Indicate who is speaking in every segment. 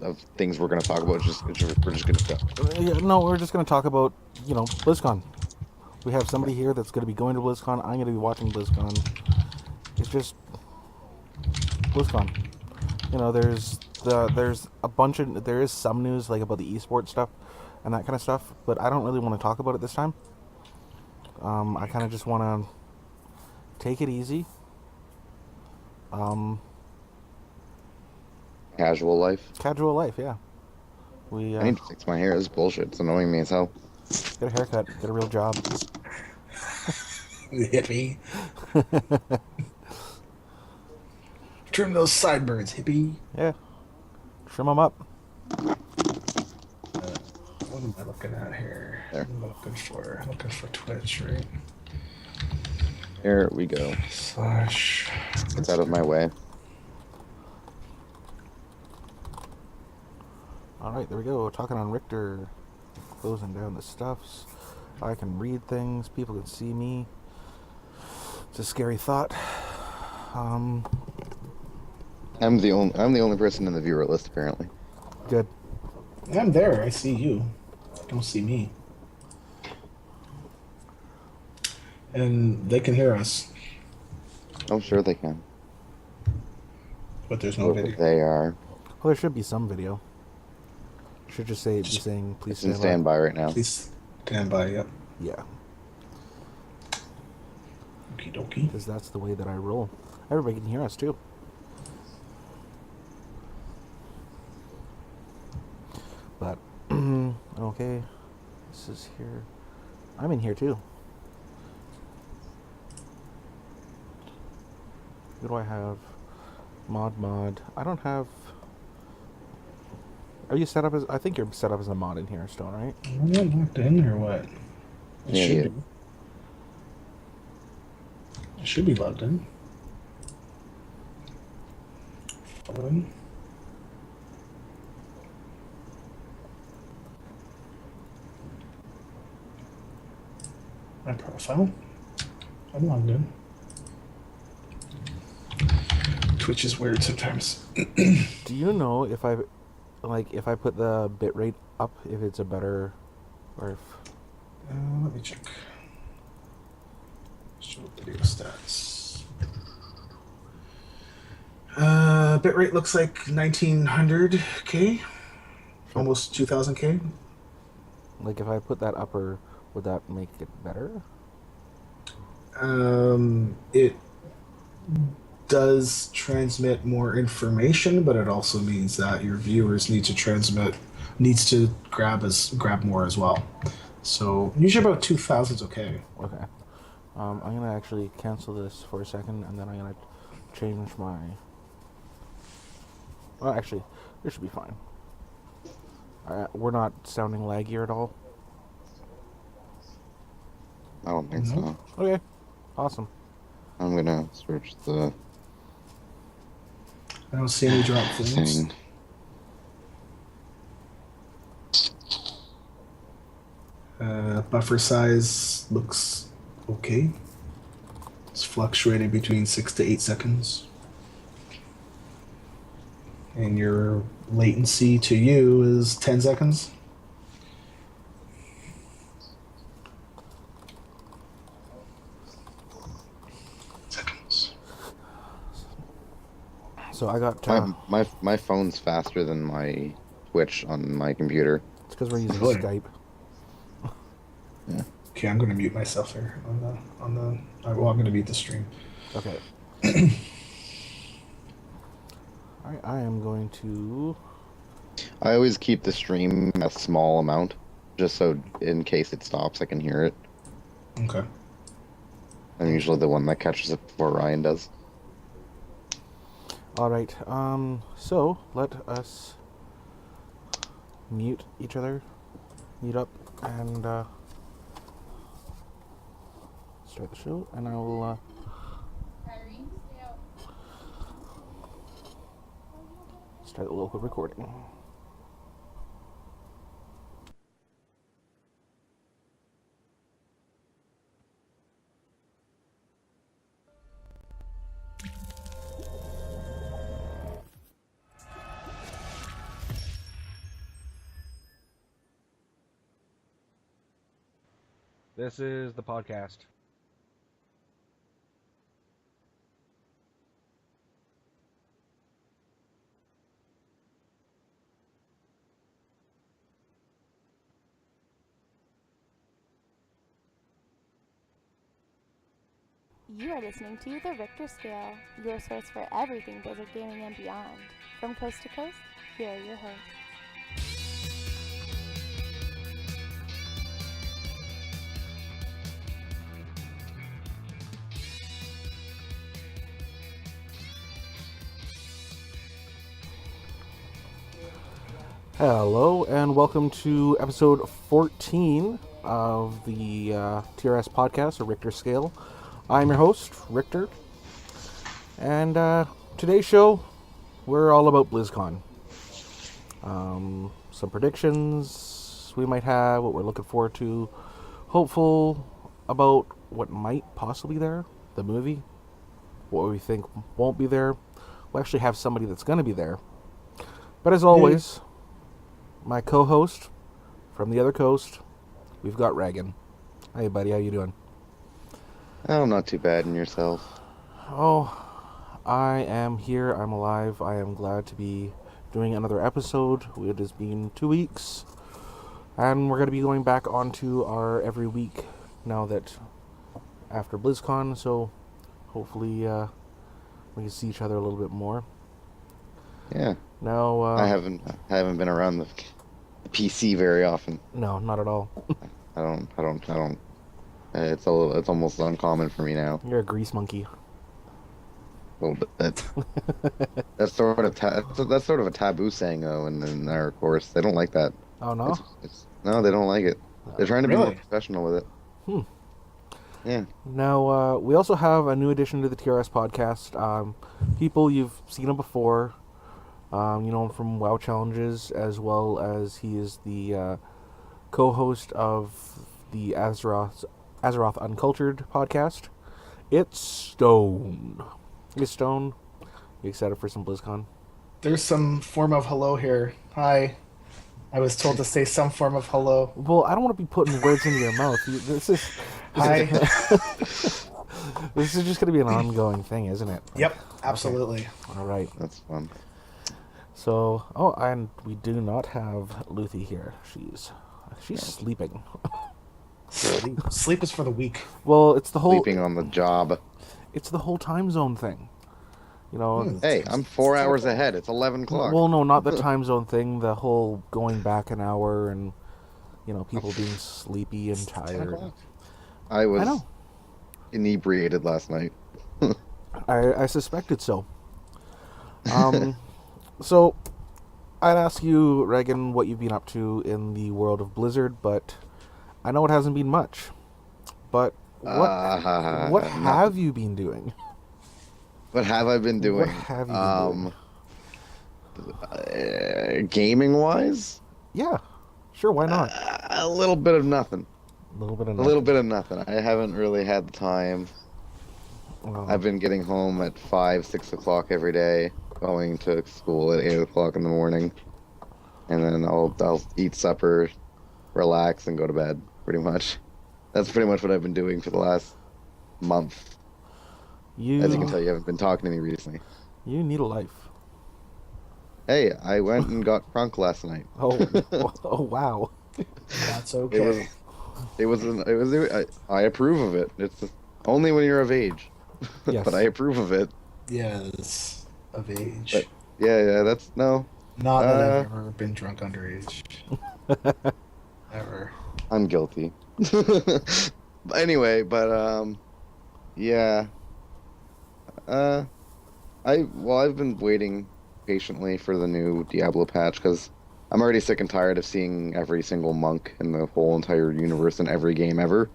Speaker 1: of things we're going to talk about. We're just going to go.
Speaker 2: Yeah, no, we're just going to talk about, BlizzCon. We have somebody here that's going to be going to BlizzCon. I'm going to be watching BlizzCon. It's just BlizzCon. There is some news like about the esports stuff and that kind of stuff, but I don't really want to talk about it this time. I kind of just want to take it easy.
Speaker 1: Casual life.
Speaker 2: Casual life, yeah.
Speaker 1: I need to fix my hair. This is bullshit. It's annoying me as hell.
Speaker 2: Get a haircut. Get a real job.
Speaker 3: Hippie. Trim those sideburns, hippie.
Speaker 2: Yeah. Trim them up.
Speaker 3: What am I looking at here?
Speaker 1: There.
Speaker 3: I'm looking for Twitch, right?
Speaker 1: Here we go.
Speaker 3: Slash.
Speaker 1: It's out of my way.
Speaker 2: Alright, there we go. Talking on Richter. Closing down the stuffs. I can read things. People can see me. It's a scary thought.
Speaker 1: I'm the only person in the viewer list apparently.
Speaker 2: Good.
Speaker 3: I'm there. I see you. Don't see me. And they can hear us,
Speaker 1: I'm sure they can.
Speaker 3: but there's no video.
Speaker 1: They are.
Speaker 2: Well, there should be some video. Should just be saying, please
Speaker 1: It's in
Speaker 2: stand by.
Speaker 1: standby right now.
Speaker 3: Please stand by. Yep.
Speaker 2: Yeah,
Speaker 3: Okie dokie.
Speaker 2: because that's the way that I roll. Everybody can hear us too. But, okay. This is here. I'm in here too. Who do I have? Mod. I don't have... Are you set up as... I think you're set up as a mod in here still, right?
Speaker 3: Am I locked in or what? It
Speaker 1: Yeah,
Speaker 3: should
Speaker 1: yeah.
Speaker 3: be. It should be logged in. Following. My profile. I'm logged in. Twitch is weird sometimes.
Speaker 2: Do you know if I put the bitrate up, if it's a better, or if...
Speaker 3: Let me check. Show video stats. Bitrate looks like 1900K, almost 2000K.
Speaker 2: Like, if I put that upper, would that make it better?
Speaker 3: It does transmit more information, but it also means that your viewers needs to grab more as well. So usually about 2000 is okay.
Speaker 2: Okay. I'm going to actually cancel this for a second, and then I'm going to change my... Well, actually, this should be fine. We're not sounding laggy at all.
Speaker 1: I don't think so.
Speaker 2: Okay. Awesome.
Speaker 1: I'm gonna search the
Speaker 3: I don't see any drop frames.
Speaker 1: thing.
Speaker 3: Buffer size looks okay. It's fluctuating between 6 to 8 seconds. And your latency to you is 10 seconds.
Speaker 2: So I got...
Speaker 1: My phone's faster than my Twitch on my computer.
Speaker 2: It's because we're using
Speaker 3: Really?
Speaker 2: Skype.
Speaker 1: Yeah.
Speaker 3: Okay, I'm gonna mute myself here on the. Well, I'm gonna mute the stream.
Speaker 2: Okay. Alright, I am going to...
Speaker 1: I always keep the stream a small amount, just so in case it stops, I can hear it.
Speaker 3: Okay.
Speaker 1: I'm usually the one that catches it before Ryan does.
Speaker 2: Alright, so let us mute each other, mute up, and start the show, and I will start the local recording. This is the podcast.
Speaker 4: You are listening to The Richter Scale, your source for everything Blizzard gaming and beyond. From coast to coast, here are your hosts.
Speaker 2: Hello, and welcome to episode 14 of the TRS Podcast, or Richter Scale. I'm your host, Richter, and today's show, we're all about BlizzCon. Some predictions we might have, what we're looking forward to, hopeful about what might possibly be there, the movie, what we think won't be there. We'll actually have somebody that's going to be there. But as always, my co-host from the other coast, we've got Reagan. Hey, buddy, how you doing?
Speaker 1: Oh, not too bad. And yourself?
Speaker 2: Oh, I am here. I'm alive. I am glad to be doing another episode. It has been 2 weeks, and we're going to be going back onto our every week now that after BlizzCon. So hopefully we can see each other a little bit more.
Speaker 1: Yeah.
Speaker 2: Now
Speaker 1: I haven't been around the PC very often.
Speaker 2: No, not at all.
Speaker 1: I don't. It's almost uncommon for me now.
Speaker 2: You're a grease monkey.
Speaker 1: A little bit. That's sort of a taboo saying though in our course. They don't like that.
Speaker 2: Oh no?
Speaker 1: No, they don't like it. They're trying to be more
Speaker 3: Really?
Speaker 1: professional with it. Yeah.
Speaker 2: Now, we also have a new addition to the TRS podcast. People, you've seen him before. You know him from WoW Challenges, as well as he is the co-host of the Azeroth Uncultured podcast. It's Stone. Hey, Stone. You excited for some BlizzCon?
Speaker 3: There's some form of hello here. Hi. I was told to say some form of hello.
Speaker 2: Well, I don't want to be putting words into your mouth.
Speaker 3: Hi.
Speaker 2: This is just going to be an ongoing thing, isn't it?
Speaker 3: Yep, absolutely.
Speaker 2: Okay. All right.
Speaker 1: That's fun.
Speaker 2: So, and we do not have Luthi here. She's sleeping.
Speaker 3: Sleep is for the weak.
Speaker 2: Well, it's the whole
Speaker 1: Sleeping on the job.
Speaker 2: It's the whole time zone thing. You know.
Speaker 1: Hey, I'm 4 hours ahead. It's 11 o'clock.
Speaker 2: Well, no, not the time zone thing. The whole going back an hour and people being sleepy and tired.
Speaker 1: I was
Speaker 2: know.
Speaker 1: inebriated last night.
Speaker 2: I suspected so. So, I'd ask you, Reagan, what you've been up to in the world of Blizzard, but I know it hasn't been much. But what have you been doing?
Speaker 1: What have I been doing?
Speaker 2: What have you been doing?
Speaker 1: Gaming-wise?
Speaker 2: Yeah, sure, why not?
Speaker 1: A little bit of nothing.
Speaker 2: A little bit of
Speaker 1: A little bit of nothing. I haven't really had the time. I've been getting home at 5, 6 o'clock every day, going to school at 8 o'clock in the morning, and then I'll eat supper, relax, and go to bed, pretty much. That's pretty much what I've been doing for the last month. As you can tell, you haven't been talking to me recently.
Speaker 2: You need a life.
Speaker 1: Hey, I went and got crunk last night.
Speaker 2: Oh wow.
Speaker 3: That's okay.
Speaker 1: I approve of it. It's only when you're of age.
Speaker 2: Yes.
Speaker 1: But I approve of it.
Speaker 3: Yes, of age.
Speaker 1: But, yeah, that's no.
Speaker 3: Not that I've ever been drunk underage. Ever.
Speaker 1: I'm guilty. Anyway, yeah. I've been waiting patiently for the new Diablo patch because I'm already sick and tired of seeing every single monk in the whole entire universe in every game ever.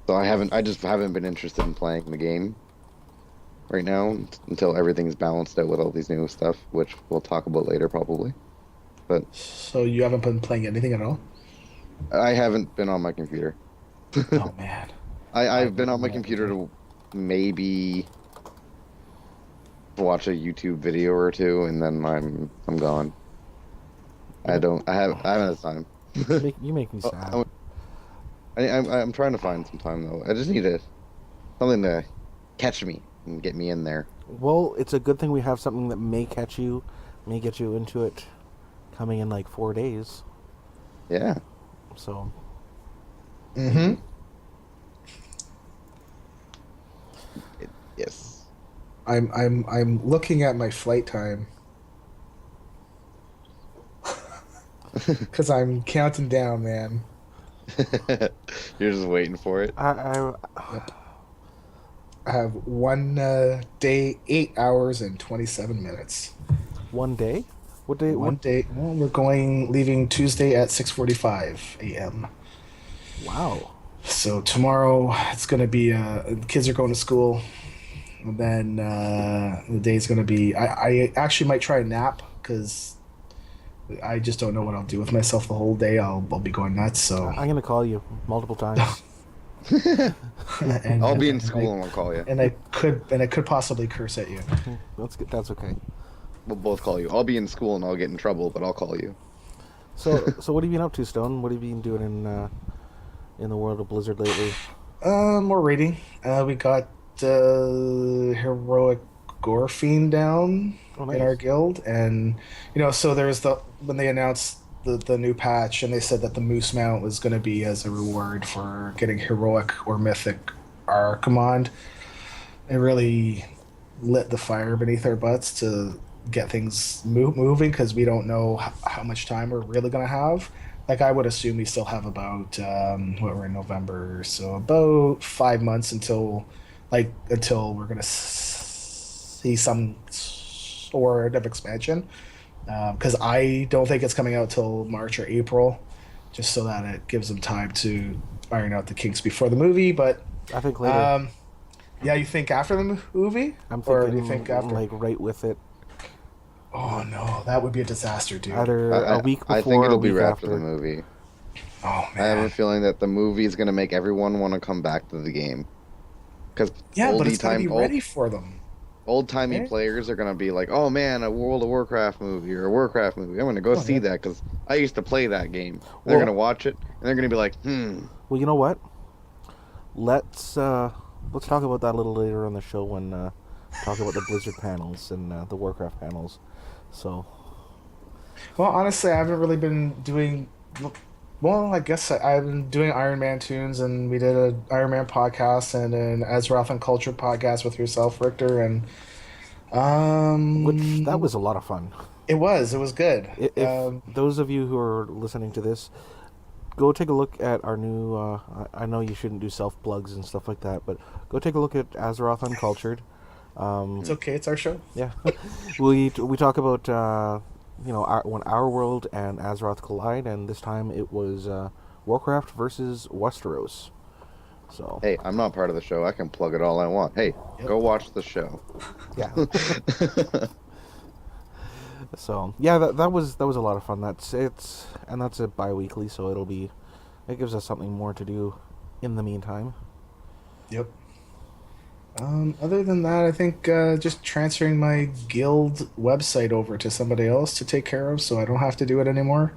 Speaker 1: So I just haven't been interested in playing the game right now until everything's balanced out with all these new stuff, which we'll talk about later probably. But
Speaker 3: So you haven't been playing anything at all?
Speaker 1: I haven't been on my computer.
Speaker 3: Oh man.
Speaker 1: I've been on my computer to maybe watch a YouTube video or two, and then I'm gone. I haven't had time.
Speaker 2: You make me sad.
Speaker 1: I'm trying to find some time though. I just need something to catch me and get me in there.
Speaker 2: Well, it's a good thing we have something that may catch you, may get you into it, coming in like 4 days.
Speaker 1: Yeah.
Speaker 2: So.
Speaker 3: Mm-hmm.
Speaker 1: Yes.
Speaker 3: I'm looking at my flight time because I'm counting down, man.
Speaker 1: You're just waiting for it.
Speaker 3: Yep. I have one day, 8 hours and 27 minutes.
Speaker 2: 1 day? What day?
Speaker 3: One day. Well, leaving Tuesday at 6:45 a.m.
Speaker 2: Wow.
Speaker 3: So tomorrow it's going to be, the kids are going to school. And then the day's going to be, I actually might try a nap because I just don't know what I'll do with myself the whole day. I'll be going nuts. So
Speaker 2: I'm going to call you multiple times.
Speaker 3: and,
Speaker 1: I'll be in school and I'll call you.
Speaker 3: And I could possibly curse at you.
Speaker 2: That's good. That's okay.
Speaker 1: We'll both call you. I'll be in school and I'll get in trouble, but I'll call you.
Speaker 2: So what have you been up to, Stone? What have you been doing in the world of Blizzard lately?
Speaker 3: More raiding. We got heroic gore fiend down in our guild, and so there's when they announced the new patch, and they said that the moose mount was going to be as a reward for getting heroic or mythic R command. It really lit the fire beneath our butts to get things moving, because we don't know how much time we're really going to have. Like, I would assume we still have about we're in November, so about 5 months until we're going to see some sort of expansion, because I don't think it's coming out till March or April, just so that it gives them time to iron out the kinks before the movie. But
Speaker 2: I think later.
Speaker 3: Yeah, you think after the movie?
Speaker 2: I'm thinking,
Speaker 3: or do you think after?
Speaker 2: like right with it.
Speaker 3: Oh no, that would be a disaster, dude.
Speaker 2: Either a week before
Speaker 1: I think it'll
Speaker 2: or a
Speaker 1: be
Speaker 2: week
Speaker 1: right
Speaker 2: after
Speaker 1: after the movie.
Speaker 3: Oh man,
Speaker 1: I have a feeling that the movie is going to make everyone want to come back to the game. Because
Speaker 3: but it's got to be ready for them.
Speaker 1: Old-timey players are going to be like, oh man, a World of Warcraft movie or a Warcraft movie. I'm going to go see that because I used to play that game. They're going to watch it and they're going to be like,
Speaker 2: Well, you know what? Let's talk about that a little later on the show when talk about the Blizzard panels and the Warcraft panels. So.
Speaker 3: Well, honestly, I haven't really been doing. Well, I guess I've been doing Iron Man tunes, and we did an Iron Man podcast and an Azeroth Uncultured podcast with yourself, Richter, and
Speaker 2: which that was a lot of fun.
Speaker 3: It was good.
Speaker 2: If those of you who are listening to this, go take a look at our new. I know you shouldn't do self plugs and stuff like that, but go take a look at Azeroth Uncultured.
Speaker 3: It's okay. It's our show.
Speaker 2: Yeah, we talk about. When our world and Azeroth collide, and this time it was Warcraft versus Westeros. So
Speaker 1: hey, I'm not part of the show. I can plug it all I want. Hey, go watch the show.
Speaker 2: Yeah. So yeah, that was a lot of fun. That's a bi-weekly, so it gives us something more to do in the meantime.
Speaker 3: Yep. Other than that, I think just transferring my guild website over to somebody else to take care of, so I don't have to do it anymore,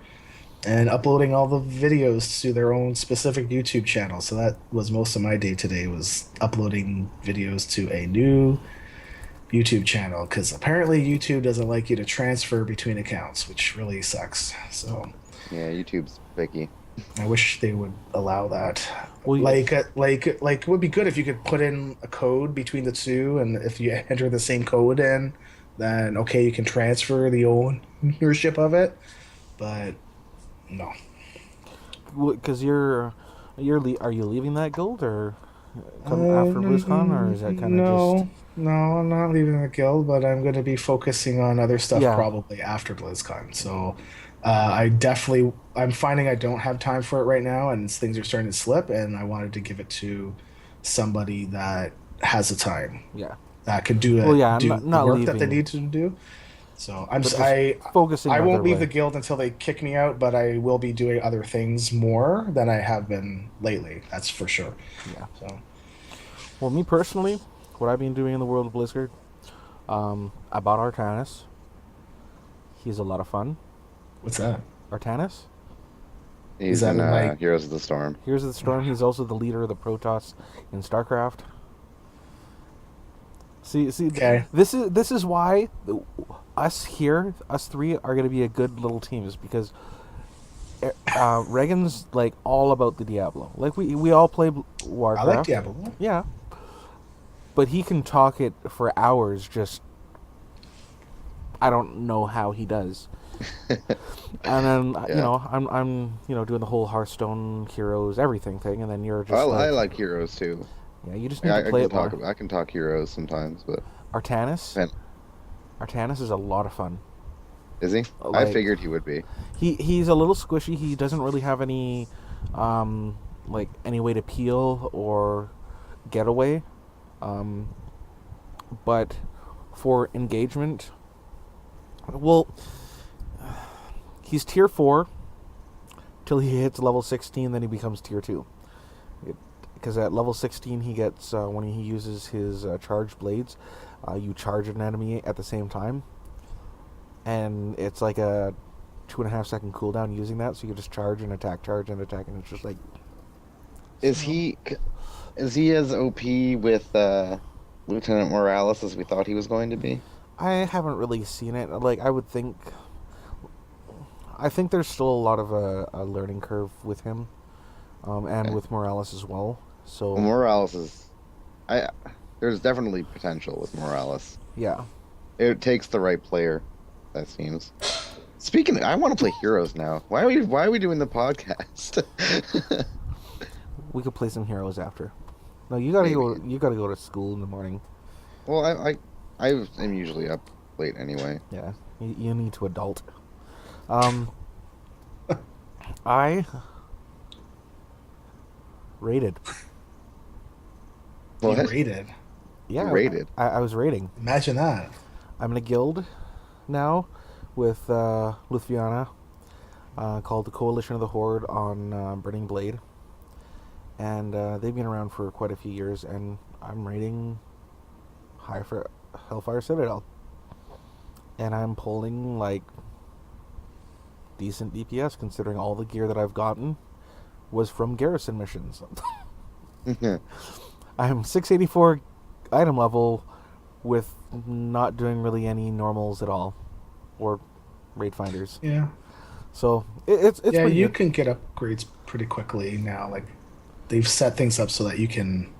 Speaker 3: and uploading all the videos to their own specific YouTube channel. So that was most of my day today, was uploading videos to a new YouTube channel, because apparently YouTube doesn't like you to transfer between accounts, which really sucks.
Speaker 1: Yeah, YouTube's picky.
Speaker 3: I wish they would allow that.
Speaker 2: Well,
Speaker 3: like it would be good if you could put in a code between the two, and if you enter the same code in, then okay, you can transfer the ownership of it. But no.
Speaker 2: Because are you leaving that guild or after BlizzCon, or is that kind of just?
Speaker 3: No, I'm not leaving the guild, but I'm going to be focusing on other stuff probably after BlizzCon. So I'm finding I don't have time for it right now, and things are starting to slip, and I wanted to give it to somebody that has the time.
Speaker 2: Yeah.
Speaker 3: That could do it.
Speaker 2: Well, yeah,
Speaker 3: do
Speaker 2: not
Speaker 3: the work
Speaker 2: leaving,
Speaker 3: that they need to do. So
Speaker 2: focusing.
Speaker 3: I won't leave the guild until they kick me out, but I will be doing other things more than I have been lately. That's for sure.
Speaker 2: Yeah.
Speaker 3: So.
Speaker 2: Well, me personally, what I've been doing in the world of Blizzard, I bought Artanis. He's a lot of fun.
Speaker 3: What's that?
Speaker 2: Artanis?
Speaker 1: He's in Heroes of the Storm.
Speaker 2: Heroes of the Storm. He's also the leader of the Protoss in StarCraft. See.
Speaker 3: Okay.
Speaker 2: This is why us three, are going to be a good little team, is because Reagan's like all about the Diablo. Like we all play Warcraft.
Speaker 3: I like Diablo.
Speaker 2: Yeah. But he can talk it for hours. Just I don't know how he does. And then I'm doing the whole Hearthstone Heroes everything thing, and then you're just.
Speaker 1: I like Heroes too.
Speaker 2: Yeah, you just need to play it more.
Speaker 1: I can talk Heroes sometimes, but
Speaker 2: Artanis is a lot of fun.
Speaker 1: Is he? I figured he would be.
Speaker 2: He's a little squishy. He doesn't really have any any way to peel or get away. But for engagement, well, he's tier 4 till he hits level 16, then he becomes tier 2. Because at level 16 he gets, when he uses his charged blades, you charge an enemy at the same time. And it's like a 2.5 second cooldown using that, so you just charge and attack, and it's just like...
Speaker 1: Is he as OP with Lieutenant Morales as we thought he was going to be?
Speaker 2: I haven't really seen it. I think there's still a lot of a learning curve with him, and with Morales as well. So
Speaker 1: Morales is, there's definitely potential with Morales.
Speaker 2: Yeah,
Speaker 1: it takes the right player. That seems. Speaking, I want to play Heroes now. Why are we doing the podcast?
Speaker 2: We could play some Heroes after. No, you gotta go. You gotta go to school in the morning.
Speaker 1: Well, I am usually up late anyway.
Speaker 2: Yeah, you need to adult. I raided.
Speaker 1: What?
Speaker 3: You raided?
Speaker 2: Yeah,
Speaker 1: you raided.
Speaker 2: I was raiding.
Speaker 3: Imagine that.
Speaker 2: I'm in a guild now with Lithuania called the Coalition of the Horde on Burning Blade. And they've been around for quite a few years, and I'm raiding Hellfire Citadel. And I'm pulling, decent DPS, considering all the gear that I've gotten was from garrison missions. I'm 684 item level with not doing really any normals at all. Or raid finders.
Speaker 3: Yeah.
Speaker 2: So, it's
Speaker 3: yeah,
Speaker 2: pretty
Speaker 3: you
Speaker 2: good.
Speaker 3: can get upgrades pretty quickly now. They've set things up so that you can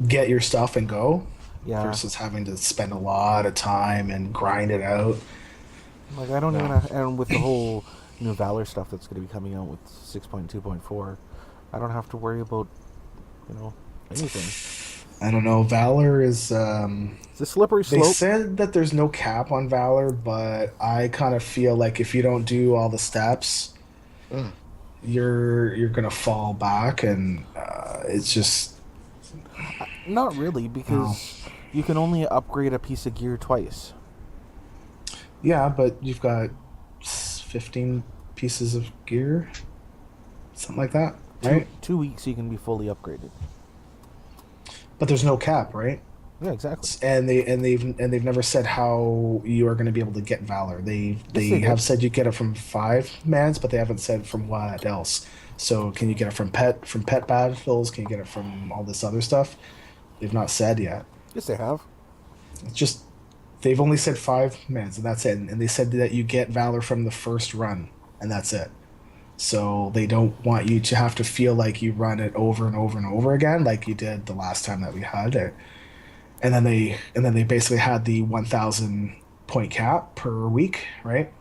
Speaker 3: get your stuff and go, versus having to spend a lot of time and grind it out.
Speaker 2: I don't even, and with the whole new Valor stuff that's going to be coming out with 6.2.4, I don't have to worry about, anything.
Speaker 3: I don't know. Valor is
Speaker 2: it's a slippery slope.
Speaker 3: They said that there's no cap on Valor, but I kind of feel like if you don't do all the steps, you're gonna fall back, and it's just
Speaker 2: not really, because you can only upgrade a piece of gear twice.
Speaker 3: Yeah, but you've got 15 pieces of gear, something like that, right?
Speaker 2: 2 weeks you can be fully upgraded.
Speaker 3: But there's no cap, right?
Speaker 2: Yeah, exactly.
Speaker 3: And they've never said how you are going to be able to get Valor. They have said you get it from 5 mans, but they haven't said from what else. So can you get it from pet battles? Can you get it from all this other stuff? They've not said yet.
Speaker 2: Yes, they have.
Speaker 3: It's just they've only said 5 mans, and that's it. And they said that you get Valor from the first run, and that's it. So they don't want you to have to feel like you run it over and over and over again, like you did the last time that we had it. And then they basically had the 1,000 point cap per week, right?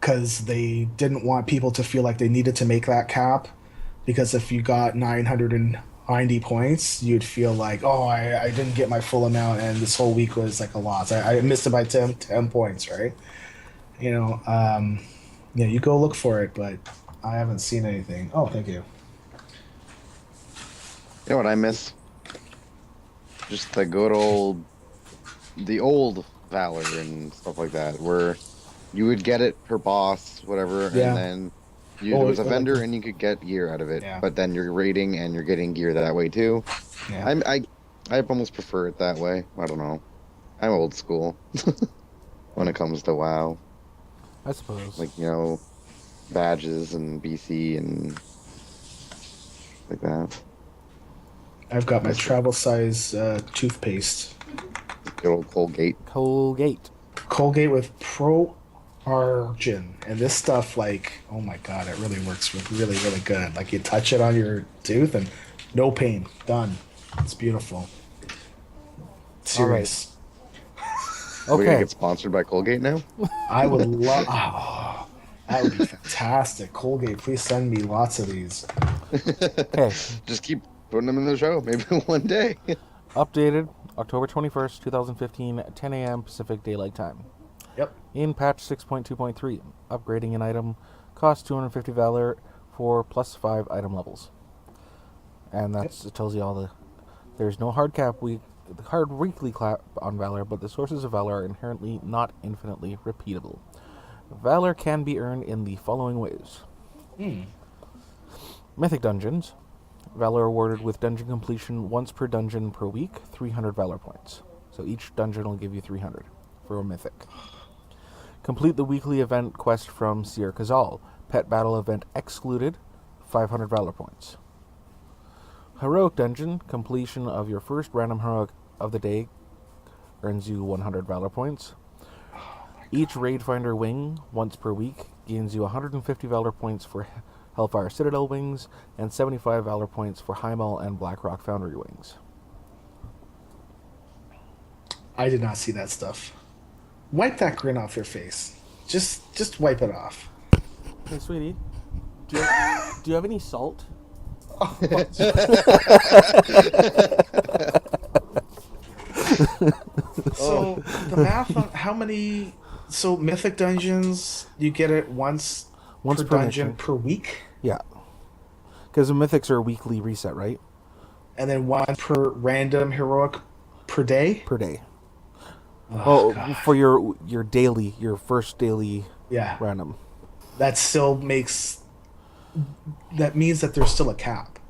Speaker 3: Because they didn't want people to feel like they needed to make that cap, because if you got 990 points, you'd feel like, oh, I didn't get my full amount, and this whole week was like a loss. I missed it by 10 points, right? Yeah, you go look for it, but I haven't seen anything. Oh, thank you.
Speaker 1: You know what I miss? Just the good old Valor and stuff like that, where you would get it per boss, whatever, and then there was a vendor and you could get gear out of it. Yeah. But then you're raiding and you're getting gear that way too. Yeah. I almost prefer it that way. I don't know. I'm old school when it comes to WoW.
Speaker 2: I suppose.
Speaker 1: badges and BC and like that.
Speaker 3: I've got my travel size toothpaste.
Speaker 1: Good old Colgate.
Speaker 3: Colgate with Pro Argin. And this stuff, like, oh my god, it really works really, really good. Like, you touch it on your tooth and no pain. Done. It's beautiful. Serious.
Speaker 1: We're gonna get sponsored by Colgate now?
Speaker 3: I would love... Oh, that would be fantastic. Colgate, please send me lots of these.
Speaker 2: Okay.
Speaker 1: Just keep putting them in the show. Maybe one day.
Speaker 2: Updated October 21st, 2015, at 10 a.m. Pacific Daylight Time.
Speaker 3: Yep.
Speaker 2: In patch 6.2.3, upgrading an item costs 250 Valor for plus 5 item levels. And that's it tells you all the... There's no hard weekly cap on Valor, but the sources of Valor are inherently not infinitely repeatable. Valor can be earned in the following ways. Mythic Dungeons. Valor awarded with dungeon completion once per dungeon per week, 300 Valor points. So each dungeon will give you 300 for a Mythic. Complete the weekly event quest from Seer Kazal. Pet battle event excluded, 500 Valor points. Heroic Dungeon. Completion of your first random heroic of the day earns you 100 Valor points. Each Raid Finder wing, once per week, gains you 150 Valor points for Hellfire Citadel wings, and 75 Valor points for Heimal and Blackrock Foundry wings.
Speaker 3: I did not see that stuff. Wipe that grin off your face. Just wipe it off.
Speaker 2: Hey, sweetie, do you have any salt?
Speaker 3: So the math on how many... So Mythic Dungeons, you get it once per dungeon
Speaker 2: mission.
Speaker 3: per week?
Speaker 2: Yeah. Because the Mythics are a weekly reset, right?
Speaker 3: And then one per random heroic per day?
Speaker 2: Per day.
Speaker 3: God.
Speaker 2: For your daily, your first daily random.
Speaker 3: That still makes... That means that there's still a cap.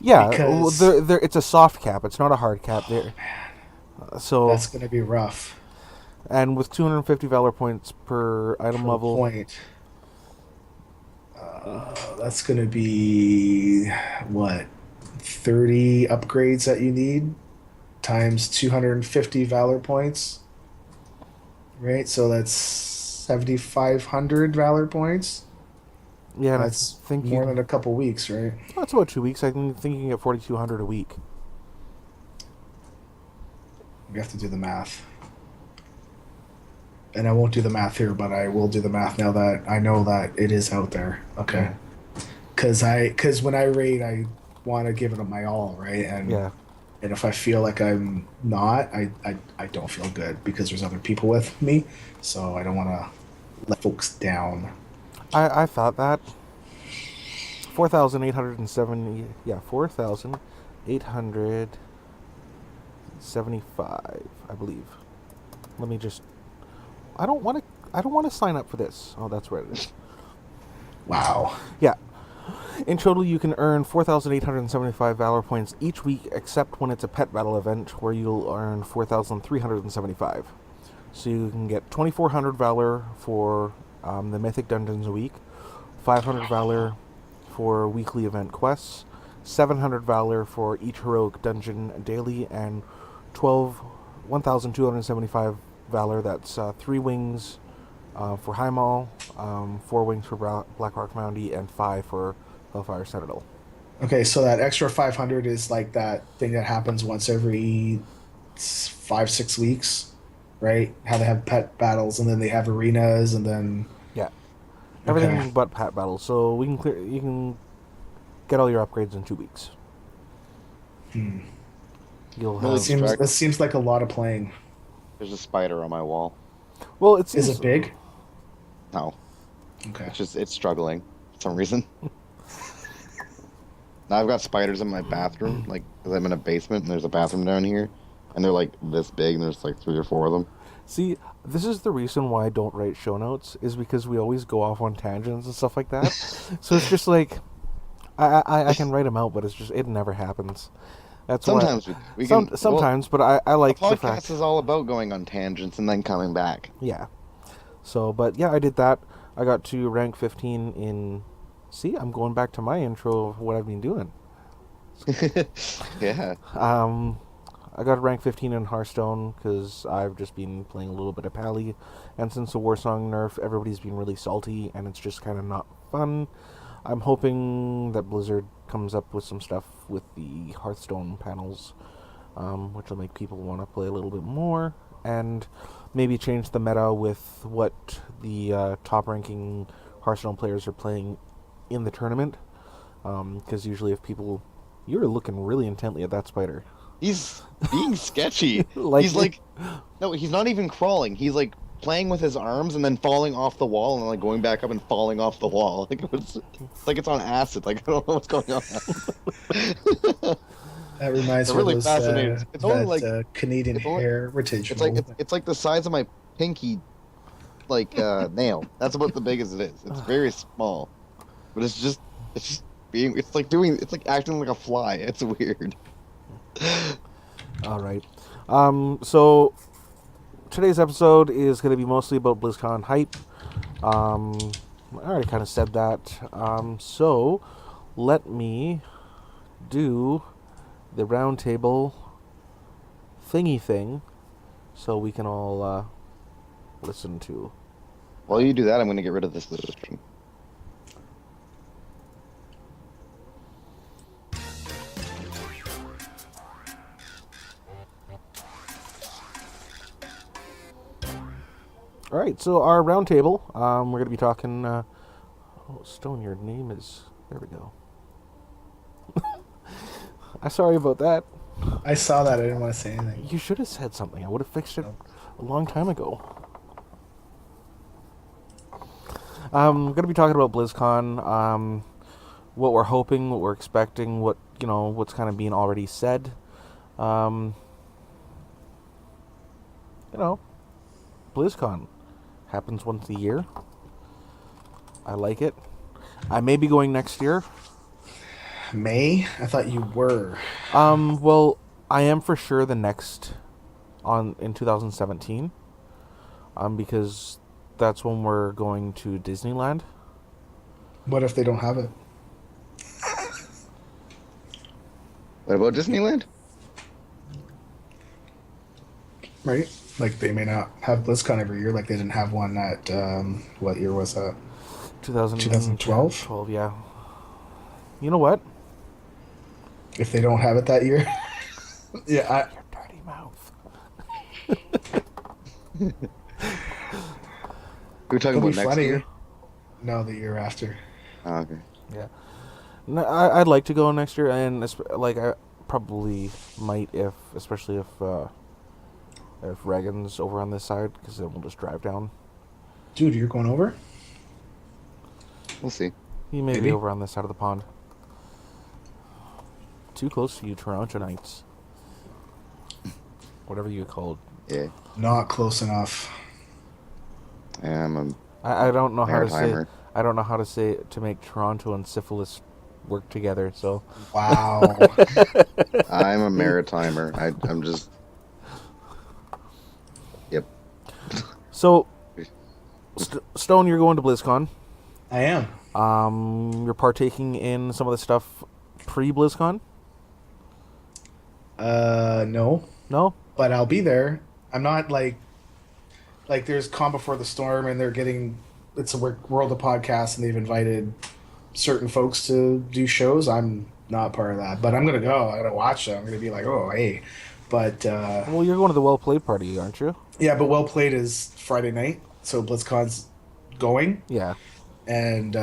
Speaker 2: Yeah,
Speaker 3: Because...
Speaker 2: it's a soft cap. It's not a hard cap. So
Speaker 3: that's going to be rough.
Speaker 2: And with 250 Valor points per item level...
Speaker 3: Point. That's going to be, what, 30 upgrades that you need times 250 Valor points, right? So that's 7,500 Valor points.
Speaker 2: Yeah, and
Speaker 3: that's
Speaker 2: I think
Speaker 3: more than a couple weeks, right?
Speaker 2: That's about 2 weeks. I think you can get 4,200 a week.
Speaker 3: We have to do the math. And I won't do the math here, but I will do the math now that I know that it is out there. Okay. Because when I raid, I want to give it my all, right? And and if I feel like I'm not, I don't feel good because there's other people with me. So I don't want to let folks down.
Speaker 2: I thought that. 4,870. Yeah, 4,875, I believe. Let me just... I don't want to sign up for this. Oh, that's where it is.
Speaker 3: Wow.
Speaker 2: Yeah. In total, you can earn 4,875 Valor points each week, except when it's a pet battle event, where you'll earn 4,375. So you can get 2,400 Valor for the Mythic Dungeons a week, 500 Valor for weekly event quests, 700 Valor for each Heroic Dungeon daily, and 1,275 Valor, that's 3 wings for Heimal, 4 wings for Blackrock Foundry, and 5 for Hellfire Citadel.
Speaker 3: Okay, so that extra 500 is like that thing that happens once every 5-6 weeks, right? How they have pet battles, and then they have arenas, and then...
Speaker 2: Yeah. Everything but pet battles. So you can get all your upgrades in 2 weeks. You'll have...
Speaker 3: This seems like a lot of playing.
Speaker 1: There's a spider on my wall.
Speaker 2: Well,
Speaker 3: Is it big?
Speaker 1: No.
Speaker 3: Okay.
Speaker 1: It's struggling for some reason. Now I've got spiders in my bathroom, like, because I'm in a basement and there's a bathroom down here, and they're like this big, and there's like 3 or 4 of them.
Speaker 2: See, this is the reason why I don't write show notes, is because we always go off on tangents and stuff like that. So it's just like, I can write them out, but it never happens. That's
Speaker 1: sometimes
Speaker 2: why, sometimes, but I like
Speaker 1: the
Speaker 2: the fact
Speaker 1: is all about going on tangents and then coming back.
Speaker 2: Yeah. So, but yeah, I did that. I got to rank 15 in... See, I'm going back to my intro of what I've been doing.
Speaker 1: Yeah.
Speaker 2: I got to rank 15 in Hearthstone because I've just been playing a little bit of Pally. And since the Warsong nerf, everybody's been really salty and it's just kind of not fun. I'm hoping that Blizzard comes up with some stuff with the Hearthstone panels, which will make people want to play a little bit more. And maybe change the meta with what the top-ranking Hearthstone players are playing in the tournament. Because usually if people... You're looking really intently at that spider.
Speaker 1: He's being sketchy. He's like... No, he's not even crawling. He's like playing with his arms and then falling off the wall and like going back up and falling off the wall. Like it's like it's on acid. Like I don't know what's going on.
Speaker 3: That reminds me
Speaker 1: really
Speaker 3: of those,
Speaker 1: fascinating. It's only like
Speaker 3: Canadian heritage.
Speaker 1: It's like the size of my pinky, like nail. That's about the biggest it is. It's very small, but it's just it's like acting like a fly. It's weird.
Speaker 2: All right. So today's episode is going to be mostly about BlizzCon hype. I already kind of said that. So let me do the roundtable thingy thing so we can all listen to.
Speaker 1: While you do that, I'm going to get rid of this description.
Speaker 2: All right, so our roundtable, we're going to be talking... oh, Stone, your name is... There we go. I'm sorry about that.
Speaker 3: I saw that. I didn't want to say anything.
Speaker 2: You should have said something. I would have fixed it a long time ago. I'm going to be talking about BlizzCon, what we're hoping, what we're expecting, what's kind of being already said. BlizzCon happens once a year. I like it. I may be going next year.
Speaker 3: May? I thought you were.
Speaker 2: Well, I am for sure the next in 2017. Because that's when we're going to Disneyland.
Speaker 3: What if they don't have it?
Speaker 1: What about Disneyland?
Speaker 3: Right? Like, they may not have BlizzCon every year, like they didn't have one at, what year was that? 2012?
Speaker 2: 12, yeah. You know what?
Speaker 3: If they don't have it that year? Yeah,
Speaker 2: Your dirty mouth.
Speaker 1: We're talking about next year?
Speaker 3: No, the year after.
Speaker 1: Oh, okay.
Speaker 2: Yeah. No, I'd like to go next year, and I probably might especially if Reagan's over on this side, because then we'll just drive down.
Speaker 3: Dude, you're going over?
Speaker 1: We'll see.
Speaker 2: He may be over on this side of the pond. Too close to you, Torontonites. Whatever you called.
Speaker 1: Yeah.
Speaker 3: Not close enough.
Speaker 2: I don't know how to say.
Speaker 1: Maritimer.
Speaker 2: I don't know how to say it to make Toronto and syphilis work together. So.
Speaker 3: Wow.
Speaker 1: I'm a Maritimer. I'm just. Yep.
Speaker 2: So, Stone, you're going to BlizzCon.
Speaker 3: I am.
Speaker 2: You're partaking in some of the stuff pre-BlizzCon?
Speaker 3: No.
Speaker 2: No?
Speaker 3: But I'll be there. I'm not like there's Calm Before the Storm, and it's a World of Podcasts, and they've invited certain folks to do shows. I'm not part of that, but I'm gonna go. I'm gonna watch them. I'm gonna be like, oh, hey. But
Speaker 2: well, you're going to the Well Played party, aren't you?
Speaker 3: yeah, but Well Played is Friday night, so BlizzCon's going.
Speaker 2: Yeah.
Speaker 3: And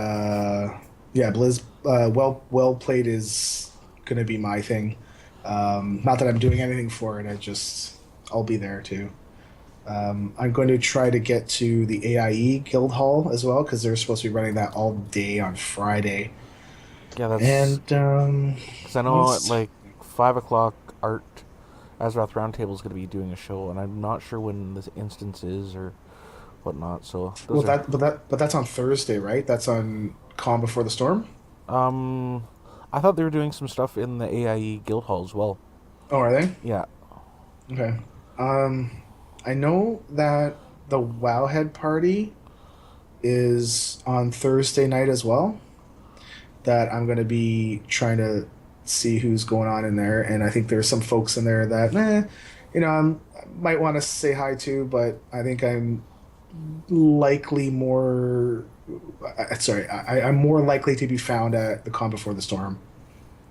Speaker 3: Well Played is gonna be my thing. Not that I'm doing anything for it. I'll be there too. I'm going to try to get to the AIE Guild Hall as well, because they're supposed to be running that all day on Friday.
Speaker 2: Yeah, that's...
Speaker 3: And,
Speaker 2: because I know at like 5 o'clock, Art Azeroth Roundtable is going to be doing a show, and I'm not sure when this instance is or whatnot, so...
Speaker 3: But that's on Thursday, right? That's on Calm Before the Storm?
Speaker 2: I thought they were doing some stuff in the AIE Guild Hall as well.
Speaker 3: Oh, are they?
Speaker 2: Yeah.
Speaker 3: Okay. I know that the Wowhead party is on Thursday night as well. That I'm going to be trying to see who's going on in there, and I think there's some folks in there that, I might want to say hi to, but I think I'm likely more. I'm more likely to be found at the Calm Before the Storm,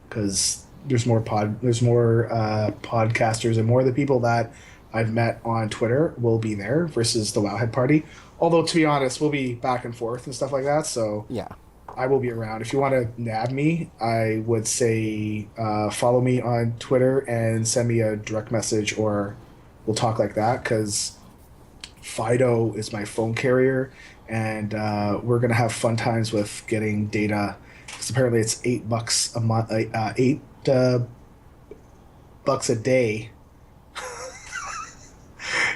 Speaker 3: because there's more podcasters, and more of the people that I've met on Twitter will be there versus the Wowhead party. Although, to be honest, we'll be back and forth and stuff like that. So
Speaker 2: Yeah.
Speaker 3: I will be around. If you want to nab me, I would say follow me on Twitter and send me a direct message, or we'll talk like that, because Fido is my phone carrier, and we're going to have fun times with getting data, because apparently it's $8 a month, $8 a day.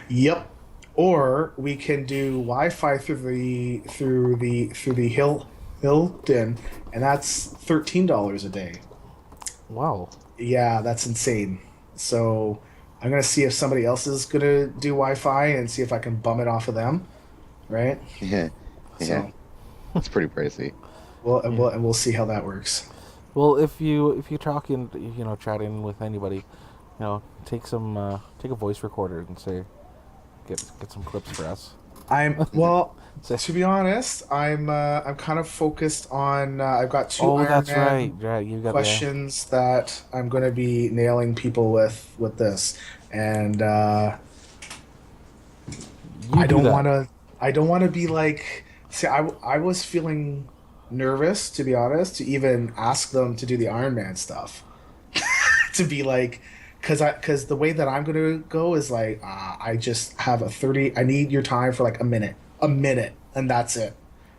Speaker 3: Yep. Or we can do Wi-Fi through the Hilton, and that's $13 a day.
Speaker 2: Wow.
Speaker 3: Yeah, that's insane. So I'm gonna see if somebody else is gonna do Wi-Fi and see if I can bum it off of them, right?
Speaker 1: Yeah.
Speaker 3: So
Speaker 1: It's pretty pricey.
Speaker 3: we'll see how that works.
Speaker 2: Well, if you talk in, chat in with anybody, take a voice recorder and say, get some clips for us.
Speaker 3: To be honest, I'm kind of focused on. I've got two Iron
Speaker 2: that's
Speaker 3: Man
Speaker 2: right. Yeah, you got
Speaker 3: questions that I'm going to be nailing people with this, and I don't want to be like. See, I was feeling nervous, to be honest, to even ask them to do the Iron Man stuff. To be like, because the way that I'm going to go is like, I just have a 30. I need your time for like a minute, and that's it,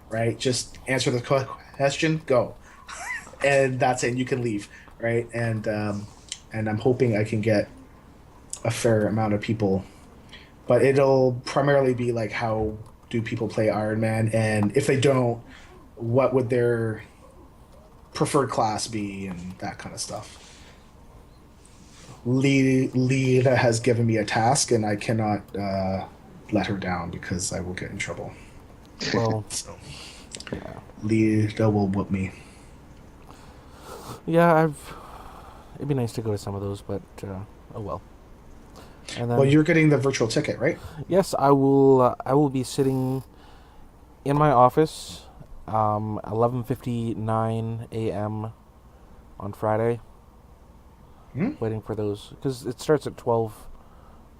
Speaker 3: right? Just answer the question, go, and that's it. And you can leave, right? And I'm hoping I can get a fair amount of people, but it'll primarily be like, how do people play Iron Man, and if they don't, what would their preferred class be, and that kind of stuff. Lita has given me a task, and I cannot let her down, because I will get in trouble.
Speaker 2: Well,
Speaker 3: So
Speaker 2: yeah.
Speaker 3: Lita will whoop me.
Speaker 2: Yeah, it'd be nice to go to some of those, but oh well. And then,
Speaker 3: Well, you're getting the virtual ticket, right?
Speaker 2: yes, I will. I will be sitting in my office, 11:59 a.m. on Friday, waiting for those, because it starts at 12,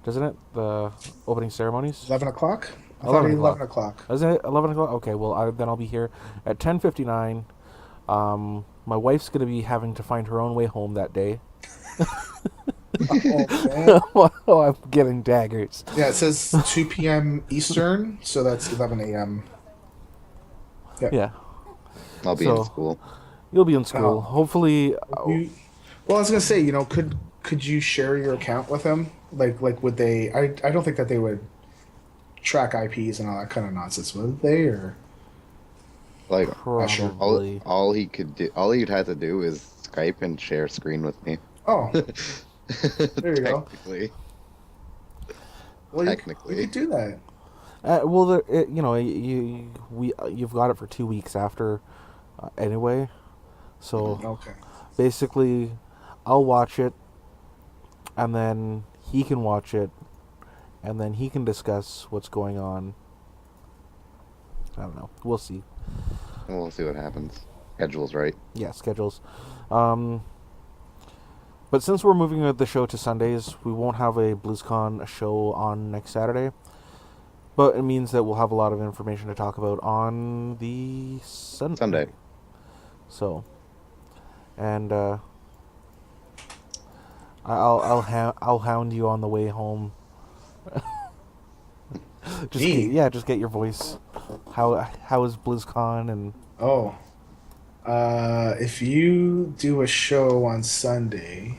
Speaker 2: doesn't it? The opening ceremonies.
Speaker 3: 11 o'clock.
Speaker 2: 11
Speaker 3: o'clock.
Speaker 2: Is it 11 o'clock? Okay, well, then I'll be here at 10:59. My wife's going to be having to find her own way home that day.
Speaker 3: Oh, man.
Speaker 2: Oh, I'm getting daggers.
Speaker 3: Yeah, it says 2 p.m. Eastern, so that's 11 a.m.
Speaker 2: Yeah.
Speaker 1: I'll be in school.
Speaker 2: You'll be in school.
Speaker 3: Oh.
Speaker 2: Hopefully.
Speaker 3: Well, I was gonna say, could you share your account with them? Like would they? I don't think that they would track IPs and all that kind of nonsense, would they? Or
Speaker 1: Like,
Speaker 2: Probably.
Speaker 1: all he'd have to do is Skype and share screen with me.
Speaker 3: oh, there you go.
Speaker 1: Technically.
Speaker 3: Well,
Speaker 1: Technically.
Speaker 3: you could do that.
Speaker 2: Well, you've got it for 2 weeks after, anyway. So
Speaker 3: Okay.
Speaker 2: basically, I'll watch it, and then he can watch it, and then he can discuss what's going on. I don't know. We'll see.
Speaker 1: We'll see what happens. Schedule's right.
Speaker 2: Yeah, schedules. But since we're moving the show to Sundays, we won't have a BlizzCon show on next Saturday. But it means that we'll have a lot of information to talk about on the Sunday. So, and I'll hound you on the way home. Just get your voice. How is BlizzCon and
Speaker 3: if you do a show on Sunday,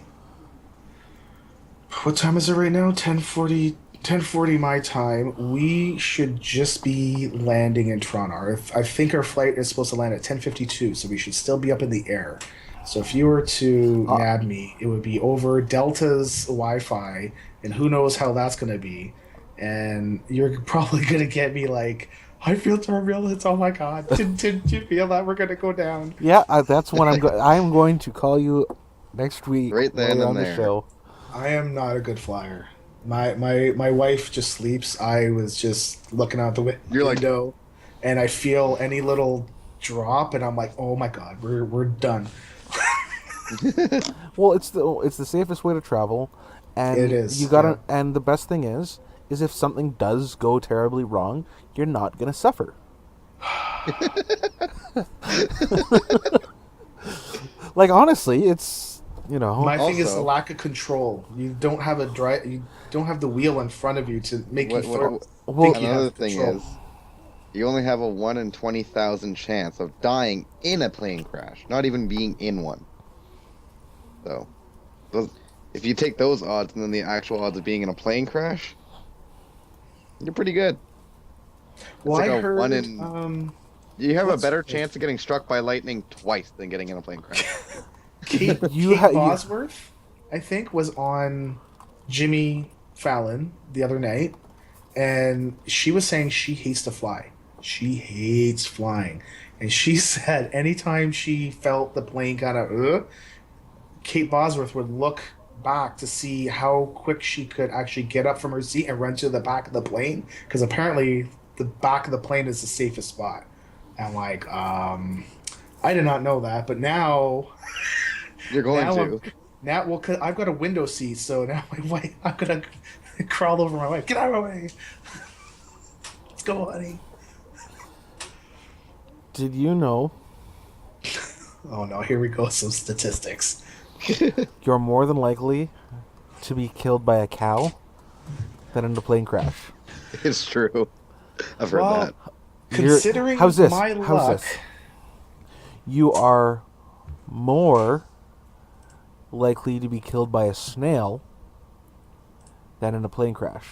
Speaker 3: what time is it right now? 10:40 my time. We should just be landing in Toronto. I think our flight is supposed to land at 10:52, so we should still be up in the air. So if you were to nab me, it would be over Delta's Wi-Fi, and who knows how that's going to be. And you're probably going to get me like I feel turbulence. Oh my god! Did you feel that we're gonna go down?
Speaker 2: Yeah, that's when I am going to call you next week
Speaker 1: Right then
Speaker 2: while
Speaker 1: and
Speaker 2: on the
Speaker 1: there.
Speaker 2: show.
Speaker 3: I am not a good flyer. My wife just sleeps. I was just looking out the
Speaker 1: You're like-
Speaker 3: window, and I feel any little drop, and I'm like, oh my god, we're done.
Speaker 2: Well, it's the safest way to travel, and
Speaker 3: It is,
Speaker 2: you gotta.
Speaker 3: yeah.
Speaker 2: And the best thing is if something does go terribly wrong, you're not gonna suffer. Like honestly, it's
Speaker 3: My thing is the
Speaker 1: Also-
Speaker 3: lack of control. You don't have You don't have the wheel in front of you to make you throw.
Speaker 2: well,
Speaker 3: think you have
Speaker 1: Another thing
Speaker 3: control.
Speaker 1: is, you only have a 1 in 20,000 chance of dying in a plane crash, not even being in one. So, if you take those odds and then the actual odds of being in a plane crash, you're pretty good.
Speaker 3: Well,
Speaker 1: like
Speaker 3: I
Speaker 1: a
Speaker 3: heard.
Speaker 1: 1 in- You have a
Speaker 3: What's-
Speaker 1: better chance of getting struck by lightning twice than getting in a plane crash.
Speaker 3: Kate,
Speaker 2: You
Speaker 3: Kate
Speaker 2: you-
Speaker 3: Bosworth, I think, was on Jimmy Fallon the other night, and she was saying she hates to fly. She hates flying, and she said anytime she felt the plane kind of, Kate Bosworth would look back to see how quick she could actually get up from her seat and run to the back of the plane, because apparently the back of the plane is the safest spot. And like, I did not know that, but now.
Speaker 1: You're going
Speaker 3: Now
Speaker 1: to.
Speaker 3: Now, well, cause I've got a window seat, so now my wife, I'm gonna crawl over my wife. Get out of my way. Let's go, honey.
Speaker 2: did you know
Speaker 3: Oh no, here we go. Some statistics.
Speaker 2: you're more than likely to be killed by a cow than in a plane crash?
Speaker 1: It's true. I've heard
Speaker 3: Well,
Speaker 1: that.
Speaker 3: Considering
Speaker 2: how's this?
Speaker 3: my
Speaker 2: How's
Speaker 3: luck,
Speaker 2: this? You are more likely to be killed by a snail than in a plane crash.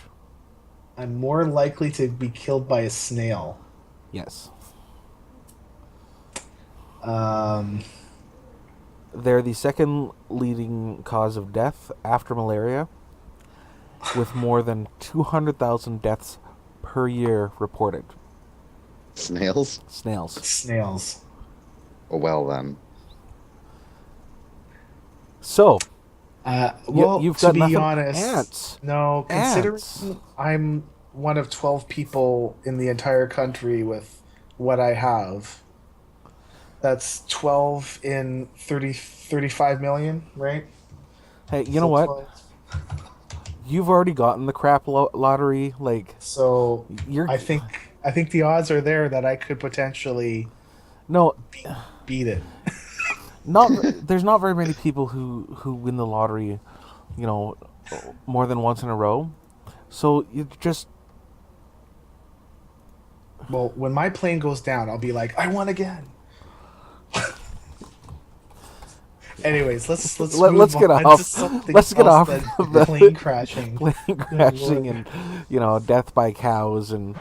Speaker 3: I'm more likely to be killed by a snail.
Speaker 2: Yes. They're the second leading cause of death after malaria, with more than 200,000 deaths per year reported.
Speaker 1: Snails?
Speaker 2: Snails.
Speaker 3: Snails.
Speaker 1: Oh, well then.
Speaker 2: So,
Speaker 3: Well,
Speaker 2: you've
Speaker 3: to
Speaker 2: got
Speaker 3: be
Speaker 2: nothing.
Speaker 3: honest,
Speaker 2: Ants.
Speaker 3: no. Considering
Speaker 2: Ants.
Speaker 3: I'm one of 12 people in the entire country with what I have, that's 12 in 35 million, right?
Speaker 2: Hey, you
Speaker 3: So
Speaker 2: know what?
Speaker 3: 12.
Speaker 2: You've already gotten the crap lottery. Like,
Speaker 3: So
Speaker 2: you're
Speaker 3: I think the odds are there that I could potentially
Speaker 2: no,
Speaker 3: beat it.
Speaker 2: not. There's not very many people who win the lottery, more than once in a row. So you just
Speaker 3: Well, when my plane goes down, I'll be like, I won again. Anyways, let's
Speaker 2: Let's
Speaker 3: move
Speaker 2: get
Speaker 3: on
Speaker 2: off-
Speaker 3: to something
Speaker 2: let's get
Speaker 3: else
Speaker 2: off
Speaker 3: than
Speaker 2: the-
Speaker 3: plane crashing.
Speaker 2: plane crashing and death by cows and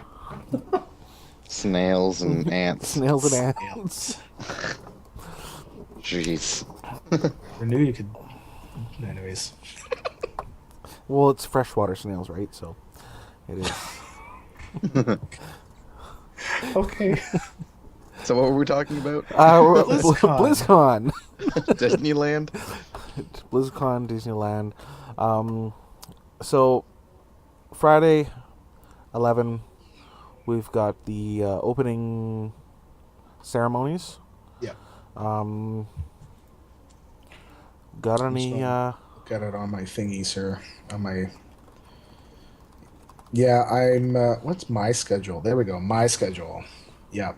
Speaker 1: Snails and ants.
Speaker 2: snails and ants.
Speaker 1: Jeez.
Speaker 3: I knew you could. Anyways,
Speaker 2: Well, it's freshwater snails, right? So it is.
Speaker 3: okay.
Speaker 1: So what were we talking about?
Speaker 2: BlizzCon.
Speaker 1: Disneyland?
Speaker 2: BlizzCon, Disneyland. So Friday, 11, we've got the opening ceremonies.
Speaker 3: Yeah.
Speaker 2: Got any?
Speaker 3: Got it on my thingy, sir. On my. Yeah, I'm. What's my schedule? There we go. My schedule. Yeah.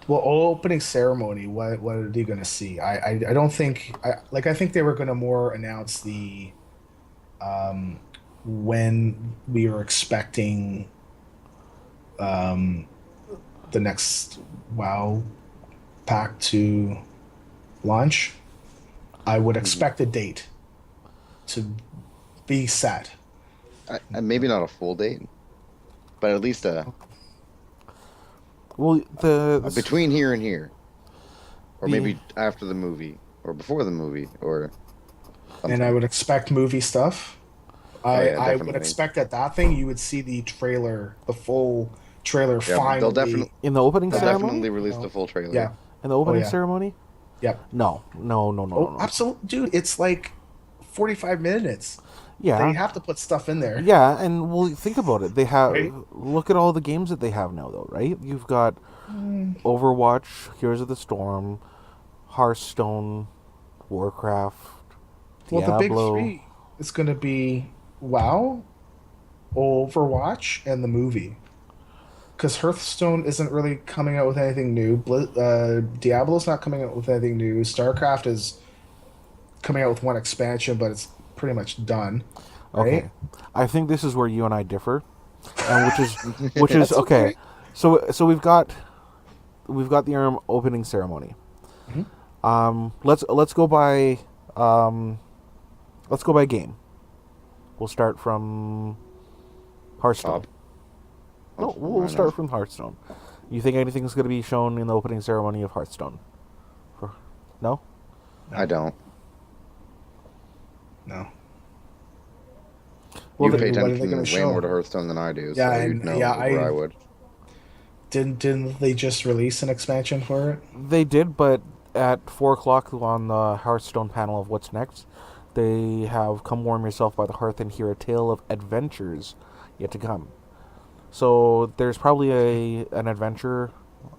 Speaker 3: Well, opening ceremony. What are you gonna see? I don't think. I think they were gonna more announce the. When we were expecting. The next WoW pack to launch. I would expect a date to be set.
Speaker 1: Maybe not a full date, but at least
Speaker 2: Well,
Speaker 1: between here and here, or
Speaker 2: The-
Speaker 1: maybe after the movie, or before the movie, or.
Speaker 3: And I would expect movie stuff.
Speaker 1: yeah,
Speaker 3: I would
Speaker 1: definitely.
Speaker 3: expect at that thing you would see the trailer, the full trailer
Speaker 1: Yeah,
Speaker 3: finally.
Speaker 1: they'll definitely
Speaker 2: In the opening ceremony?
Speaker 1: definitely release the full trailer.
Speaker 3: Yeah.
Speaker 2: In the opening
Speaker 3: yeah.
Speaker 2: ceremony?
Speaker 3: Yep.
Speaker 2: No.
Speaker 3: Absolutely, dude. It's like 45 minutes.
Speaker 2: Yeah.
Speaker 3: They have to put stuff in there.
Speaker 2: Yeah, and well, think about it. They have
Speaker 3: Right?
Speaker 2: look at all the games that they have now, though, right? You've got Overwatch, Heroes of the Storm, Hearthstone, Warcraft,
Speaker 3: Well, the big
Speaker 2: Diablo.
Speaker 3: three is going to be WoW, Overwatch, and the movie. Because Hearthstone isn't really coming out with anything new. Diablo's not coming out with anything new. StarCraft is coming out with one expansion, but it's pretty much done. Right?
Speaker 2: Okay, I think this is where you and I differ, and which is okay.
Speaker 3: okay.
Speaker 2: So we've got the opening ceremony. Let's go by game. We'll start from Hearthstone. No, we'll start from Hearthstone. You think anything's going to be shown in the opening ceremony of Hearthstone? No?
Speaker 1: I don't.
Speaker 3: No.
Speaker 2: Well,
Speaker 1: You pay
Speaker 3: what are they
Speaker 1: attention
Speaker 3: gonna
Speaker 1: way
Speaker 3: show?
Speaker 1: more to Hearthstone than I do,
Speaker 3: Yeah,
Speaker 1: so you'd know
Speaker 3: yeah,
Speaker 1: where I would.
Speaker 3: Didn't they just release an expansion for it?
Speaker 2: They did, but at 4:00 on the Hearthstone panel of What's Next, they have "Come warm yourself by the hearth and hear a tale of adventures yet to come." So there's probably an adventure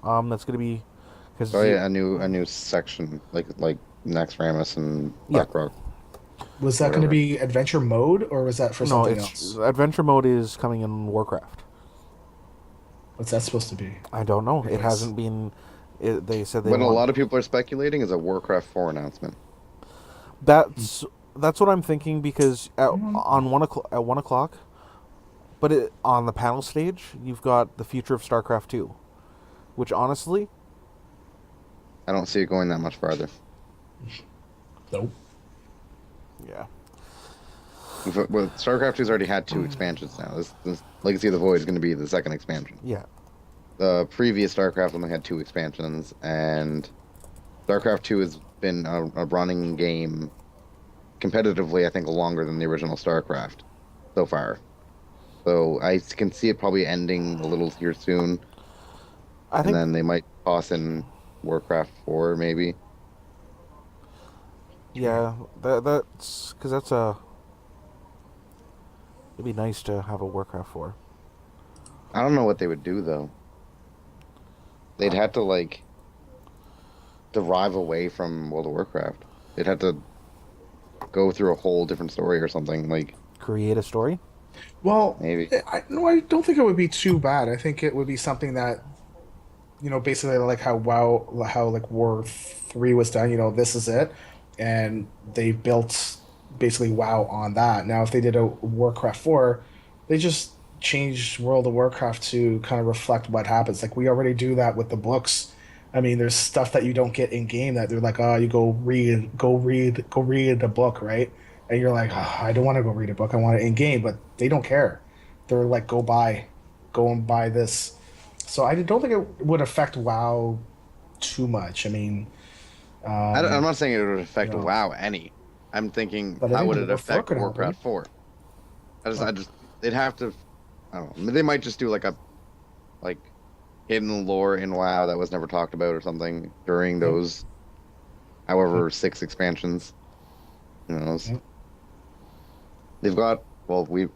Speaker 2: that's going to be.
Speaker 1: Oh yeah, a new section like Next Ramus and
Speaker 2: Yeah.
Speaker 1: Blackrock.
Speaker 3: Was that going to be adventure mode, or was that for
Speaker 2: No,
Speaker 3: something
Speaker 2: it's
Speaker 3: else?
Speaker 2: adventure mode is coming in Warcraft.
Speaker 3: What's that supposed to be?
Speaker 2: I don't know. It
Speaker 3: Yes.
Speaker 2: hasn't been. They said they.
Speaker 1: What a
Speaker 2: want-
Speaker 1: lot of people are speculating is a Warcraft 4 announcement.
Speaker 2: That's what I'm thinking because on 1:00, but on the panel stage you've got the future of StarCraft 2, which honestly,
Speaker 1: I don't see it going that much farther.
Speaker 3: Nope.
Speaker 2: yeah,
Speaker 1: Well, StarCraft 2's already had 2 expansions now. This Legacy of the Void is going to be the second expansion.
Speaker 2: yeah,
Speaker 1: The previous StarCraft only had 2 expansions, and StarCraft 2 has been a running game competitively, I think, longer than the original StarCraft so far. So I can see it probably ending a little here soon,
Speaker 2: I
Speaker 1: and
Speaker 2: think
Speaker 1: then they might toss in Warcraft 4 maybe.
Speaker 2: yeah that's because that's a. It'd be nice to have a Warcraft 4.
Speaker 1: I don't know what they would do though. They'd have to derive away from World of Warcraft. They'd have to go through a whole different story or something.
Speaker 2: Create a story.
Speaker 3: Well,
Speaker 1: Maybe.
Speaker 3: I don't think it would be too bad. I think it would be something that, basically like how War 3 was done. This is it, and they built basically WoW on that. Now, if they did a Warcraft 4, they just changed World of Warcraft to kind of reflect what happens. Like we already do that with the books. I mean, there's stuff that you don't get in game that they're like, oh, you go read a book, right? And you're like, oh, I don't want to go read a book. I want it in game, but they don't care. They're like, go and buy this. So I don't think it would affect WoW too much. I mean,
Speaker 1: I'm not saying it would affect WoW any. I'm thinking,
Speaker 3: But I
Speaker 1: how
Speaker 3: think
Speaker 1: would
Speaker 3: the
Speaker 1: it
Speaker 3: Warcraft
Speaker 1: affect
Speaker 3: could happen.
Speaker 1: Warcraft 4? They'd have to, I don't know. They might just do like hidden lore in WoW that was never talked about or something during those, however, 6 expansions. Who knows?
Speaker 3: Yep.
Speaker 1: They've got,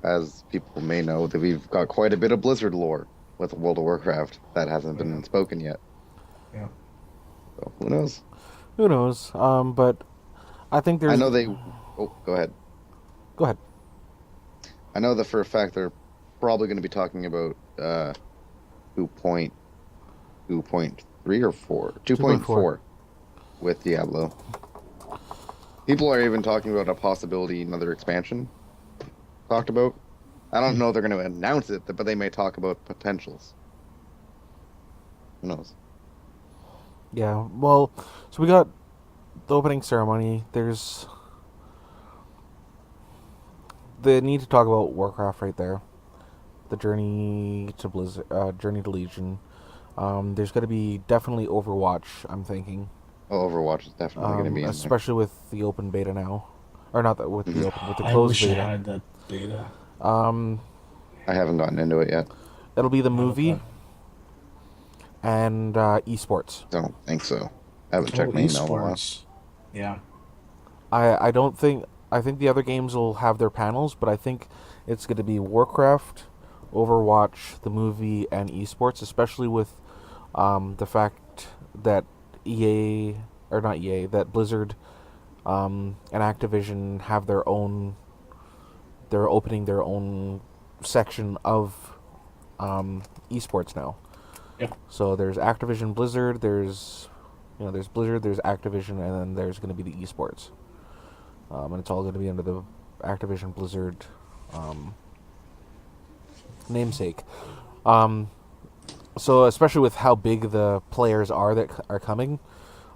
Speaker 1: as people may know, that we've got quite a bit of Blizzard lore with World of Warcraft that hasn't been spoken yet.
Speaker 3: Yeah.
Speaker 1: So who knows?
Speaker 2: Who knows? But I think there's.
Speaker 1: I know they. Oh, go ahead.
Speaker 2: Go ahead.
Speaker 1: I know that for a fact they're probably going to be talking about 2.3 or 4? 2.4 with Diablo. People are even talking about a possibility another expansion talked about. I don't know if they're going to announce it, but they may talk about potentials. Who knows?
Speaker 2: Yeah, well, so we got the opening ceremony. There's the need to talk about Warcraft right there. The journey to Blizzard, journey to Legion. There's going to be definitely Overwatch, I'm thinking.
Speaker 1: Oh, Overwatch is definitely going to be in there.
Speaker 2: Especially with the open beta now. Or not that with the open, with the
Speaker 5: I
Speaker 2: closed
Speaker 5: wish I
Speaker 2: beta.
Speaker 5: had that beta.
Speaker 1: I haven't gotten into it yet.
Speaker 2: It'll be the movie. and esports.
Speaker 1: Don't think so. I haven't checked my email in a while.
Speaker 3: Esports. Yeah.
Speaker 2: I don't think... I think the other games will have their panels, but I think it's going to be Warcraft, Overwatch, the movie, and esports, especially with the fact that that Blizzard and Activision have their own... They're opening their own section of esports now.
Speaker 3: Yep.
Speaker 2: So there's Activision Blizzard, there's Blizzard, there's Activision, and then there's going to be the esports. And it's all going to be under the Activision Blizzard namesake. So especially with how big the players are that are coming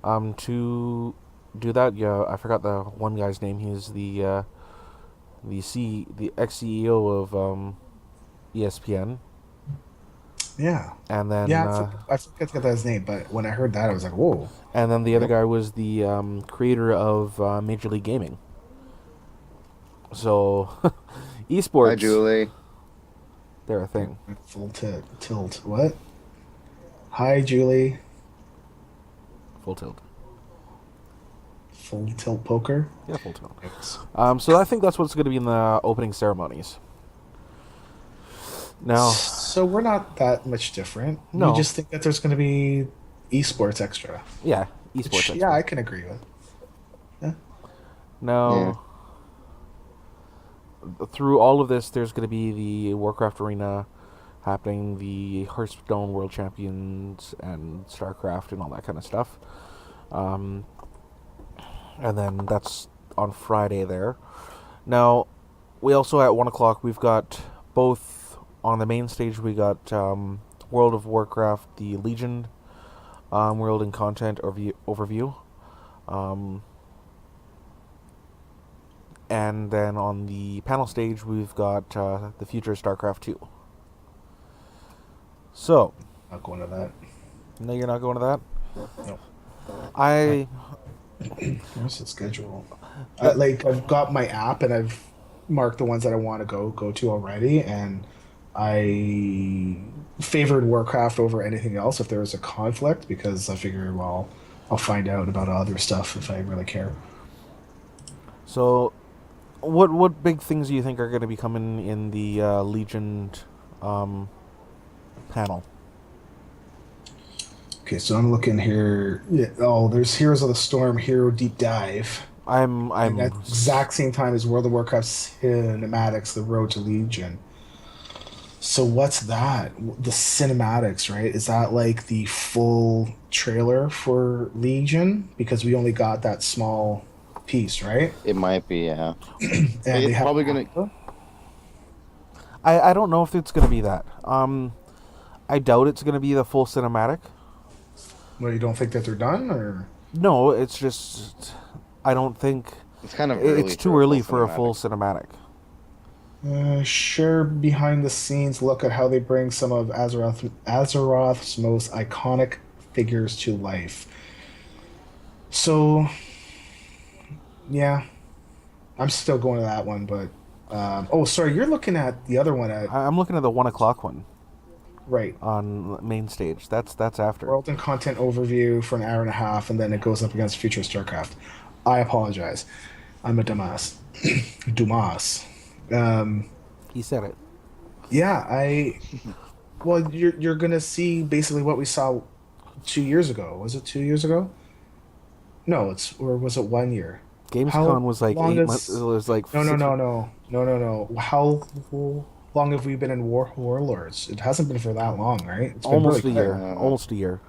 Speaker 2: to do that. Yeah, I forgot the one guy's name. He's the ex-CEO of ESPN.
Speaker 3: Yeah.
Speaker 2: And then
Speaker 3: I forget his name, but when I heard that, I was like, whoa.
Speaker 2: And then the other guy was the creator of Major League Gaming. So, esports.
Speaker 1: Hi, Julie.
Speaker 2: They're a thing.
Speaker 3: Full tilt. What? Hi, Julie.
Speaker 2: Full tilt.
Speaker 3: Full tilt poker?
Speaker 2: Yeah, full tilt.
Speaker 3: Yes.
Speaker 2: So I think that's what's going to be in the opening ceremonies. Now,
Speaker 3: so we're not that much different.
Speaker 2: No.
Speaker 3: We just think that there's going to be esports extra.
Speaker 2: Yeah, esports.
Speaker 3: Which, yeah, I can agree with. Yeah.
Speaker 2: Now, through all of this, there's going to be the Warcraft Arena happening, the Hearthstone World Champions, and StarCraft, and all that kind of stuff. And then that's on Friday there. Now, we also at 1 o'clock, we've got both... On the main stage, we got World of Warcraft, the Legion World and Content Overview. And then on the panel stage, we've got the future of StarCraft 2. So...
Speaker 3: Not going to that.
Speaker 2: No, you're not going to that?
Speaker 3: No. Where's the schedule? I've got my app, and I've marked the ones that I want to go to already, and... I favored Warcraft over anything else if there was a conflict, because I figured, well, I'll find out about other stuff if I really care.
Speaker 2: So, what big things do you think are going to be coming in the Legion panel?
Speaker 3: Okay, so I'm looking here. Yeah, there's Heroes of the Storm, Hero Deep Dive.
Speaker 2: I'm
Speaker 3: at the exact same time as World of Warcraft Cinematics, The Road to Legion. So what's that? The cinematics, right? Is that like the full trailer for Legion? Because we only got that small piece, right?
Speaker 1: It might be, yeah.
Speaker 3: And
Speaker 1: it's probably going to...
Speaker 2: I don't know if it's going to be that. I doubt it's going to be the full cinematic.
Speaker 3: Well, you don't think that they're done, or?
Speaker 2: No, it's just... I don't think...
Speaker 1: It's kind of early.
Speaker 2: It's too early for a full cinematic.
Speaker 3: Sure, behind the scenes look at how they bring some of Azeroth's most iconic figures to life. So, yeah, I'm still going to that one, but sorry, you're looking at the other one.
Speaker 2: I'm looking at the 1 o'clock one.
Speaker 3: Right.
Speaker 2: On main stage. That's after.
Speaker 3: World and content overview for an hour and a half, and then it goes up against Future StarCraft. I apologize. I'm a dumbass. Dumas.
Speaker 2: He said it.
Speaker 3: Yeah, well, you're gonna see basically what we saw 2 years ago. Was it 2 years ago? No, or was it 1 year?
Speaker 2: Gamescom was like 8 months. It was like
Speaker 3: no. How long have we been in Warlords? It hasn't been for that long, right? It's been
Speaker 2: almost
Speaker 3: really
Speaker 2: a year.
Speaker 3: quick.
Speaker 2: Almost a year.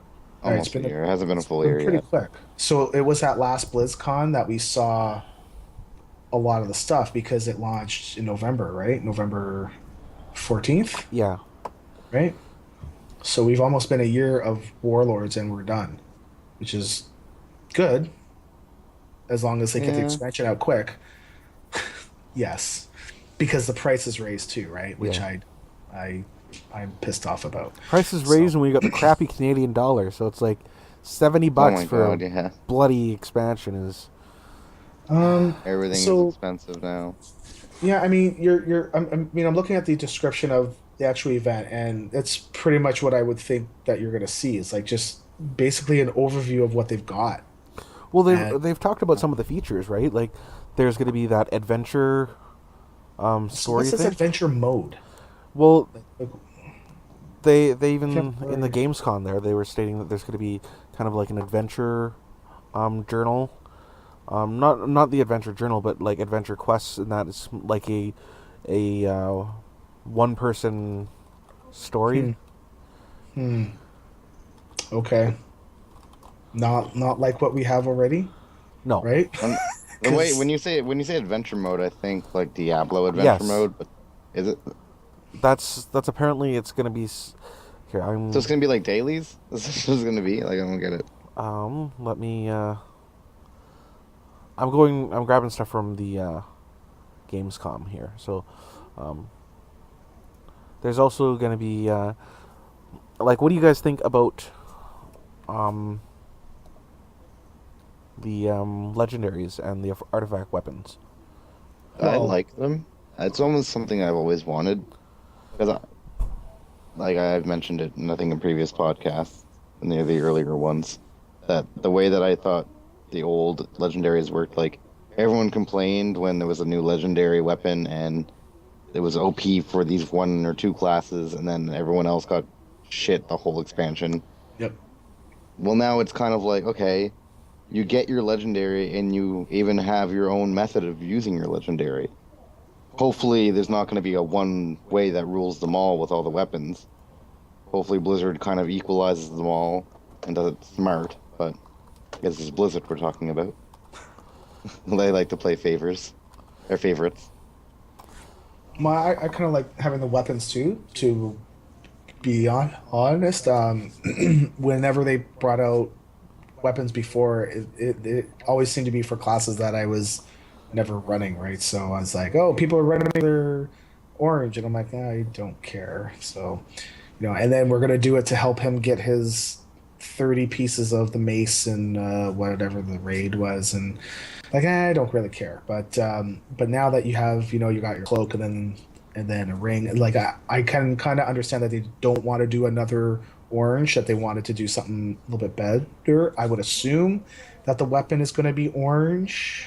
Speaker 1: Almost a year. It hasn't been a full year
Speaker 3: pretty
Speaker 1: yet.
Speaker 3: Quick. So it was at last BlizzCon that we saw a lot of the stuff, because it launched in November, right? November 14th?
Speaker 2: Yeah.
Speaker 3: Right? So we've almost been a year of Warlords and we're done, which is good, as long as they get the expansion out quick. Yes. Because the price is raised too, right? Which I'm pissed off about.
Speaker 2: Price is raised when we got the crappy Canadian dollar, so it's like $70 for a bloody expansion is...
Speaker 1: Everything is expensive now.
Speaker 3: Yeah, I mean, I'm looking at the description of the actual event, and it's pretty much what I would think that you're going to see. It's like just basically an overview of what they've got.
Speaker 2: Well,
Speaker 3: And
Speaker 2: they've talked about some of the features, right? Like, there's going to be that adventure story
Speaker 3: this is
Speaker 2: thing.
Speaker 3: adventure mode.
Speaker 2: Well,
Speaker 3: Like,
Speaker 2: they even in the Gamescom there, they were stating that there's going to be kind of like an adventure journal. Not the adventure journal, but like adventure quests, and that is like a one person story.
Speaker 3: Okay. Not like what we have already,
Speaker 2: No.
Speaker 3: right?
Speaker 1: Wait, when you say adventure mode, I think like Diablo adventure mode, but is it?
Speaker 2: That's apparently it's gonna be. Here,
Speaker 1: So it's gonna be like dailies. This is gonna be like I don't get it.
Speaker 2: Let me. I'm grabbing stuff from the Gamescom here. So, there's also gonna be like, what do you guys think about the legendaries and the artifact weapons?
Speaker 1: I like them. It's almost something I've always wanted. Because, like I've mentioned it in, I think, in previous podcasts, in the earlier ones, that the way that I thought the old legendaries worked, like, everyone complained when there was a new legendary weapon and it was OP for these 1 or 2 classes, and then everyone else got shit the whole expansion.
Speaker 3: Yep.
Speaker 1: Well, now it's kind of like, okay, you get your legendary and you even have your own method of using your legendary. Hopefully there's not going to be a one way that rules them all with all the weapons. Hopefully Blizzard kind of equalizes them all and does it smart, but I guess it's Blizzard we're talking about. They like to play favorites.
Speaker 3: I kind of like having the weapons too, to be honest. Whenever they brought out weapons before, it always seemed to be for classes that I was never running, right? So I was like, oh, people are running their orange, and I'm like, I don't care. So, and then we're gonna do it to help him get his 30 pieces of the mace and whatever the raid was, and like, I don't really care. But now that you have, you got your cloak and then a ring, like I can kind of understand that they don't want to do another orange, that they wanted to do something a little bit better. I would assume that the weapon is going to be orange.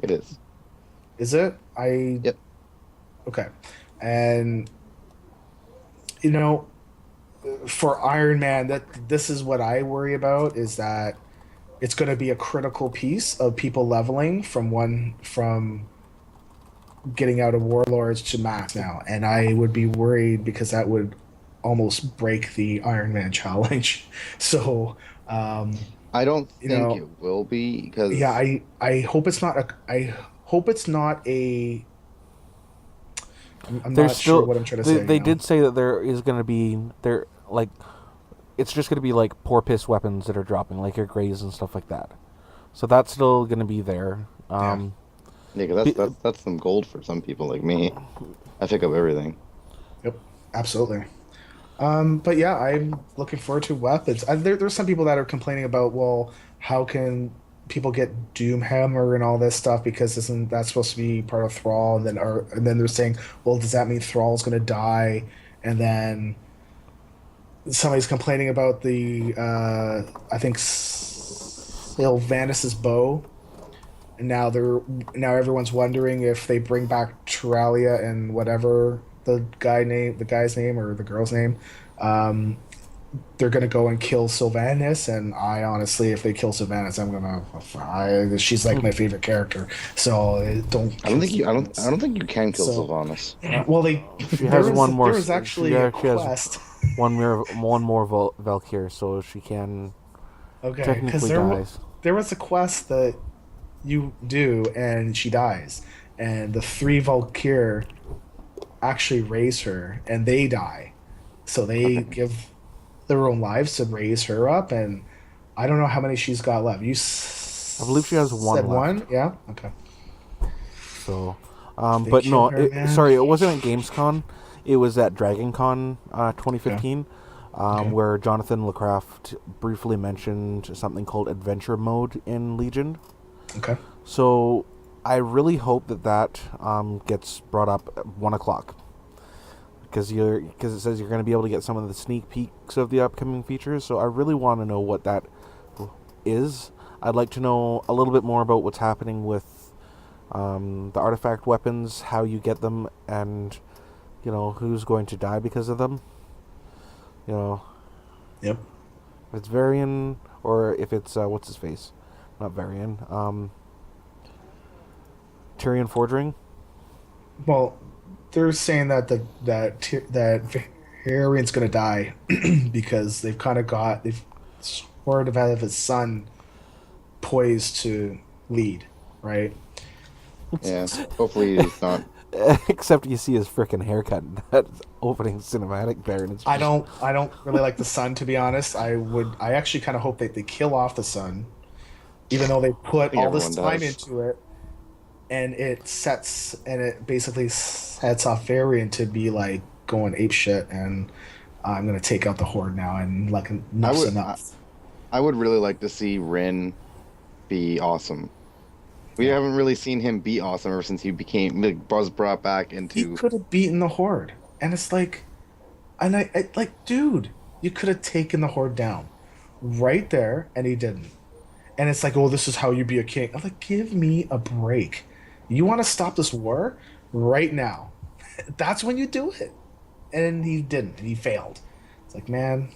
Speaker 1: It is.
Speaker 3: Is it?
Speaker 1: Yep.
Speaker 3: Okay. And, for Iron Man, this is what I worry about, is that it's going to be a critical piece of people leveling from getting out of Warlords to max now. And I would be worried because that would almost break the Iron Man challenge. So,
Speaker 1: I don't think it will be, because
Speaker 3: I hope it's not a. I'm
Speaker 2: There's
Speaker 3: not
Speaker 2: still,
Speaker 3: sure what I'm trying to say.
Speaker 2: They did say that there is going to be it's just going to be like poor piss weapons that are dropping, like your grays and stuff like that. So that's still going to be there.
Speaker 1: Yeah, because that's some gold for some people like me. I pick up everything.
Speaker 3: Yep, absolutely. But yeah, I'm looking forward to weapons. There's some people that are complaining about, well, how can people get Doomhammer and all this stuff, because isn't that supposed to be part of Thrall? And then they're saying, well, does that mean Thrall's going to die? And then somebody's complaining about the I think Sylvanas' bow, and now everyone's wondering if they bring back Turalia and whatever the guy's name or the girl's name, they're gonna go and kill Sylvanas. And I honestly, if they kill Sylvanas, she's like my favorite character. So I don't think you
Speaker 1: can kill Sylvanas.
Speaker 3: Well,
Speaker 2: she has one more.
Speaker 3: There was actually a quest.
Speaker 2: One more Valkyr, so she can technically dies.
Speaker 3: There was a quest that you do, and she dies, and the 3 Valkyr actually raise her, and they die, so they give their own lives to raise her up, and I don't know how many she's got left.
Speaker 2: I believe she has one left.
Speaker 3: One? Yeah? Okay.
Speaker 2: So, but no, sorry, it wasn't at Gamescom. It was at DragonCon 2015, where Jonathan LaCraft briefly mentioned something called Adventure Mode in Legion.
Speaker 3: Okay.
Speaker 2: So I really hope that gets brought up at 1 o'clock. because it says you're going to be able to get some of the sneak peeks of the upcoming features. So I really want to know what that is. I'd like to know a little bit more about what's happening with the artifact weapons, how you get them, and who's going to die because of them.
Speaker 3: Yep.
Speaker 2: If it's Varian or if it's what's his face, not Varian. Tyrion Fordring.
Speaker 3: Well, they're saying that that Varian's gonna die because they've sort of have his son poised to lead, right?
Speaker 1: Yeah. Hopefully he's not.
Speaker 2: Except you see his frickin' haircut in that opening cinematic there, and it's
Speaker 3: I don't really like the son, to be honest. I actually kind of hope that they kill off the son, even though they put all this time into it, and it basically sets off Varian to be like going ape shit, and I'm gonna take out the Horde now, and like enough's enough.
Speaker 1: I would really like to see Rin be awesome. We haven't really seen him be awesome ever since he was brought back into.
Speaker 3: He could have beaten the Horde, and it's like, and I like, dude, you could have taken the Horde down, right there, and he didn't. And it's like, oh, this is how you be a king. I'm like, give me a break. You want to stop this war right now? That's when you do it. And he didn't. And he failed. It's like, man.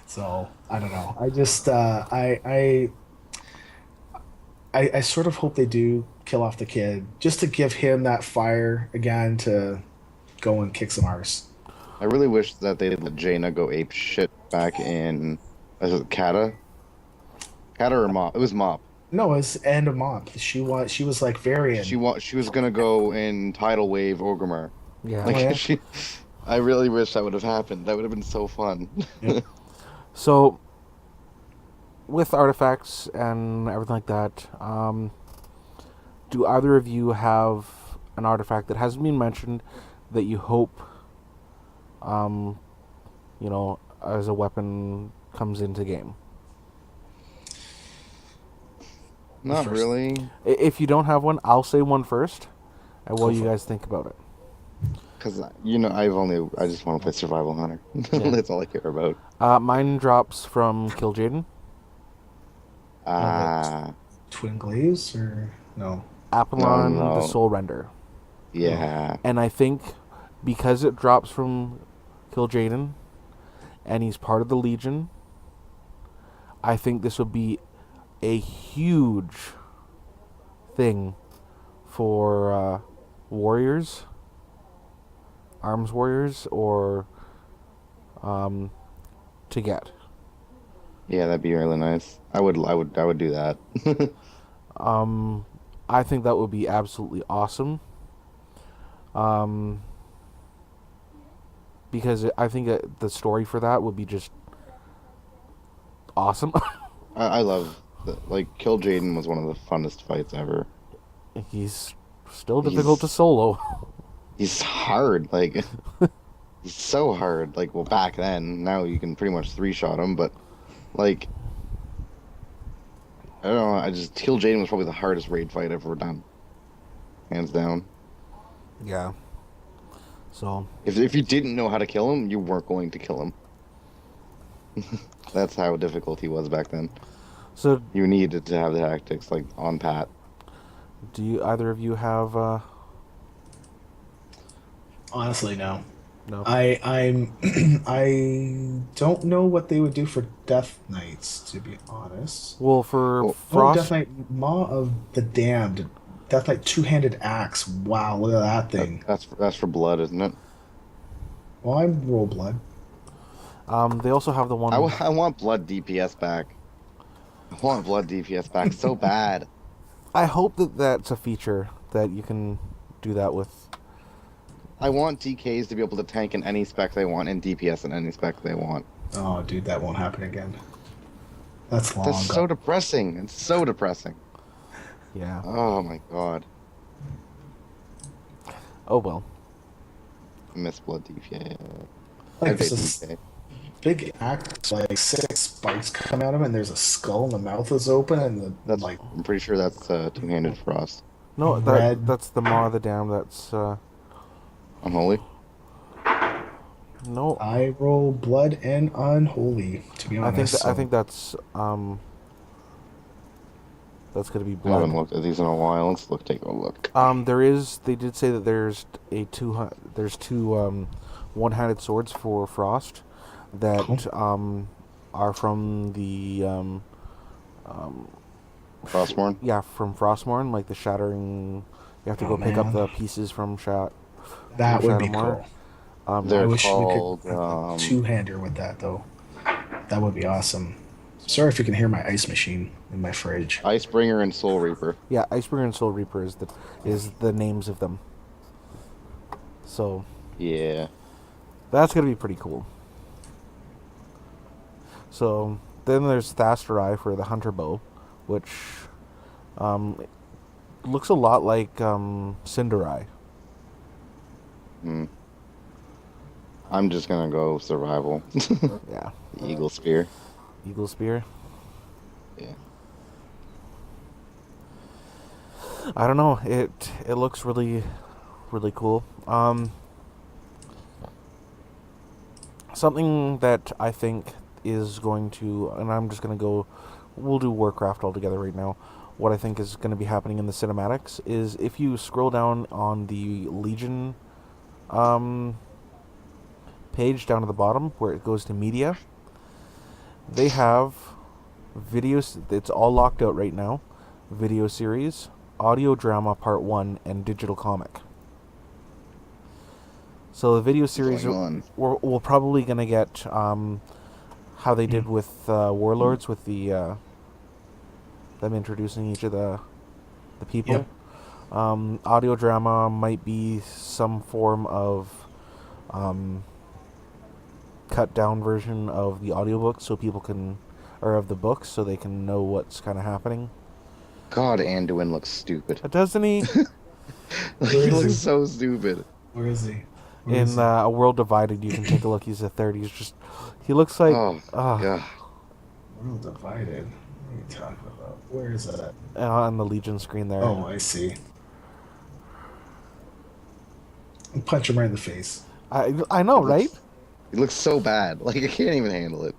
Speaker 3: So I don't know. I just I sort of hope they do kill off the kid just to give him that fire again to go and kick some arse.
Speaker 1: I really wish that they let Jaina go ape shit back in. Was it Kata? Kata or Mop? It was Mop.
Speaker 3: No, it was end of Mop. She was like Varian.
Speaker 1: She was gonna go in Tidal Wave Orgrimmar.
Speaker 2: Yeah.
Speaker 1: Like, I really wish that would have happened. That would have been so fun.
Speaker 3: Yep.
Speaker 2: So, with artifacts and everything like that, do either of you have an artifact that hasn't been mentioned that you hope, as a weapon comes into game?
Speaker 1: Not really.
Speaker 2: If you don't have one, I'll say one first, and while you guys think about it.
Speaker 1: Because, I just want to play Survival Hunter.
Speaker 2: Yeah.
Speaker 1: That's all I care about.
Speaker 2: Mine drops from Kill Jaden.
Speaker 3: Twin Glaze or no?
Speaker 2: Apollon,
Speaker 1: No.
Speaker 2: the Soul Render.
Speaker 1: Yeah.
Speaker 2: And I think because it drops from Kill Jaden, and he's part of the Legion, I think this would be a huge thing for warriors, arms warriors, or to get.
Speaker 1: Yeah, that'd be really nice. I would do that.
Speaker 2: I think that would be absolutely awesome. Because I think that the story for that would be just awesome.
Speaker 1: I love Kill Jaden was one of the funnest fights ever.
Speaker 2: He's still difficult to solo.
Speaker 1: He's hard, he's so hard. Back then, now you can pretty much 3-shot him, but I don't know. Kill Jaden was probably the hardest raid fight I've ever done, hands down.
Speaker 2: Yeah. So
Speaker 1: if you didn't know how to kill him, you weren't going to kill him. That's how difficult he was back then.
Speaker 2: So
Speaker 1: you needed to have the tactics on pat.
Speaker 2: Do either of you have?
Speaker 3: Honestly, no.
Speaker 2: No.
Speaker 3: I don't know what they would do for Death Knights, to be honest.
Speaker 2: Well, for Frost,
Speaker 3: Death Knight, Maw of the Damned, Death Knight two-handed axe. Wow, look at that thing.
Speaker 1: That's for blood, isn't it?
Speaker 3: Well, I roll blood.
Speaker 2: They also have the one.
Speaker 1: I want blood DPS back. I want blood DPS back so bad.
Speaker 2: I hope that's a feature that you can do that with.
Speaker 1: I want DKs to be able to tank in any spec they want and DPS in any spec they want.
Speaker 3: Oh, dude, that won't happen again. That's long.
Speaker 1: That's so depressing. It's so depressing.
Speaker 2: Yeah.
Speaker 1: Oh my god.
Speaker 2: Oh well.
Speaker 1: I miss blood DPS.
Speaker 3: This big axe, 6 spikes come out of him, and there's a skull, and the mouth is open, and
Speaker 1: I'm pretty sure that's two-handed frost.
Speaker 2: No,
Speaker 3: red.
Speaker 2: that's the Maw of the Dam. That's
Speaker 1: Unholy.
Speaker 2: no.
Speaker 3: I roll blood and unholy. To be honest,
Speaker 2: I think that's gonna be
Speaker 1: I
Speaker 2: blood.
Speaker 1: haven't looked at these in a while. Let's take a look.
Speaker 2: They did say that there's two one-handed swords for Frost that are from the
Speaker 1: Frostmourne?
Speaker 2: yeah, from Frostmourne, like the shattering. You have to go pick up the pieces from
Speaker 3: that would be
Speaker 2: Shadowmoor.
Speaker 3: cool.
Speaker 1: They're
Speaker 3: I wish
Speaker 1: called,
Speaker 3: we could have a two-hander with that, though. That would be awesome. Sorry if you can hear my ice machine in my fridge.
Speaker 1: Icebringer and Soul Reaper.
Speaker 2: Yeah, Icebringer and Soul Reaper is the names of them. So
Speaker 1: Yeah.
Speaker 2: that's gonna be pretty cool. So then there's Thasterai for the Hunter Bow, which looks a lot like Cinderai.
Speaker 1: I'm just gonna go survival.
Speaker 2: Yeah.
Speaker 1: Eagle Spear.
Speaker 2: Eagle Spear.
Speaker 1: Yeah.
Speaker 2: I don't know. It looks really, really cool. Something that I think is going to, and I'm just gonna go. We'll do Warcraft all together right now. What I think is going to be happening in the cinematics is if you scroll down on the Legion page down at the bottom where it goes to media, they have videos. It's all locked out right now. Video series, audio drama part 1, and digital comic. So the video series, we're probably going to get how they did with Warlords, with the them introducing each of the people.
Speaker 3: Yep.
Speaker 2: Audio drama might be some form of cut down version of the audiobook so people can, or of the books, so they can know what's kind of happening.
Speaker 1: God, Anduin looks stupid.
Speaker 2: Doesn't he?
Speaker 1: He looks so stupid.
Speaker 3: Where is he?
Speaker 2: In A World Divided, you can take a look. He's a third. He looks like.
Speaker 1: Yeah.
Speaker 3: World Divided. What are you talking about? Where is that at?
Speaker 2: On the Legion screen there.
Speaker 3: Oh, I see. Punch him right in the face.
Speaker 2: I know, right?
Speaker 1: He looks so bad. Like, I can't even handle it.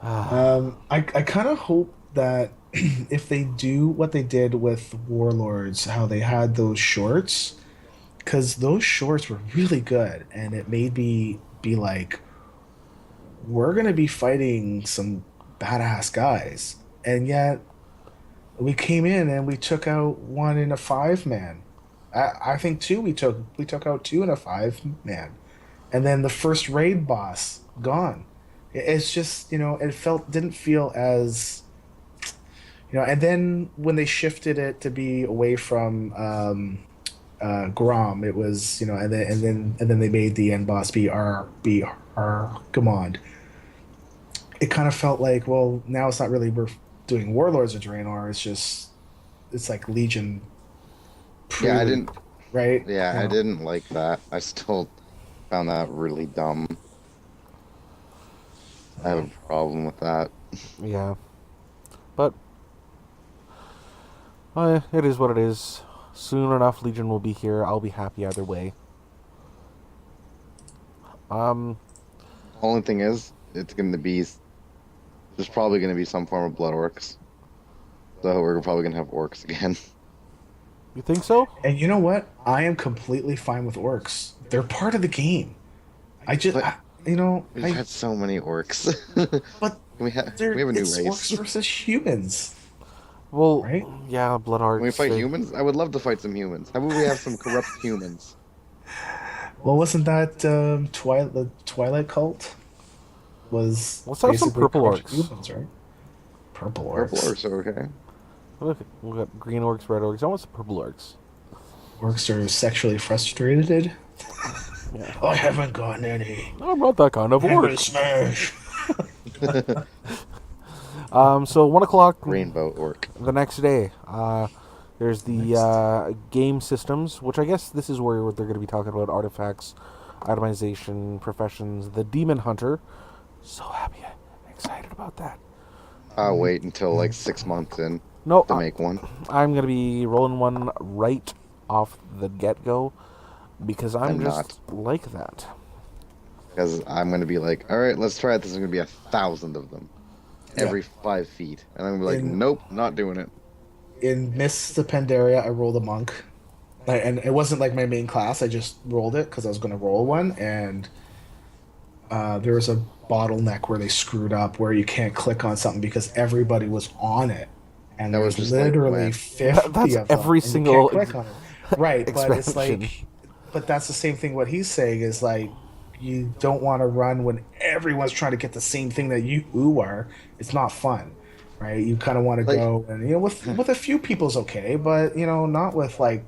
Speaker 3: I kind of hope that if they do what they did with Warlords, how they had those shorts, because those shorts were really good, and it made me be like, we're going to be fighting some badass guys. And yet, we came in and we took out 1 in a 5-man. I think 2 we took out 2 in a 5-man. And then the first raid boss, gone. It's just, it didn't feel as, and then when they shifted it to be away from Grom, it was, and then they made the end boss be Argamond. It kind of felt like, well, now it's not really we're doing Warlords of Draenor. It's like Legion.
Speaker 1: Yeah, I didn't.
Speaker 3: Right.
Speaker 1: Yeah, I didn't like that. I still found that really dumb. I have a problem with that.
Speaker 2: Yeah. But it is what it is. Soon enough, Legion will be here. I'll be happy either way.
Speaker 1: Only thing is, there's probably going to be some form of blood orcs. So we're probably going to have orcs again.
Speaker 2: You think so?
Speaker 3: And you know what? I am completely fine with orcs. They're part of the game.
Speaker 1: We've had so many orcs.
Speaker 3: But
Speaker 1: we have a new race.
Speaker 3: Orcs versus humans.
Speaker 2: Well,
Speaker 3: right?
Speaker 2: Yeah, blood orcs.
Speaker 1: Can we fight humans? I would love to fight some humans. How about we have some corrupt humans?
Speaker 3: Well, wasn't that the Twilight cult?
Speaker 2: Let's have some purple orcs.
Speaker 3: Humans, right? Purple orcs.
Speaker 1: Purple orcs are okay.
Speaker 2: Look, we got green orcs, red orcs. I want some purple orcs.
Speaker 3: Orcs are sexually frustrated.
Speaker 2: Yeah.
Speaker 3: I haven't gotten any.
Speaker 2: I'm not that kind of orc.
Speaker 3: Smash.
Speaker 2: So 1 o'clock.
Speaker 1: Rainbow orc.
Speaker 2: The next day, there's the game systems, which I guess this is where they're going to be talking about artifacts, itemization, professions. The Demon Hunter. So happy, excited about that.
Speaker 1: I'll wait until like 6 months in.
Speaker 2: No,
Speaker 1: to make one.
Speaker 2: I'm going to be rolling one right off the get-go because I'm just like that.
Speaker 1: Because I'm going to be like, all right, let's try it. There's going to be 1,000 of them every 5 feet. And I'm going to be like, nope, not doing it.
Speaker 3: In Miss the Pandaria, I rolled a monk. And it wasn't like my main class. I just rolled it because I was going to roll one. And there was a bottleneck where they screwed up where you can't click on something because everybody was on it. And there was literally 50
Speaker 2: that's
Speaker 3: of them.
Speaker 2: Every single
Speaker 3: click on it. Right, but it's like... But that's the same thing what he's saying is like, you don't want to run when everyone's trying to get the same thing that you are. It's not fun, right? You kind of want to go and, with a few people's okay, but, not with like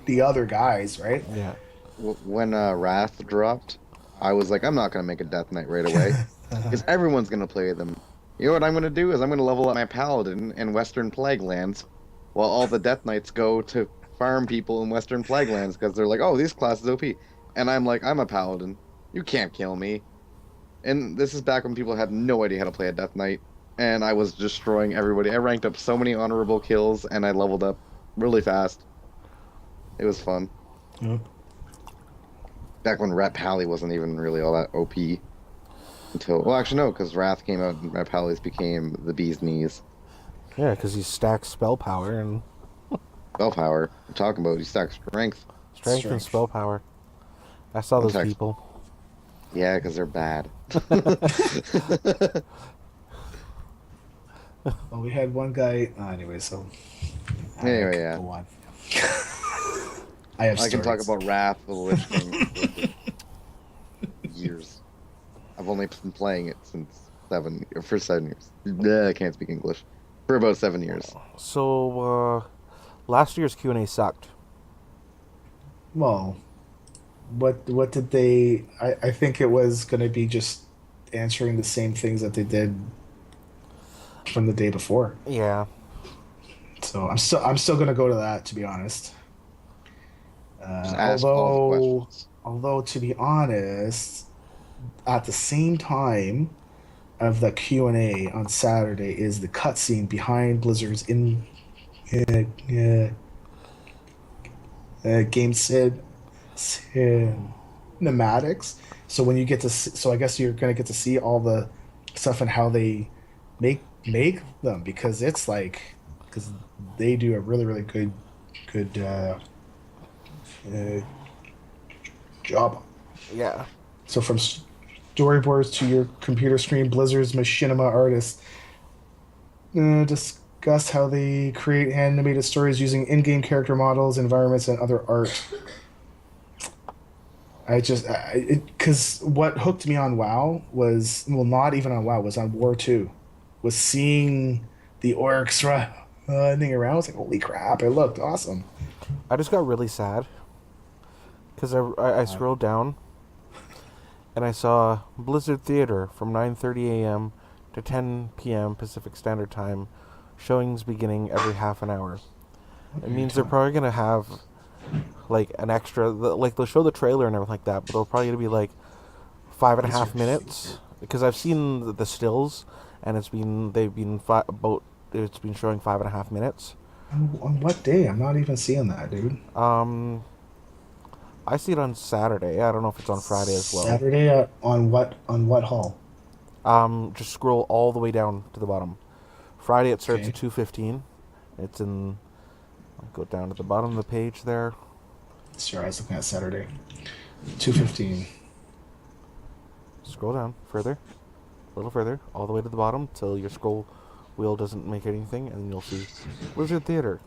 Speaker 3: the other guys, right?
Speaker 2: Yeah.
Speaker 1: When Wrath dropped, I was like, I'm not going to make a Death Knight right away because everyone's going to play them. You know what I'm going to do is I'm going to level up my Paladin in Western Plaguelands while all the Death Knights go to farm people in Western Plaguelands because they're like, oh, these classes OP. And I'm like, I'm a Paladin. You can't kill me. And this is back when people had no idea how to play a Death Knight. And I was destroying everybody. I ranked up so many honorable kills, and I leveled up really fast. It was fun.
Speaker 3: Yeah.
Speaker 1: Back when Rat Pally wasn't even really all that OP. Well, actually, no, because Wrath came out and Rat Pally's became the bee's knees.
Speaker 2: Yeah, because he stacks spell power and...
Speaker 1: Spell power. I'm talking about he stacks strength.
Speaker 2: Strength and spell power. I saw those people.
Speaker 1: Yeah, because they're bad.
Speaker 3: Well, we had one guy... anyway, so...
Speaker 1: Anyway, yeah.
Speaker 3: Go on.
Speaker 1: I can talk about Wrath of the Lich King for years. I've only been playing it for 7 years. I can't speak English. For about 7 years.
Speaker 2: So, last year's Q&A sucked.
Speaker 3: Well... What did they... I think it was going to be just answering the same things that they did from the day before.
Speaker 2: Yeah.
Speaker 3: So I'm still going to go to that, to be honest. Although, to be honest, at the same time of the Q&A on Saturday is the cutscene behind Blizzard's game cinematics. So when you get to so I guess you're going to get to see all the stuff and how they make them, because they do a really good job.
Speaker 2: Yeah.
Speaker 3: So from storyboards to your computer screen, Blizzard's machinima artists discuss how they create animated stories using in-game character models, environments, and other art. Because what hooked me on WoW was, well, not even on WoW, was on War 2. Was seeing the orcs running around. I was like, holy crap, it looked awesome.
Speaker 2: I just got really sad. Because I scrolled down and I saw Blizzard Theater from 9:30 a.m. to 10 p.m. Pacific Standard Time, showings beginning every half an hour. It means they're probably going to have like an extra, like they'll show the trailer and everything like that, but they'll probably going to be like 5.5 minutes, because I've seen the stills and it's been showing 5.5 minutes.
Speaker 3: On what day? I'm not even seeing that, dude.
Speaker 2: I see it on Saturday. I don't know if it's on Friday as well.
Speaker 3: Saturday on what hall?
Speaker 2: Just scroll all the way down to the bottom. Friday it starts at 2:15. It's in. I'll go down to the bottom of the page there.
Speaker 3: Sure, I was looking at Saturday. 2:15.
Speaker 2: Scroll down further, a little further, all the way to the bottom till your scroll wheel doesn't make anything, and you'll see Blizzard Theater.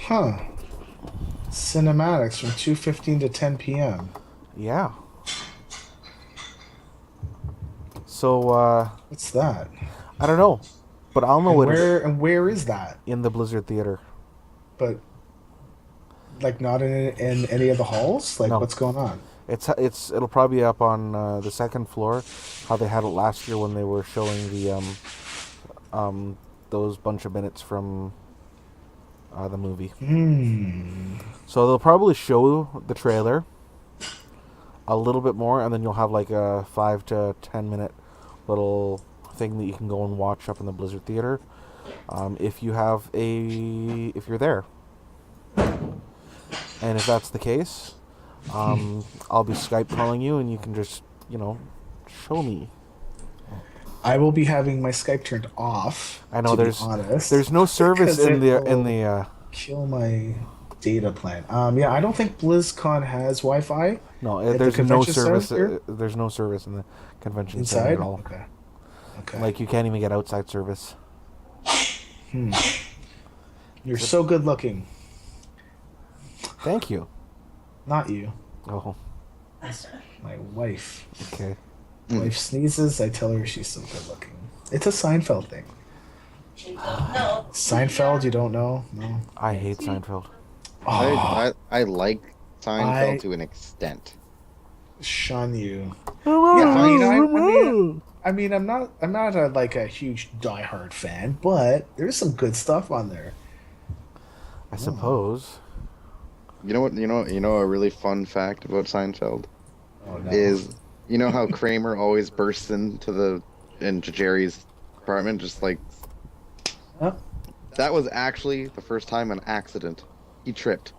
Speaker 3: Huh. Cinematics from 2:15 to 10 p.m.
Speaker 2: Yeah. So,
Speaker 3: what's that?
Speaker 2: I don't know, but I'll know
Speaker 3: where is that?
Speaker 2: In the Blizzard Theater.
Speaker 3: But, like, not in any of the halls? Like, no. What's going on?
Speaker 2: It'll probably be up on the second floor, how they had it last year when they were showing the those bunch of minutes from the movie. So they'll probably show the trailer a little bit more, and then you'll have like a 5 to 10 minute little thing that you can go and watch up in the Blizzard Theater. If you're there, and if that's the case, I'll be Skype calling you, and you can just show me.
Speaker 3: I will be having my Skype turned off.
Speaker 2: I know
Speaker 3: there's
Speaker 2: no service in the
Speaker 3: kill my data plan. Yeah, I don't think BlizzCon has Wi-Fi.
Speaker 2: No, there's no service. There's no service in the convention center at all. Okay. Like you can't even get outside service.
Speaker 3: You're so good looking.
Speaker 2: Thank you.
Speaker 3: Not you.
Speaker 2: Oh.
Speaker 3: My wife.
Speaker 2: Okay.
Speaker 3: Wife sneezes, I tell her she's so good looking. It's a Seinfeld thing. Seinfeld, you don't know? No.
Speaker 2: I hate Seinfeld.
Speaker 1: I like Seinfeld to an extent.
Speaker 3: Shun you.
Speaker 2: Yeah,
Speaker 3: I mean, I'm not a huge diehard fan, but there's some good stuff on there.
Speaker 2: I suppose.
Speaker 1: You know what? You know a really fun fact about Seinfeld is how Kramer always bursts into Jerry's apartment just like.
Speaker 3: Huh?
Speaker 1: That was actually the first time an accident. He tripped.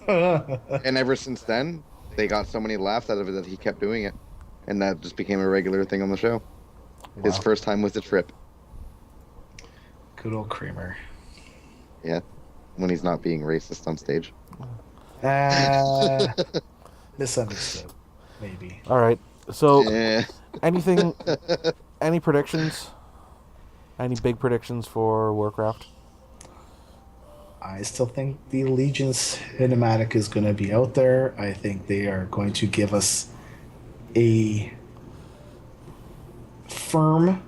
Speaker 1: And ever since then, they got so many laughs out of it that he kept doing it. And that just became a regular thing on the show. Wow. His first time was the trip.
Speaker 3: Good old Kramer.
Speaker 1: Yeah. When he's not being racist on stage.
Speaker 3: Misunderstood. Maybe.
Speaker 2: All right. So, any predictions? Any big predictions for Warcraft?
Speaker 3: I still think the Allegiance cinematic is going to be out there. I think they are going to give us a firm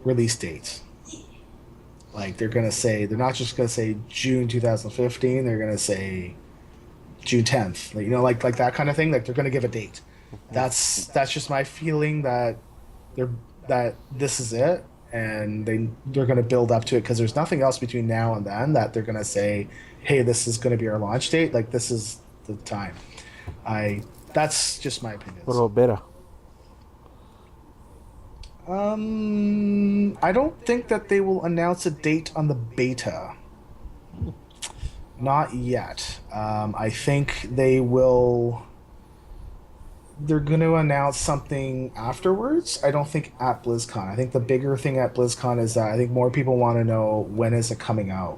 Speaker 3: release date. Like they're not just going to say June 2015. They're going to say June 10th. Like that kind of thing. Like they're going to give a date. That's just my feeling that this is it. And they're going to build up to it because there's nothing else between now and then that they're going to say, hey, this is going to be our launch date. Like, this is the time. That's just my opinion.
Speaker 2: What about beta?
Speaker 3: I don't think that they will announce a date on the beta. Not yet. I think they're going to announce something afterwards. I don't think at BlizzCon. I think the bigger thing at BlizzCon is that I think more people want to know when is it coming out,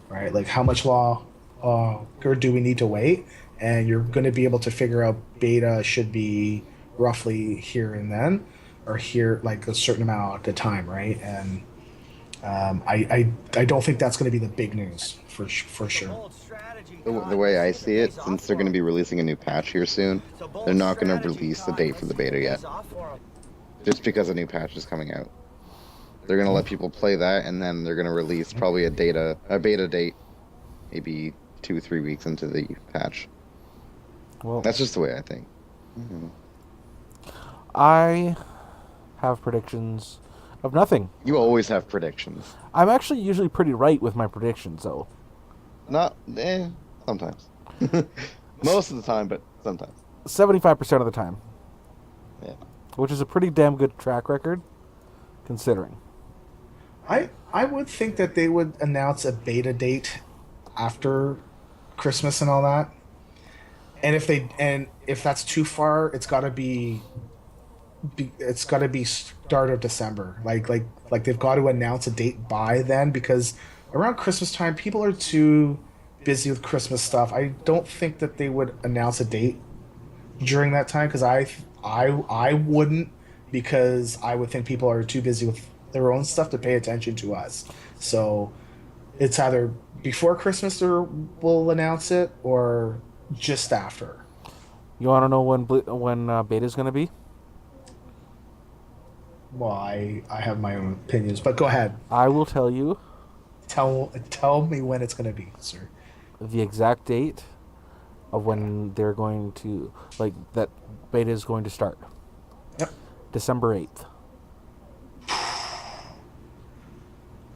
Speaker 3: right? Like how much or do we need to wait? And you're going to be able to figure out beta should be roughly here and then, or here like a certain amount at a time, right? And I don't think that's going to be the big news for sure.
Speaker 1: The way I see it, since they're going to be releasing a new patch here soon, they're not going to release the date for the beta yet. Just because a new patch is coming out. They're going to let people play that, and then they're going to release probably a beta date, maybe 2-3 weeks into the patch. Well, that's just the way I think. Mm-hmm.
Speaker 2: I have predictions of nothing.
Speaker 1: You always have predictions.
Speaker 2: I'm actually usually pretty right with my predictions, though.
Speaker 1: Sometimes. Most of the time, but sometimes.
Speaker 2: 75% of the time.
Speaker 1: Yeah.
Speaker 2: Which is a pretty damn good track record, considering.
Speaker 3: I would think that they would announce a beta date after Christmas and all that. And if that's too far, it's got to be start of December. Like they've got to announce a date by then, because around Christmas time people are too busy with Christmas stuff. I don't think that they would announce a date during that time, because I wouldn't, because I would think people are too busy with their own stuff to pay attention to us. So it's either before Christmas or we'll announce it, or just after.
Speaker 2: You want to know when beta is going to be?
Speaker 3: Well, I have my own opinions, but go ahead.
Speaker 2: I will tell you.
Speaker 3: Tell me when it's going to be, sir.
Speaker 2: The exact date of when they're going to, like, that beta is going to start.
Speaker 3: Yep.
Speaker 2: December 8th.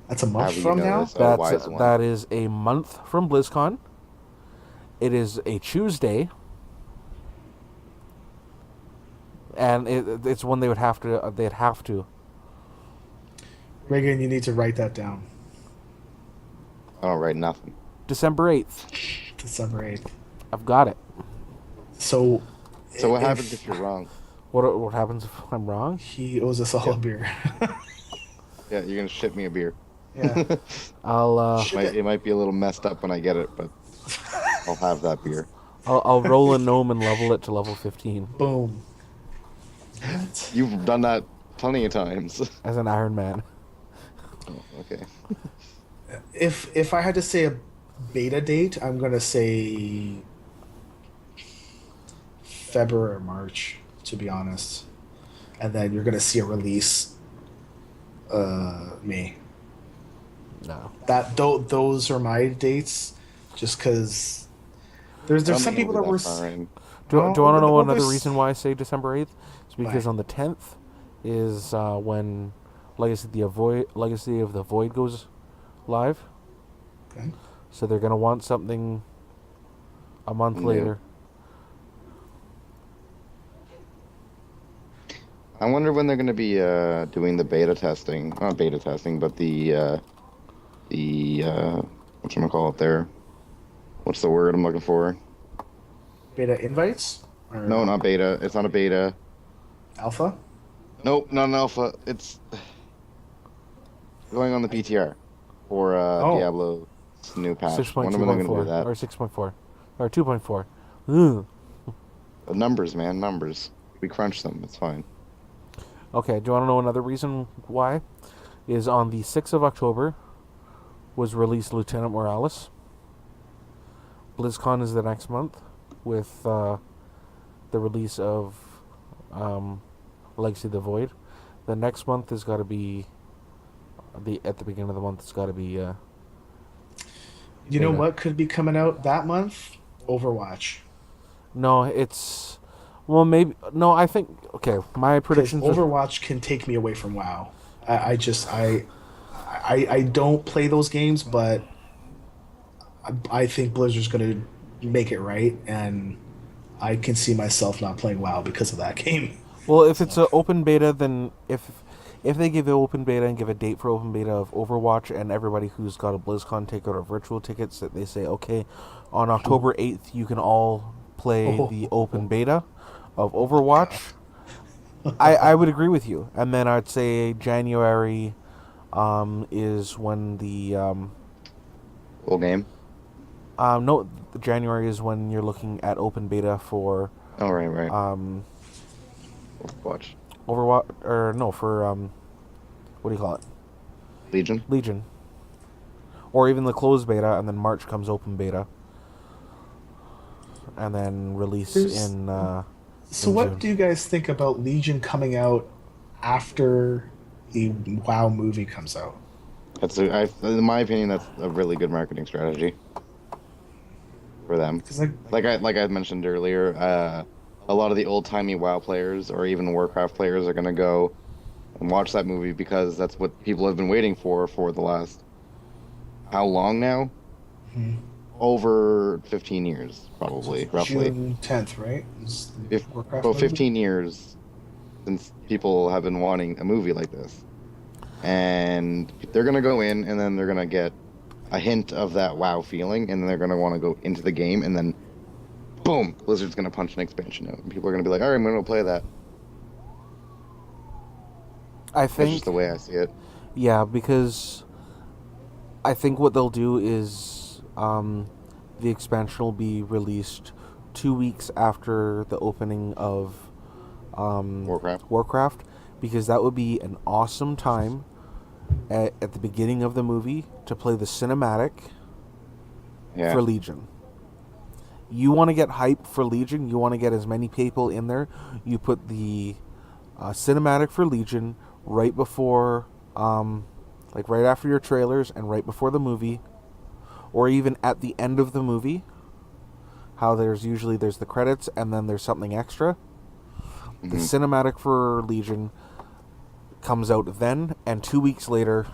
Speaker 3: That's a month from now?
Speaker 2: That is a month from BlizzCon. It is a Tuesday. And it's when they'd have to.
Speaker 3: Reagan, you need to write that down.
Speaker 1: I don't write nothing.
Speaker 2: December 8th.
Speaker 3: December 8th.
Speaker 2: I've got it.
Speaker 3: So
Speaker 1: what happens if you're wrong?
Speaker 2: What happens if I'm wrong?
Speaker 3: He owes us all a beer.
Speaker 1: Yeah, you're gonna ship me a beer.
Speaker 3: Yeah.
Speaker 2: I'll
Speaker 1: it might be a little messed up when I get it, but I'll have that beer.
Speaker 2: I'll roll a gnome and level it to level 15
Speaker 3: Boom.
Speaker 1: You've done that plenty of times.
Speaker 2: as an Iron Man.
Speaker 1: Oh, okay.
Speaker 3: If I had to say a beta date, I'm gonna say February or March, to be honest. And then you're gonna see a release May.
Speaker 2: No.
Speaker 3: Those are my dates, just because there's some people that were.
Speaker 2: Do you want to know another
Speaker 3: there's-
Speaker 2: reason why I say December 8th? It's because
Speaker 3: Why?
Speaker 2: on the 10th is when Legacy of the Void goes live.
Speaker 3: Okay.
Speaker 2: So they're going to want something a month
Speaker 1: Yeah.
Speaker 2: later.
Speaker 1: I wonder when they're going to be doing the beta testing. Not beta testing, but the whatchamacallit there. What's the word I'm looking for?
Speaker 3: Beta invites? Or
Speaker 1: No, not beta. It's not a beta.
Speaker 3: alpha.
Speaker 1: Nope, not an alpha. It's going on the PTR for Diablo's new patch. When are they going to do
Speaker 2: 6.2.4
Speaker 1: that?
Speaker 2: or 6.4 or 2.4. Ugh.
Speaker 1: The numbers, man, numbers. We crunch them. It's fine.
Speaker 2: Okay, do you want to know another reason why? Is on the 6th of October was released Lieutenant Morales. BlizzCon is the next month with the release of Legacy of the Void. The next month has got to be at the beginning of the month. It's got to be.
Speaker 3: You know
Speaker 2: beta.
Speaker 3: what could be coming out that month? Overwatch.
Speaker 2: No, it's well maybe no. I think okay. My
Speaker 3: Because
Speaker 2: predictions.
Speaker 3: Overwatch can take me away from WoW. I don't play those games, but I think Blizzard's going to make it right, and I can see myself not playing WoW because of that game.
Speaker 2: Well, if it's an open beta, then if they give the open beta and give a date for open beta of Overwatch, and everybody who's got a BlizzCon ticket or virtual tickets, that they say, okay, on October 8th, you can all play the open beta of Overwatch, I would agree with you. And then I'd say January is when the...
Speaker 1: Full game?
Speaker 2: no, January is when you're looking at open beta for...
Speaker 1: Oh, right. Watch.
Speaker 2: Overwatch, or no, for, what do you call it?
Speaker 1: Legion?
Speaker 2: Or even the closed beta, and then March comes open beta. And then release in
Speaker 3: So
Speaker 2: in
Speaker 3: what
Speaker 2: June.
Speaker 3: do you guys think about Legion coming out after the WoW movie comes out?
Speaker 1: In my opinion, that's a really good marketing strategy for them.
Speaker 3: 'Cause
Speaker 1: Like I mentioned earlier, a lot of the old-timey WoW players or even Warcraft players are going to go and watch that movie because that's what people have been waiting for the last how long now?
Speaker 3: Mhm.
Speaker 1: Over 15 years, probably, roughly.
Speaker 3: June 10th, right? Is the Warcraft movie?
Speaker 1: 15 years since people have been wanting a movie like this. And they're going to go in and then they're going to get a hint of that WoW feeling, and then they're going to want to go into the game, and then boom, Blizzard's going to punch an expansion out. And people are going to be like, all right, I'm going to play that.
Speaker 2: I
Speaker 1: That's
Speaker 2: think,
Speaker 1: just the way I see it.
Speaker 2: yeah, because I think what they'll do is the expansion will be released 2 weeks after the opening of Warcraft, because that would be an awesome time at the beginning of the movie to play the cinematic for Legion. You want to get hype for Legion, you want to get as many people in there, you put the cinematic for Legion right before, like right after your trailers and right before the movie, or even at the end of the movie, how there's the credits and then there's something extra.
Speaker 1: Mm-hmm.
Speaker 2: The cinematic for Legion comes out then, and 2 weeks later,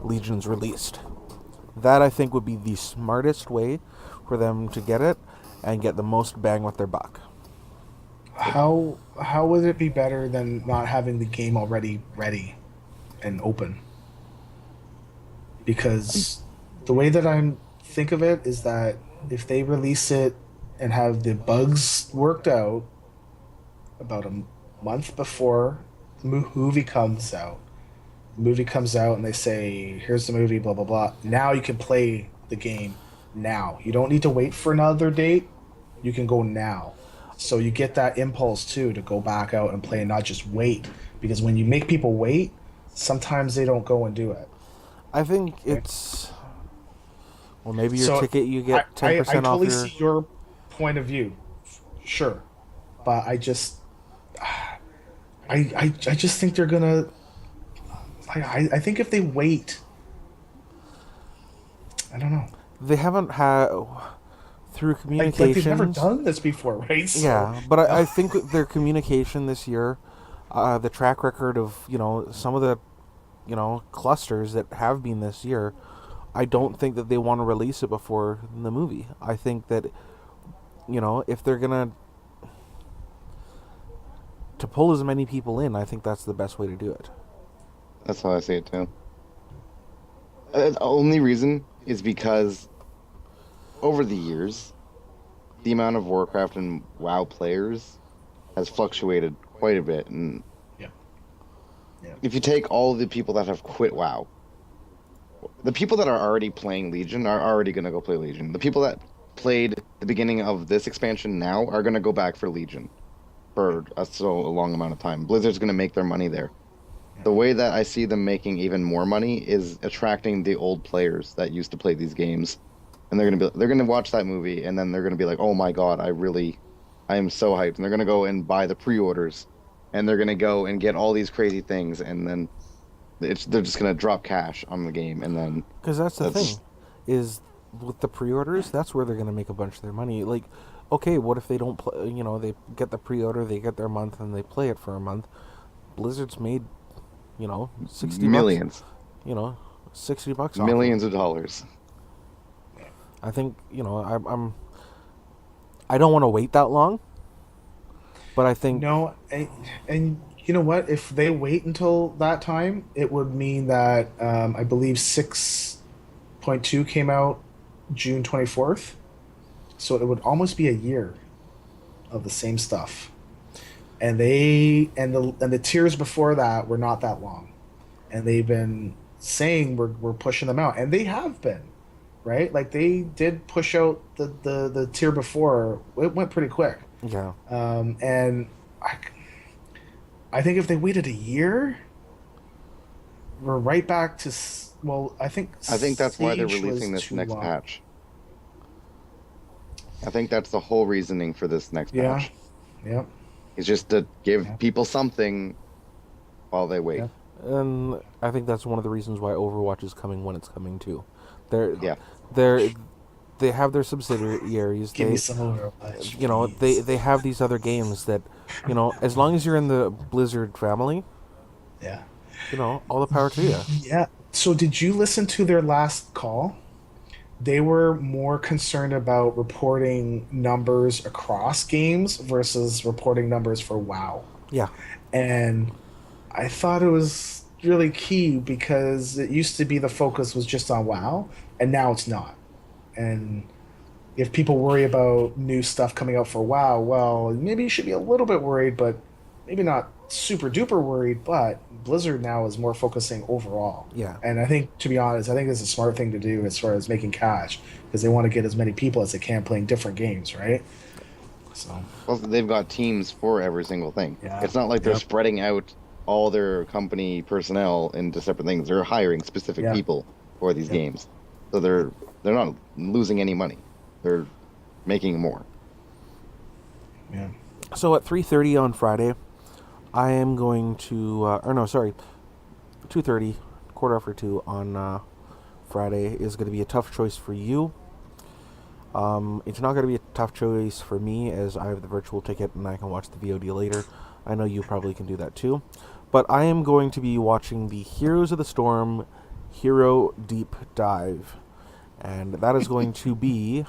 Speaker 2: Legion's released. That, I think, would be the smartest way for them to get it and get the most bang with their buck.
Speaker 3: How how would it be better than not having the game already ready and open? Because the way that I think of it is that if they release it and have the bugs worked out about a month before the movie comes out, and they say, "Here's the movie," blah blah blah. Now you can play the game now. You don't need to wait for another date. You can go now. So you get that impulse too to go back out and play and not just wait. Because when you make people wait, sometimes they don't go and do it.
Speaker 2: I think it's... Well, maybe your ticket, you get 10% off.
Speaker 3: I totally see your point of view. Sure. But I just think they're gonna... I think if they wait... I don't know.
Speaker 2: They haven't had... Through communication...
Speaker 3: Like they've never done this before, right? So,
Speaker 2: yeah, but I think their communication this year, the track record of, some of the, clusters that have been this year, I don't think that they want to release it before the movie. I think that, if they're going to pull as many people in, I think that's the best way to do it.
Speaker 1: That's how I see it too. The only reason is because over the years, the amount of Warcraft and WoW players has fluctuated quite a bit. And if you take all the people that have quit WoW, the people that are already playing Legion are already going to go play Legion. The people that played the beginning of this expansion now are going to go back for Legion for a long amount of time. Blizzard's going to make their money there. The way that I see them making even more money is attracting the old players that used to play these games. And they're gonna watch that movie, and then they're gonna be like, "Oh my god, I am so hyped!" And they're gonna go and buy the pre-orders, and they're gonna go and get all these crazy things, and then they're just gonna drop cash on the game, and then
Speaker 2: because that's the thing, is with the pre-orders, that's where they're gonna make a bunch of their money. Like, okay, what if they don't play? They get the pre-order, they get their month, and they play it for a month. Blizzard's made, $60
Speaker 1: millions,
Speaker 2: $60
Speaker 1: millions of dollars.
Speaker 2: I think I don't want to wait that long, but I think
Speaker 3: and you know what? If they wait until that time, it would mean that I believe 6.2 came out June 24th, so it would almost be a year of the same stuff, and the tiers before that were not that long, and they've been saying we're pushing them out, and they have been. Right, like they did push out the tier before. It went pretty quick.
Speaker 2: Yeah.
Speaker 3: And I think if they waited a year, we're right back to I think
Speaker 1: that's why they're releasing this next patch. I think that's the whole reasoning for this next patch.
Speaker 3: Yeah.
Speaker 1: It's just to give people something while they wait.
Speaker 2: Yeah. And I think that's one of the reasons why Overwatch is coming when it's coming too. They have their subsidiaries.
Speaker 3: Give me some Overwatch.
Speaker 2: They have these other games that, as long as you're in the Blizzard family, all the power to you.
Speaker 3: Yeah. So did you listen to their last call? They were more concerned about reporting numbers across games versus reporting numbers for WoW.
Speaker 2: Yeah.
Speaker 3: And I thought it was really key because it used to be the focus was just on WoW, and now it's not. And if people worry about new stuff coming out for WoW, well, maybe you should be a little bit worried, but maybe not super duper worried. But Blizzard now is more focusing overall.
Speaker 2: Yeah.
Speaker 3: And I think, to be honest, I think it's a smart thing to do as far as making cash, because they want to get as many people as they can playing different games, right? So.
Speaker 1: Well, they've got teams for every single thing.
Speaker 3: Yeah.
Speaker 1: It's not like they're spreading out all their company personnel into separate things. They're hiring specific people for these games, so they're not losing any money. They're making more.
Speaker 3: Yeah.
Speaker 2: So at 3:30 on Friday, I am going to 2:30, quarter after 2 on Friday is going to be a tough choice for you. It's not going to be a tough choice for me, as I have the virtual ticket and I can watch the VOD later. I know you probably can do that too. But I am going to be watching the Heroes of the Storm Hero Deep Dive. And that is going to be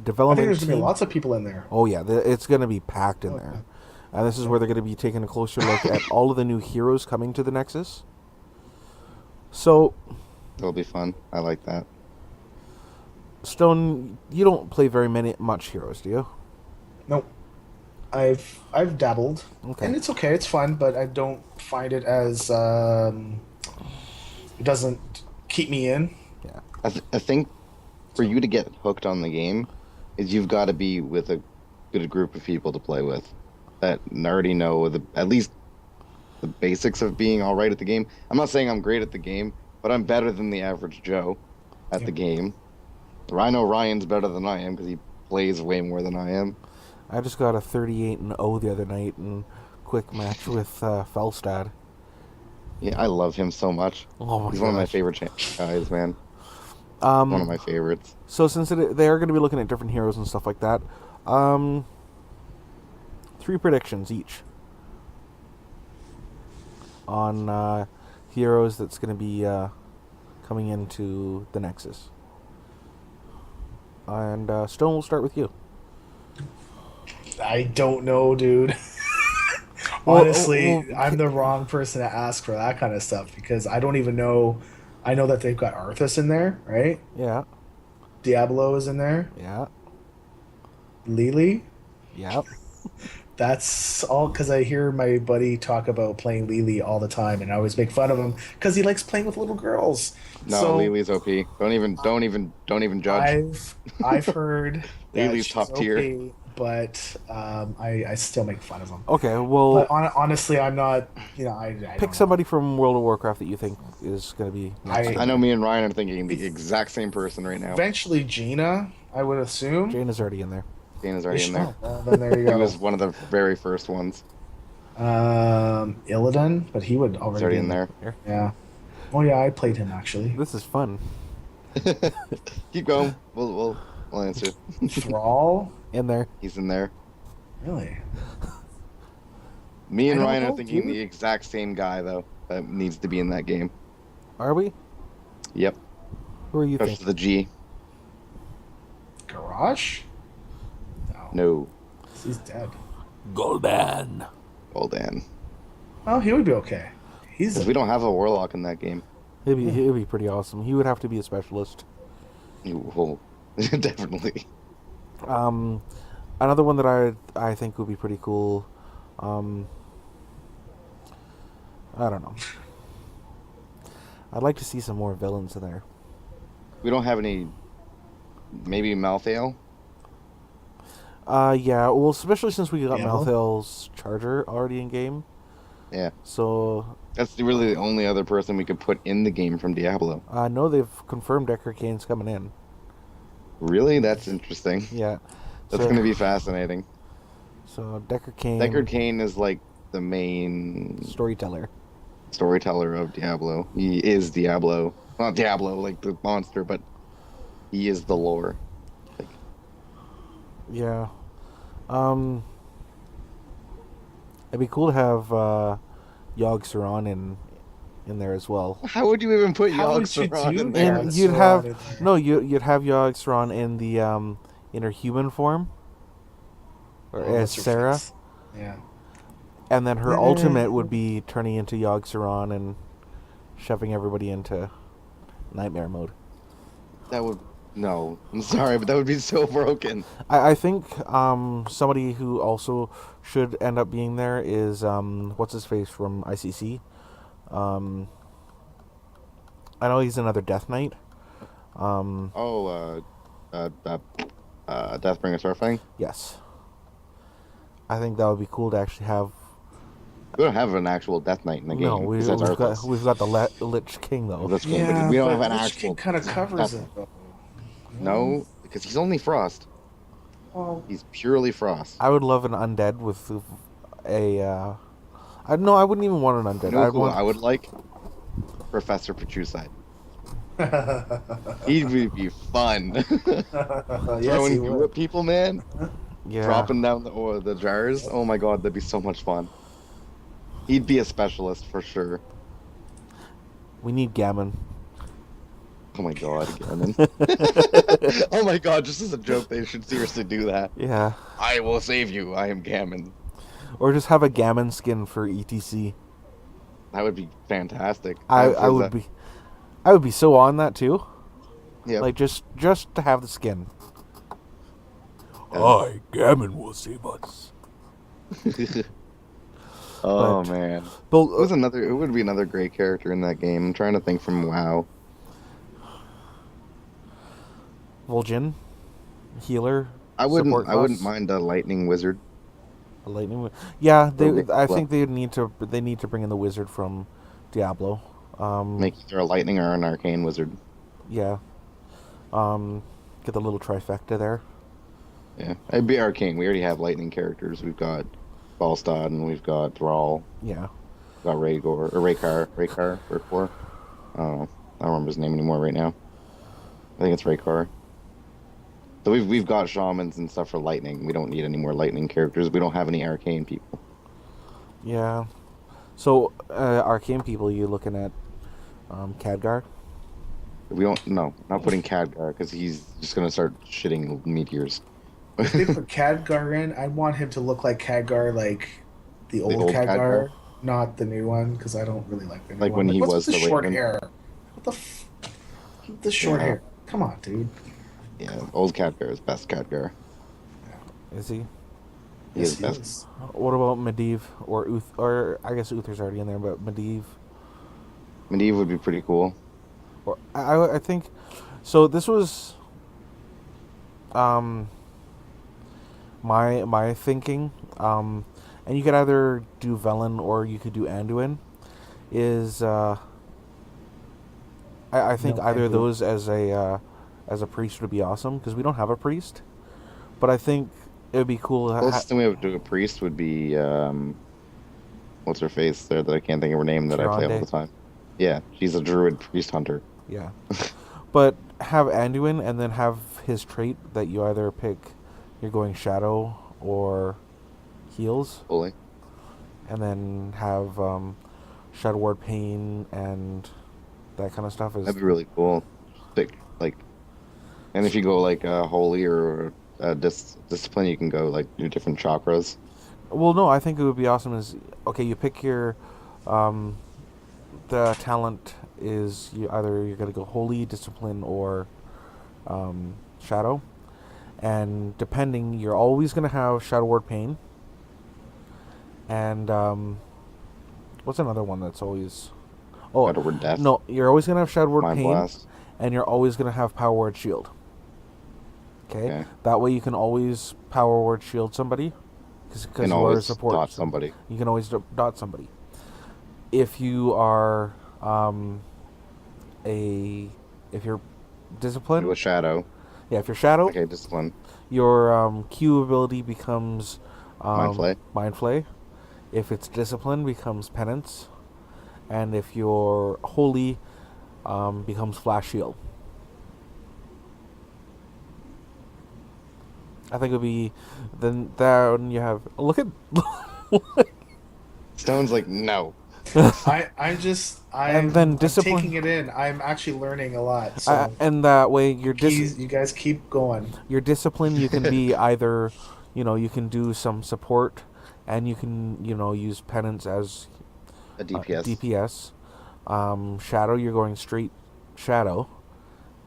Speaker 2: development.
Speaker 3: I think there's going to be lots of people in there.
Speaker 2: Oh, yeah. It's going to be packed in there. And this is where they're going to be taking a closer look at all of the new heroes coming to the Nexus. So...
Speaker 1: It'll be fun. I like that.
Speaker 2: Stone, you don't play very much heroes, do you?
Speaker 3: Nope. I've dabbled, and it's okay. It's fun, but I don't find it as it doesn't keep me in.
Speaker 1: Yeah, I think for you to get hooked on the game, is you've got to be with a good group of people to play with that already know at least the basics of being all right at the game. I'm not saying I'm great at the game, but I'm better than the average Joe at the game. I know Ryan's better than I am because he plays way more than I am.
Speaker 2: I just got a 38-0 the other night in quick match with Felstad.
Speaker 1: Yeah, I love him so much.
Speaker 2: Oh my
Speaker 1: He's
Speaker 2: gosh.
Speaker 1: one of my favorite guys, man. One of my favorites.
Speaker 2: So since they are going to be looking at different heroes and stuff like that, 3 predictions each on heroes that's going to be coming into the Nexus. And Stone, we'll start with you.
Speaker 3: I don't know, dude. Honestly, I'm the wrong person to ask for that kind of stuff because I don't even know. I know that they've got Arthas in there, right?
Speaker 2: Yeah.
Speaker 3: Diablo is in there.
Speaker 2: Yeah.
Speaker 3: Lily.
Speaker 2: Yep.
Speaker 3: That's all because I hear my buddy talk about playing Lily all the time, and I always make fun of him because he likes playing with little girls.
Speaker 1: No,
Speaker 3: so,
Speaker 1: Lily's OP. Don't even judge.
Speaker 3: I've heard that
Speaker 1: Lily's
Speaker 3: she's
Speaker 1: top tier.
Speaker 3: okay, but I still make fun of him.
Speaker 2: Okay, well...
Speaker 3: But honestly, I'm not... I
Speaker 2: pick somebody from World of Warcraft that you think is going to be...
Speaker 1: I know me and Ryan are thinking the exact same person right now.
Speaker 3: Eventually, Jaina, I would assume.
Speaker 2: Jaina's already in there.
Speaker 1: Jaina's already in there.
Speaker 3: Then there you go.
Speaker 1: He was one of the very first ones.
Speaker 3: Illidan, but he would already
Speaker 1: He's already in there.
Speaker 3: Yeah. Oh yeah, I played him actually.
Speaker 2: This is fun.
Speaker 1: Keep going. We'll answer.
Speaker 3: Thrall?
Speaker 2: In there.
Speaker 1: He's in there.
Speaker 3: Really?
Speaker 1: Me and Ryan are thinking the exact same guy though that needs to be in that game.
Speaker 2: Are we?
Speaker 1: Yep.
Speaker 2: Who are you
Speaker 1: Push
Speaker 2: thinking?
Speaker 1: the G.
Speaker 3: Garrosh?
Speaker 1: No.
Speaker 3: He's dead.
Speaker 2: Gul'dan.
Speaker 1: Gul'dan.
Speaker 3: Oh, he would be okay.
Speaker 1: Because we don't have a warlock in that game.
Speaker 2: He'd be pretty awesome. He would have to be a specialist.
Speaker 1: Well, definitely.
Speaker 2: Another one that I think would be pretty cool. I don't know. I'd like to see some more villains in there.
Speaker 1: We don't have any. Maybe Malthael?
Speaker 2: Yeah, well, especially since we got Malthael's charger already in game.
Speaker 1: Yeah.
Speaker 2: So...
Speaker 1: That's really the only other person we could put in the game from Diablo.
Speaker 2: No, they've confirmed Decker Kane's coming in.
Speaker 1: Really? That's interesting.
Speaker 2: Yeah.
Speaker 1: That's going to be fascinating.
Speaker 2: So, Decker Kane...
Speaker 1: Decker Kane is like the main...
Speaker 2: Storyteller
Speaker 1: of Diablo. He is Diablo. Not Diablo, like the monster, but he is the lore.
Speaker 2: Yeah. It'd be cool to have Yogg Saron in there as well.
Speaker 1: How would you even put Yogg Saron in there?
Speaker 2: And you'd have Yogg Saron in the in her human form, or as Sarah.
Speaker 3: Yeah.
Speaker 2: And then her ultimate would be turning into Yogg Saron and shoving everybody into nightmare mode.
Speaker 1: That would... No, I'm sorry, but that would be so broken.
Speaker 2: I think somebody who also should end up being there is what's his face from ICC. I know he's another Death Knight.
Speaker 1: Deathbringer Starfang?
Speaker 2: Yes. I think that would be cool to actually have.
Speaker 1: We don't have an actual Death Knight in the game.
Speaker 2: No, we've got the Lich King though.
Speaker 1: Lich King, but we don't have an
Speaker 3: Lich
Speaker 1: actual.
Speaker 3: King kind of covers it.
Speaker 1: No, because he's only Frost.
Speaker 3: Oh.
Speaker 1: He's purely Frost.
Speaker 2: I would love an undead with a. I wouldn't even want an undead.
Speaker 1: You know who I would like? Professor Petrusite. He would be fun. Throwing goo at people, man.
Speaker 2: Yeah.
Speaker 1: Dropping down the jars. Oh my god, that'd be so much fun. He'd be a specialist for sure.
Speaker 2: We need Gammon.
Speaker 1: Oh my god, Gammon. Oh my god, just as a joke, they should seriously do that.
Speaker 2: Yeah.
Speaker 1: I will save you. I am Gammon.
Speaker 2: Or just have a Gammon skin for ETC.
Speaker 1: That would be fantastic.
Speaker 2: I would be so on that too.
Speaker 1: Yeah.
Speaker 2: Like just to have the skin.
Speaker 5: Hi, Gammon will save us.
Speaker 1: Oh man. It would be another great character in that game. I'm trying to think from WoW.
Speaker 2: Vol'jin, healer.
Speaker 1: I wouldn't mind a lightning wizard.
Speaker 2: A lightning. Yeah, I think
Speaker 1: they
Speaker 2: need to bring in the wizard from Diablo.
Speaker 1: make either a lightning or an arcane wizard.
Speaker 2: Yeah. Get the little trifecta there.
Speaker 1: Yeah, it'd be arcane. We already have lightning characters. We've got Falstad and we've got Thrall.
Speaker 2: Yeah.
Speaker 1: We've got Raykar. I don't know. I don't remember his name anymore right now. I think it's Raykar. So we've got shamans and stuff for lightning. We don't need any more lightning characters. We don't have any arcane people.
Speaker 2: Yeah. So arcane people, you looking at Khadgar?
Speaker 1: We don't. No, not putting Khadgar because he's just gonna start shitting meteors.
Speaker 3: If they put Khadgar in, I want him to look like Khadgar, like the old Khadgar, not the new one, because I don't really like the new one.
Speaker 1: Like when he was
Speaker 3: the short
Speaker 1: one.
Speaker 3: hair. What the short hair? Come on, dude.
Speaker 1: Yeah, old Khadgar is best Khadgar.
Speaker 2: Is he?
Speaker 1: He is best.
Speaker 2: What about Medivh or I guess Uther's already in there, but Medivh.
Speaker 1: Medivh would be pretty cool.
Speaker 2: Or I think so. This was my thinking, and you could either do Velen or you could do Anduin. I think either of those as a priest would be awesome because we don't have a priest, but I think it would be cool.
Speaker 1: The closest thing we have to a priest would be what's her face there that I can't think of her name that I play all the time. Yeah, she's a druid priest hunter.
Speaker 2: Yeah, but have Anduin and then have his trait that you either pick. You're going shadow or heals.
Speaker 1: Fully.
Speaker 2: And then have Shadow Ward Pain and that kind of stuff.
Speaker 1: That'd be really cool. And if you go like holy or discipline, you can go like do different chakras.
Speaker 2: Well, no, I think it would be awesome. Okay, you pick your the talent is you're gonna go holy, discipline, or shadow, and depending, you're always gonna have Shadow Ward Pain. And what's another one that's always? Oh,
Speaker 1: Shadow Ward Death.
Speaker 2: No, you're always gonna have Shadow Ward
Speaker 1: Mind
Speaker 2: Pain,
Speaker 1: Blast.
Speaker 2: and you're always gonna have Power Word Shield. Okay, that way you can always Power Word Shield somebody, because you are a support.
Speaker 1: Dot somebody.
Speaker 2: You can always dot somebody. If you are if you're disciplined,
Speaker 1: Do a shadow.
Speaker 2: Yeah, if you're shadow,
Speaker 1: Okay, discipline.
Speaker 2: your Q ability becomes
Speaker 1: Mind Flay.
Speaker 2: If it's discipline, becomes penance, and if you're holy, becomes flash shield. I think it would be then you have look at.
Speaker 1: Stone's like no.
Speaker 3: I'm
Speaker 2: discipline.
Speaker 3: taking it in. I'm actually learning a lot. So
Speaker 2: and that way you're
Speaker 3: you guys keep going.
Speaker 2: Your discipline, you can be either, you can do some support, and you can use penance as
Speaker 1: A DPS.
Speaker 2: Shadow, you're going straight shadow.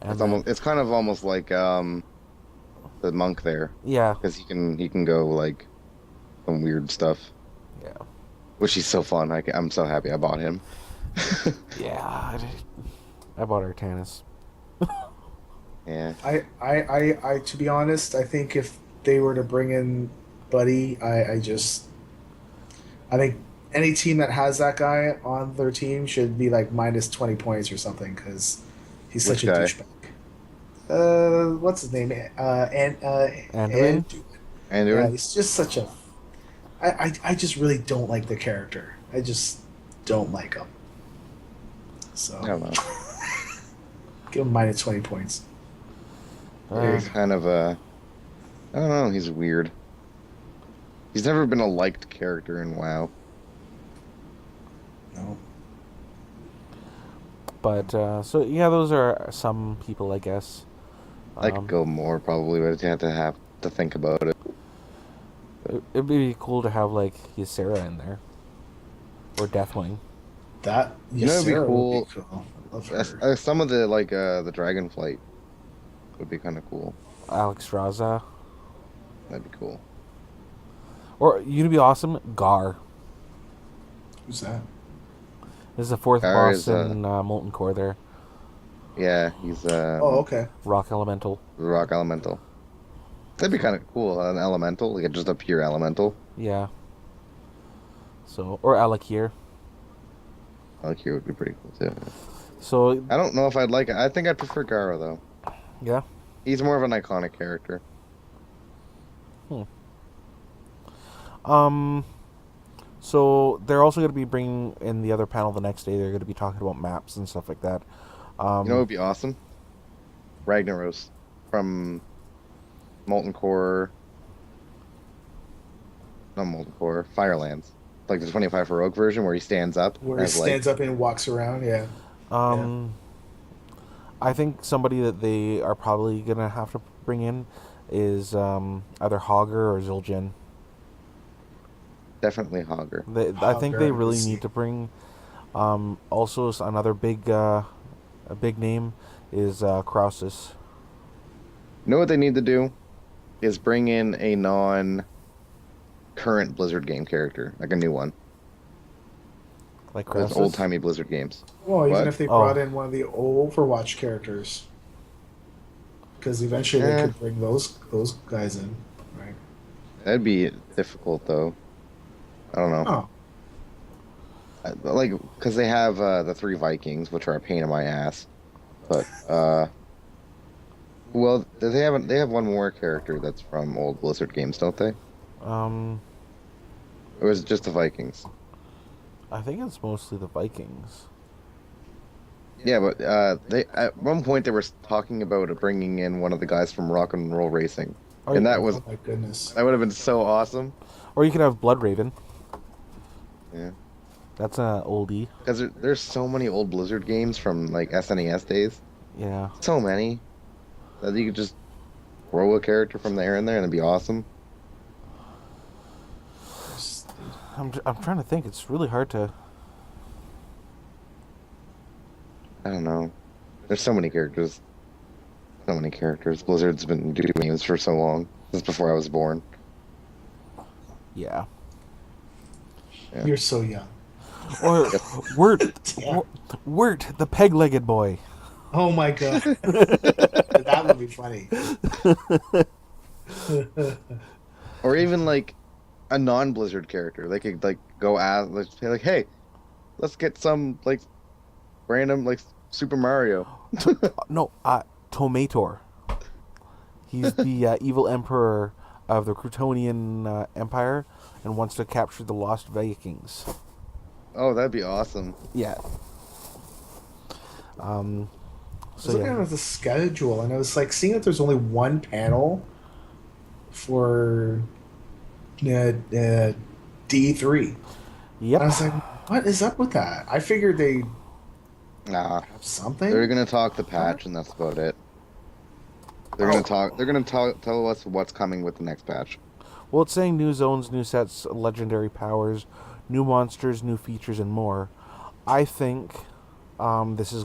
Speaker 2: And
Speaker 1: It's kind of almost like the monk there.
Speaker 2: Yeah.
Speaker 1: Because he can go like some weird stuff.
Speaker 2: Yeah.
Speaker 1: Which is so fun. I'm so happy I bought him.
Speaker 2: Yeah. I bought Artanis.
Speaker 1: Yeah.
Speaker 3: I to be honest, I think if they were to bring in Buddy, I think any team that has that guy on their team should be like minus 20 points or something because he's such a douchebag. What's his name?
Speaker 2: Anduin?
Speaker 3: Yeah, he's just such a. I just really don't like the character. I just don't like him. So
Speaker 1: I don't know.
Speaker 3: give him minus 20 points.
Speaker 1: He's kind of I don't know. He's weird. He's never been a liked character in WoW.
Speaker 3: No.
Speaker 2: But so yeah, those are some people, I guess.
Speaker 1: I could go more probably, but I'd have to think about it.
Speaker 2: It'd be cool to have like Ysera in there, or Deathwing.
Speaker 3: That
Speaker 1: it'd be cool.
Speaker 3: Would be cool. Love her.
Speaker 1: Some of the the Dragonflight would be kind of cool.
Speaker 2: Alex Raza.
Speaker 1: That'd be cool.
Speaker 2: Or you know, be awesome. Gar.
Speaker 3: Who's that?
Speaker 2: This is the fourth
Speaker 1: Gar
Speaker 2: boss
Speaker 1: is,
Speaker 2: in Molten Core. There,
Speaker 1: Yeah, he's
Speaker 3: Oh, okay.
Speaker 2: Rock Elemental.
Speaker 1: Rock Elemental. That'd be kind of cool. An Elemental, like just a pure Elemental.
Speaker 2: Yeah. So, or Alakir.
Speaker 1: Alakir would be pretty cool too.
Speaker 2: So,
Speaker 1: I don't know if I'd like it. I think I'd prefer Garo though.
Speaker 2: yeah.
Speaker 1: He's more of an iconic character.
Speaker 2: So they're also going to be bringing in the other panel the next day. They're going to be talking about maps and stuff like that.
Speaker 1: You know what would be awesome? Ragnaros from Molten Core. Not Molten Core, Firelands. Like the 25 heroic version where he stands up.
Speaker 3: Where he stands up and walks around, yeah.
Speaker 2: I think somebody that they are probably going to have to bring in is either Hogger or Zul'jin.
Speaker 1: Definitely Hogger.
Speaker 2: I think they really need to bring. Also, another big name is Krausis.
Speaker 1: You know what they need to do? Is bring in a non-current Blizzard game character, like a new one.
Speaker 2: Like
Speaker 1: Those
Speaker 2: Krausis?
Speaker 1: old-timey Blizzard games.
Speaker 3: Well, even
Speaker 1: What?
Speaker 3: if they brought in one of the Overwatch characters. Because eventually they could bring those guys in, right?
Speaker 1: That'd be difficult, though. I don't know.
Speaker 3: Oh.
Speaker 1: Like, because they have the 3 Vikings, which are a pain in my ass. But, well, they have one more character that's from old Blizzard games, don't they? Or is it just the Vikings?
Speaker 2: I think it's mostly the Vikings.
Speaker 1: Yeah, but they at one point they were talking about bringing in one of the guys from Rock and Roll Racing, and that was
Speaker 3: Oh my goodness.
Speaker 1: that would have been so awesome.
Speaker 2: Or you could have Bloodraven.
Speaker 1: Yeah,
Speaker 2: That's an oldie.
Speaker 1: because there's so many old Blizzard games from like SNES days,
Speaker 2: Yeah.
Speaker 1: so many that you could just throw a character from there in there and it'd be awesome.
Speaker 2: I'm trying to think. It's really hard to.
Speaker 1: I don't know. There's so many characters. So many characters. Blizzard's been doing games for so long. Since before I was born.
Speaker 2: Yeah.
Speaker 1: Yeah.
Speaker 3: You're so young.
Speaker 2: Or Wirt,
Speaker 3: Yeah.
Speaker 2: Wirt, the peg-legged boy.
Speaker 3: Oh my god. That would be funny.
Speaker 1: Or even like a non-Blizzard character. They could like go ask, like, say like, hey, let's get some like random like Super Mario.
Speaker 2: No, Tomator. He's the evil emperor of the Crutonian Empire and wants to capture the lost Vikings.
Speaker 1: Oh, that'd be awesome.
Speaker 2: Yeah.
Speaker 3: I was
Speaker 2: So
Speaker 3: looking
Speaker 2: yeah.
Speaker 3: at the schedule and I was like seeing that there's only one panel for D3.
Speaker 2: Yep.
Speaker 3: I was like, what is up with that? I figured they
Speaker 1: Nah,
Speaker 3: have something.
Speaker 1: they're gonna talk the patch and that's about it. They're gonna talk. They're gonna tell us what's coming with the next patch.
Speaker 2: Well, it's saying new zones, new sets, legendary powers, new monsters, new features, and more. I think this is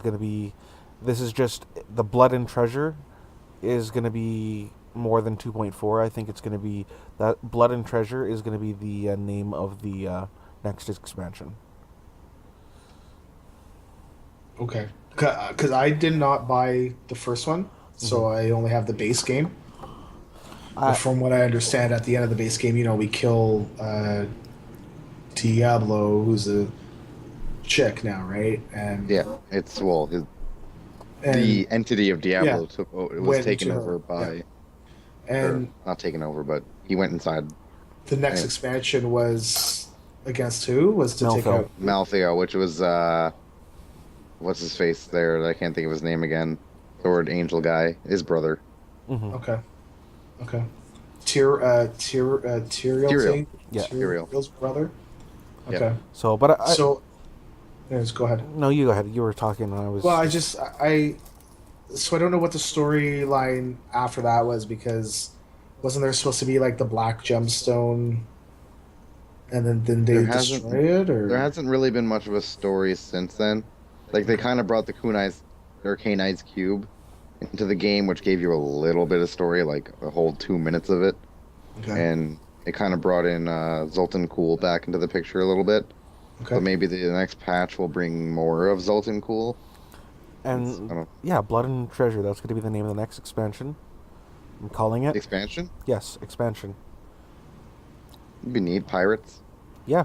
Speaker 2: just the Blood and Treasure is going to be more than 2.4. I think it's going to be that Blood and Treasure is going to be the name of the next expansion.
Speaker 3: Okay. Because I did not buy the first one, so I only have the base game. But from what I understand, at the end of the base game, we kill Diablo, who's a chick now, right? And
Speaker 1: Yeah, it's the entity of Diablo it was
Speaker 3: went
Speaker 1: taken
Speaker 3: into
Speaker 1: over
Speaker 3: her,
Speaker 1: by,
Speaker 3: and
Speaker 1: or not taken over, but he went inside
Speaker 3: the next expansion was against who? Was to take
Speaker 2: Malfo.
Speaker 3: out
Speaker 1: Malfeo, which was what's his face there? I can't think of his name again. Sword Angel guy, his brother.
Speaker 2: Mm-hmm.
Speaker 3: Okay. Tyrael.
Speaker 2: Yeah.
Speaker 3: Tyrael's brother.
Speaker 1: Yeah.
Speaker 3: Okay.
Speaker 2: So, but
Speaker 3: Anyways, go ahead.
Speaker 2: no, you go ahead. You were talking, and I was.
Speaker 3: Well, so I don't know what the storyline after that was because, Wasn't there supposed to be like the black gemstone, and then they destroy it? Or
Speaker 1: there hasn't really been much of a story since then. Like they kind of brought the Kunai's cube into the game, which gave you a little bit of story, like a whole 2 minutes of it.
Speaker 3: Okay.
Speaker 1: And it kind of brought in Zoltan Kuhl back into the picture a little bit.
Speaker 3: Okay.
Speaker 1: So maybe the next patch will bring more of Zoltan Kuhl.
Speaker 2: And yeah, Blood and Treasure. That's going to be the name of the next expansion. I'm calling it
Speaker 1: Expansion?
Speaker 2: Yes, expansion.
Speaker 1: We need pirates.
Speaker 2: Yeah.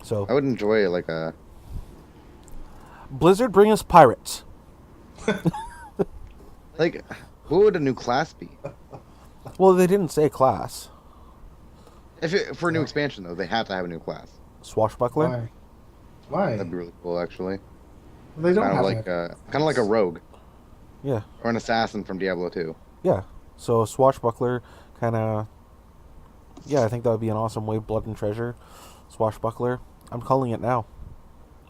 Speaker 2: So
Speaker 1: I would enjoy like a
Speaker 2: Blizzard, bring us pirates.
Speaker 1: like. What would a new class be?
Speaker 2: Well, they didn't say class.
Speaker 1: For a new expansion, though, they have to have a new class.
Speaker 2: Swashbuckler.
Speaker 3: Why?
Speaker 1: That'd be really cool, actually.
Speaker 3: They don't
Speaker 1: Kind
Speaker 3: have
Speaker 1: of like a rogue.
Speaker 2: Yeah.
Speaker 1: Or an assassin from Diablo 2.
Speaker 2: Yeah. So Swashbuckler, kind of. Yeah, I think that would be an awesome way. Blood and Treasure, Swashbuckler. I'm calling it now.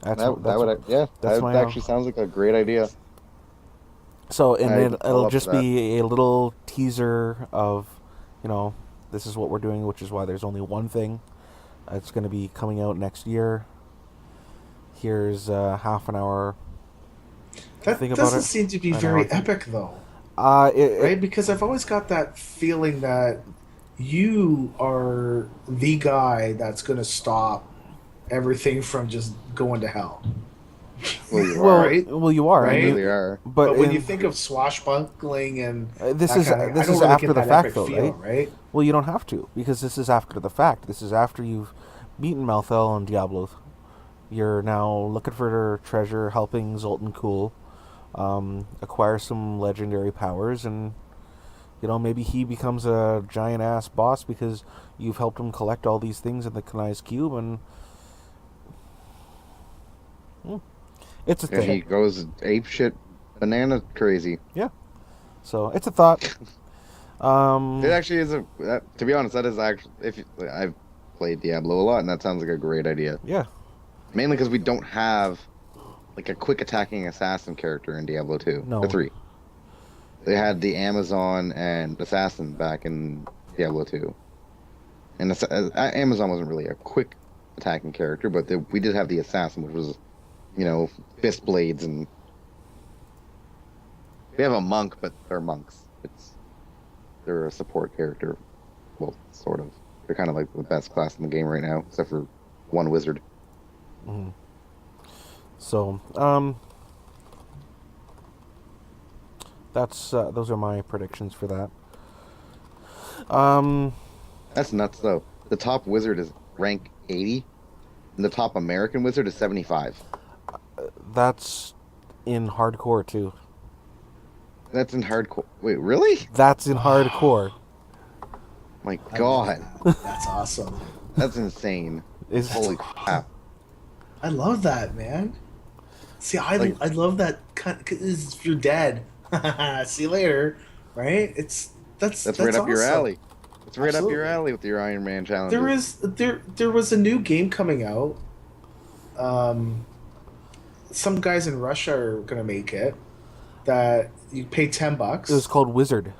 Speaker 1: That actually sounds like a great idea.
Speaker 2: So, and it'll
Speaker 1: love
Speaker 2: just
Speaker 1: that.
Speaker 2: be a little teaser of, this is what we're doing, which is why there's only one thing. It's going to be coming out next year. Here's half an hour.
Speaker 3: That
Speaker 2: think
Speaker 3: doesn't
Speaker 2: about it.
Speaker 3: seem to be very epic, though.
Speaker 2: Right?
Speaker 3: Right? Because I've always got that feeling that you are the guy that's going to stop everything from just going to hell.
Speaker 1: Well, you are.
Speaker 3: Right?
Speaker 2: Well, you are.
Speaker 3: Right?
Speaker 1: You really are.
Speaker 3: But when you think of swashbuckling and
Speaker 2: this is
Speaker 3: I don't really
Speaker 2: after
Speaker 3: get
Speaker 2: the
Speaker 3: that
Speaker 2: fact,
Speaker 3: epic
Speaker 2: though,
Speaker 3: feel,
Speaker 2: right? Well, you don't have to, because this is after the fact. This is after you've beaten Malthel and Diablo. You're now looking for treasure, helping Zoltan Kuhl acquire some legendary powers, and maybe he becomes a giant ass boss because you've helped him collect all these things in the Kunai's cube, and it's a thing.
Speaker 1: And he goes apeshit banana crazy.
Speaker 2: Yeah. So it's a thought.
Speaker 1: It actually is to be honest, that is actually I've played Diablo a lot, and that sounds like a great idea.
Speaker 2: Yeah.
Speaker 1: Mainly because we don't have like a quick attacking assassin character in Diablo 2
Speaker 2: No.
Speaker 1: or 3. They had the Amazon and Assassin back in Diablo 2. And Amazon wasn't really a quick attacking character, but we did have the Assassin, which was, fist blades, and we have a monk, but they're monks. They're a support character. Well, sort of. They're kind of like the best class in the game right now, except for one wizard.
Speaker 2: Mm-hmm. So, those are my predictions for that.
Speaker 1: That's nuts, though. The top wizard is rank 80, and the top American wizard is 75.
Speaker 2: That's in hardcore, too.
Speaker 1: That's in hardcore. Wait, really?
Speaker 2: That's in hardcore.
Speaker 1: My God.
Speaker 3: That's awesome.
Speaker 1: That's insane. Holy crap.
Speaker 3: I love that, man. See, I love that because you're dead. See you later, right? That's
Speaker 1: right up your
Speaker 3: awesome.
Speaker 1: alley. It's right
Speaker 3: Absolutely.
Speaker 1: up your alley with your Iron Man challenges.
Speaker 3: There was a new game coming out. Some guys in Russia are gonna make it. That you pay $10.
Speaker 2: It was called Wizard.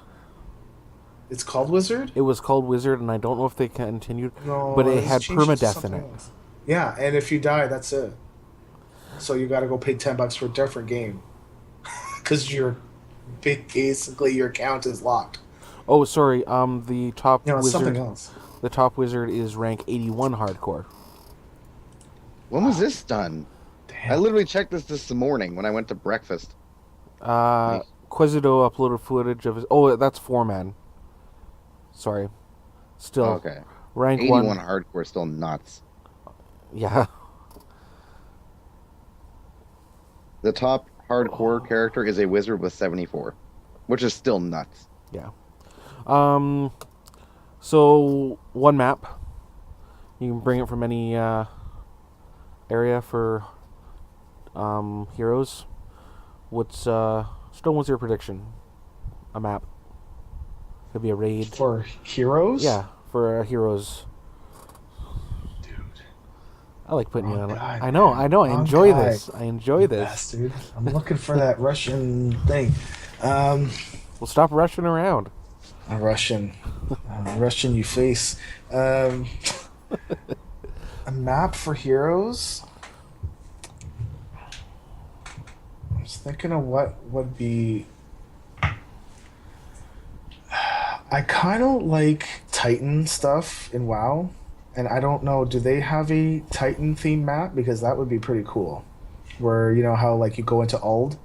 Speaker 3: It's called Wizard?
Speaker 2: It was called Wizard, and I don't know if they continued,
Speaker 3: No,
Speaker 2: but it
Speaker 3: it's
Speaker 2: had
Speaker 3: changed to
Speaker 2: permadeath in
Speaker 3: something
Speaker 2: it.
Speaker 3: else. Yeah, and if you die, that's it. So you got to go pay $10 for a different game, because basically your account is locked.
Speaker 2: Oh, sorry. The top
Speaker 3: It's
Speaker 2: wizard.
Speaker 3: something else.
Speaker 2: The top wizard is rank 81 hardcore.
Speaker 1: When was this done?
Speaker 3: Damn.
Speaker 1: I literally checked this morning when I went to breakfast.
Speaker 2: Quesido uploaded footage of his. Oh, that's 4-man. Sorry. Still.
Speaker 1: Okay.
Speaker 2: Rank
Speaker 1: 81
Speaker 2: 1.
Speaker 1: hardcore is still nuts.
Speaker 2: Yeah.
Speaker 1: The top hardcore character is a wizard with 74, which is still nuts.
Speaker 2: Yeah. So, one map. You can bring it from any area for heroes. Stone, what's your prediction? A map. Could be a raid.
Speaker 3: For heroes?
Speaker 2: Yeah, for heroes.
Speaker 3: Dude.
Speaker 2: I like putting you
Speaker 3: Wrong
Speaker 2: on.
Speaker 3: guy,
Speaker 2: I know.
Speaker 3: man.
Speaker 2: I
Speaker 3: Wrong
Speaker 2: enjoy
Speaker 3: guy.
Speaker 2: this. I enjoy this.
Speaker 3: Bastard. I'm looking for that Russian thing.
Speaker 2: Well, stop rushing around.
Speaker 3: I'm rushing. You face. A map for heroes? I was thinking of what would be... I kind of like Titan stuff in WoW. And I don't know, do they have a Titan theme map? Because that would be pretty cool. Where, you know, how like you go into Ald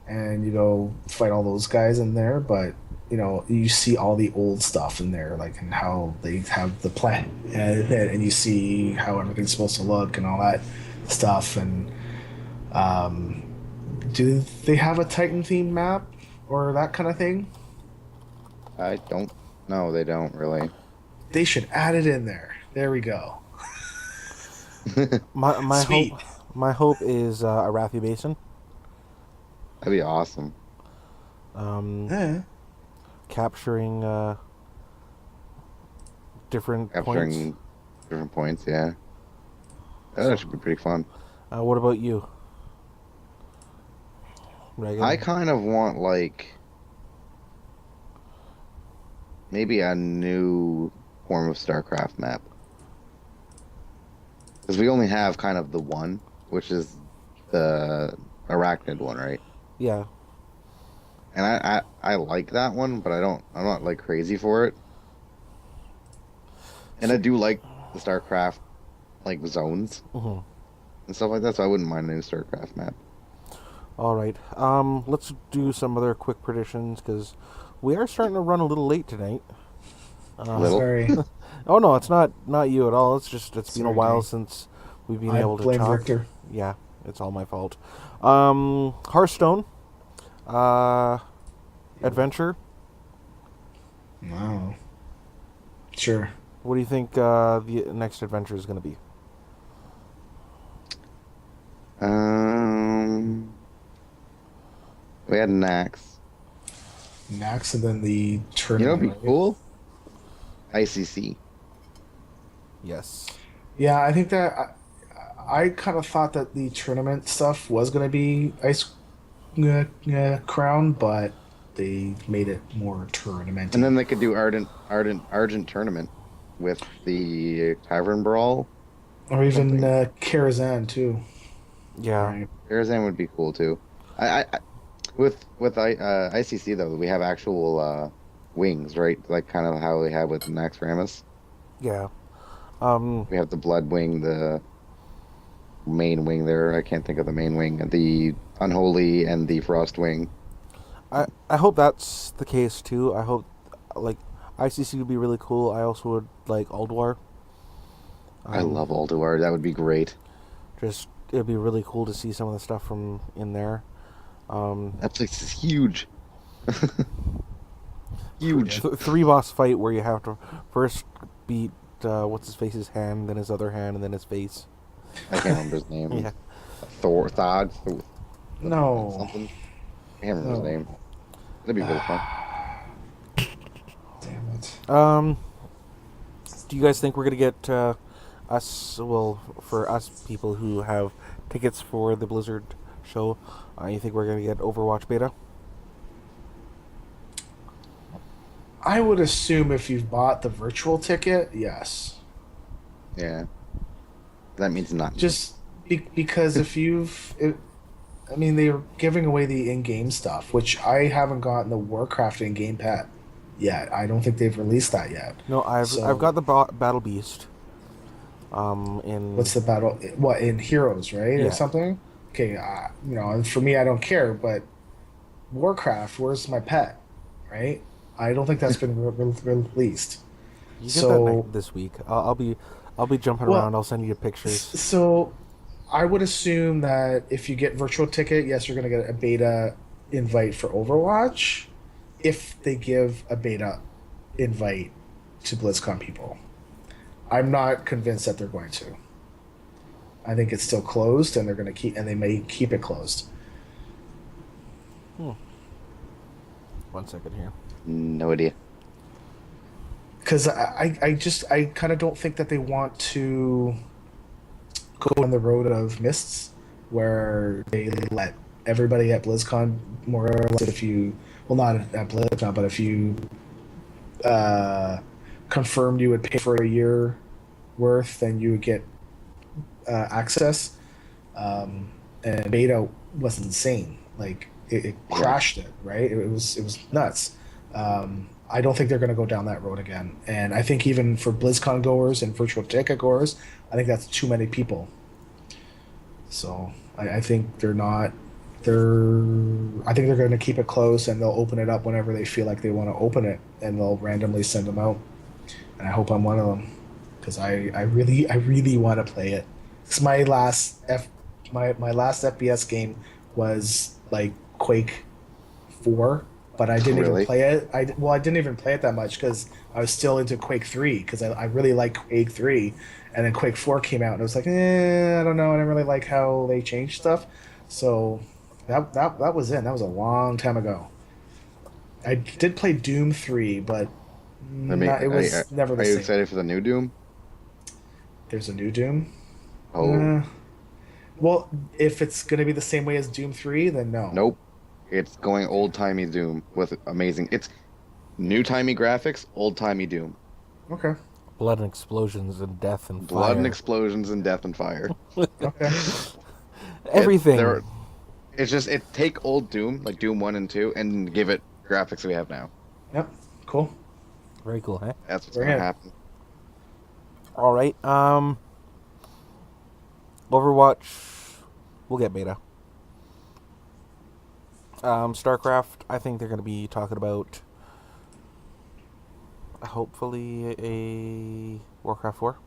Speaker 3: and you go fight all those guys in there, but you know, you see all the old stuff in there, like, and how they have the plan, and you see how everything's supposed to look and all that stuff. And do they have a Titan theme map or that kind of thing?
Speaker 1: I don't know. They don't really.
Speaker 3: They should add it in there. There we go.
Speaker 2: My
Speaker 3: Sweet.
Speaker 2: hope is Arathi Basin.
Speaker 1: That'd be awesome.
Speaker 2: Capturing different points.
Speaker 1: Different points, yeah. That should be pretty fun.
Speaker 2: What about you, Reagan?
Speaker 1: I kind of want, like, maybe a new form of StarCraft map. Because we only have kind of the one, which is the Arachnid one, right?
Speaker 2: Yeah.
Speaker 1: And I like that one, but I'm not like crazy for it. And I do like the StarCraft like zones and stuff like that, so I wouldn't mind a new StarCraft map.
Speaker 2: All right. Let's do some other quick predictions because we are starting to run a little late tonight.
Speaker 1: Little.
Speaker 3: Sorry.
Speaker 2: Oh no, it's not you at all. It's been
Speaker 3: Sorry,
Speaker 2: a while
Speaker 3: Dave.
Speaker 2: since we've been
Speaker 3: I
Speaker 2: able to
Speaker 3: blame
Speaker 2: talk.
Speaker 3: Victor.
Speaker 2: Yeah, it's all my fault. Hearthstone. Adventure.
Speaker 3: Wow. Sure.
Speaker 2: What do you think the next adventure is going to be?
Speaker 1: We had Nax.
Speaker 3: Nax and then the
Speaker 1: You know
Speaker 3: tournament.
Speaker 1: what'd be cool? ICC.
Speaker 2: Yes.
Speaker 3: Yeah, I think that I kind of thought that the tournament stuff was going to be Ice Crown, but they made it more tournament.
Speaker 1: And then they could do Argent tournament with the Tavern Brawl.
Speaker 3: Or even Karazhan too.
Speaker 2: Yeah.
Speaker 3: Right.
Speaker 1: Arizan would be cool too. With ICC though, we have actual wings, right? Like kind of how we had with Nax Ramus.
Speaker 2: Yeah.
Speaker 1: We have the Blood Wing, the main wing there. I can't think of the main wing. The Unholy and the Frost Wing.
Speaker 2: I hope that's the case too. I hope like ICC would be really cool. I also would like Ulduar.
Speaker 1: I love Ulduar. That would be great.
Speaker 2: Just it'd be really cool to see some of the stuff from in there.
Speaker 1: That place is huge. Huge.
Speaker 2: 3 boss fight where you have to first beat what's his face's hand, then his other hand, and then his face.
Speaker 1: I can't remember his name.
Speaker 2: Yeah.
Speaker 1: Thog.
Speaker 3: No.
Speaker 1: Something. I can't remember his name. That'd be really fun.
Speaker 3: Damn it.
Speaker 2: Do you guys think we're gonna get for us people who have tickets for the Blizzard show, you think we're gonna get Overwatch beta?
Speaker 3: I would assume if you've bought the virtual ticket, yes.
Speaker 1: Yeah. That means nothing.
Speaker 3: Just because if I mean, they're giving away the in-game stuff, which I haven't gotten the Warcraft in-game pet yet. I don't think they've released that yet.
Speaker 2: No, I've got the Battle Beast.
Speaker 3: What's the battle? What, in Heroes, right,
Speaker 2: Yeah.
Speaker 3: or something? Okay, you know, and for me, I don't care. But Warcraft, where's my pet? Right? I don't think that's been released.
Speaker 2: You get that this week. I'll be jumping around. I'll send you pictures.
Speaker 3: So, I would assume that if you get virtual ticket, yes, you're going to get a beta invite for Overwatch. If they give a beta invite to BlizzCon people, I'm not convinced that they're going to. I think it's still closed, and they may keep it closed.
Speaker 2: 1 second here.
Speaker 1: No idea.
Speaker 3: Because I kind of don't think that they want to go on the road of mists, where they let everybody at BlizzCon more or less, if you well, not at BlizzCon, but if you confirmed you would pay for a year worth, then you would get access. And beta was insane. Like it crashed it, right? It was nuts. I don't think they're going to go down that road again. And I think even for BlizzCon goers and virtual ticket goers, I think that's too many people. So I think they're not. I think they're going to keep it close, and they'll open it up whenever they feel like they want to open it, and they'll randomly send them out. And I hope I'm one of them, because I really want to play it. It's my last my last FPS game was like Quake 4, but I didn't even play it. I didn't even play it that much because I was still into Quake 3 because I really like Quake 3, and then Quake 4 came out and I was like, I don't know, I didn't really like how they changed stuff. So that was it. That was a long time ago. I did play Doom 3, but it was never the same.
Speaker 1: Are you excited for the new Doom?
Speaker 3: There's a new Doom?
Speaker 1: Oh.
Speaker 3: Well, if it's going to be the same way as Doom 3, then no.
Speaker 1: Nope. It's going old-timey Doom with amazing... It's new-timey graphics, old-timey Doom.
Speaker 3: Okay.
Speaker 2: Blood and explosions and death and fire.
Speaker 1: Blood and explosions and death and fire.
Speaker 3: Okay.
Speaker 2: Everything.
Speaker 1: Take old Doom, like Doom 1 and 2, and give it graphics we have now.
Speaker 3: Yep. Cool.
Speaker 2: Very cool, huh?
Speaker 1: That's what's going to happen.
Speaker 2: All right. Overwatch, we'll get beta. StarCraft, I think they're going to be talking about hopefully a Warcraft 4.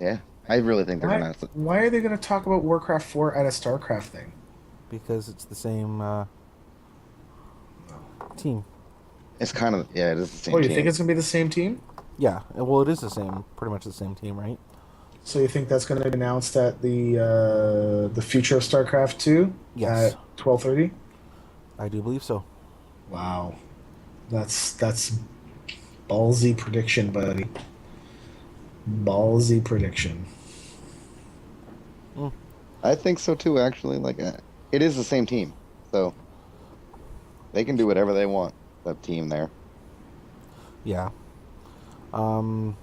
Speaker 1: Yeah, I really think they're going to...
Speaker 3: Why are they going to talk about Warcraft 4 at a StarCraft thing?
Speaker 2: Because it's the same team.
Speaker 1: It's kind of... Yeah, it is the same team.
Speaker 3: Oh, you think it's going to be the same team?
Speaker 2: Yeah, well, it is pretty much the same team, right?
Speaker 3: So you think that's going to be announced at the future of StarCraft 2?
Speaker 2: Yes.
Speaker 3: At 12:30?
Speaker 2: I do believe so.
Speaker 3: Wow. That's ballsy prediction, buddy. Ballsy prediction.
Speaker 1: I think so too, actually. Like, it is the same team, so they can do whatever they want, that team there.
Speaker 2: Yeah. So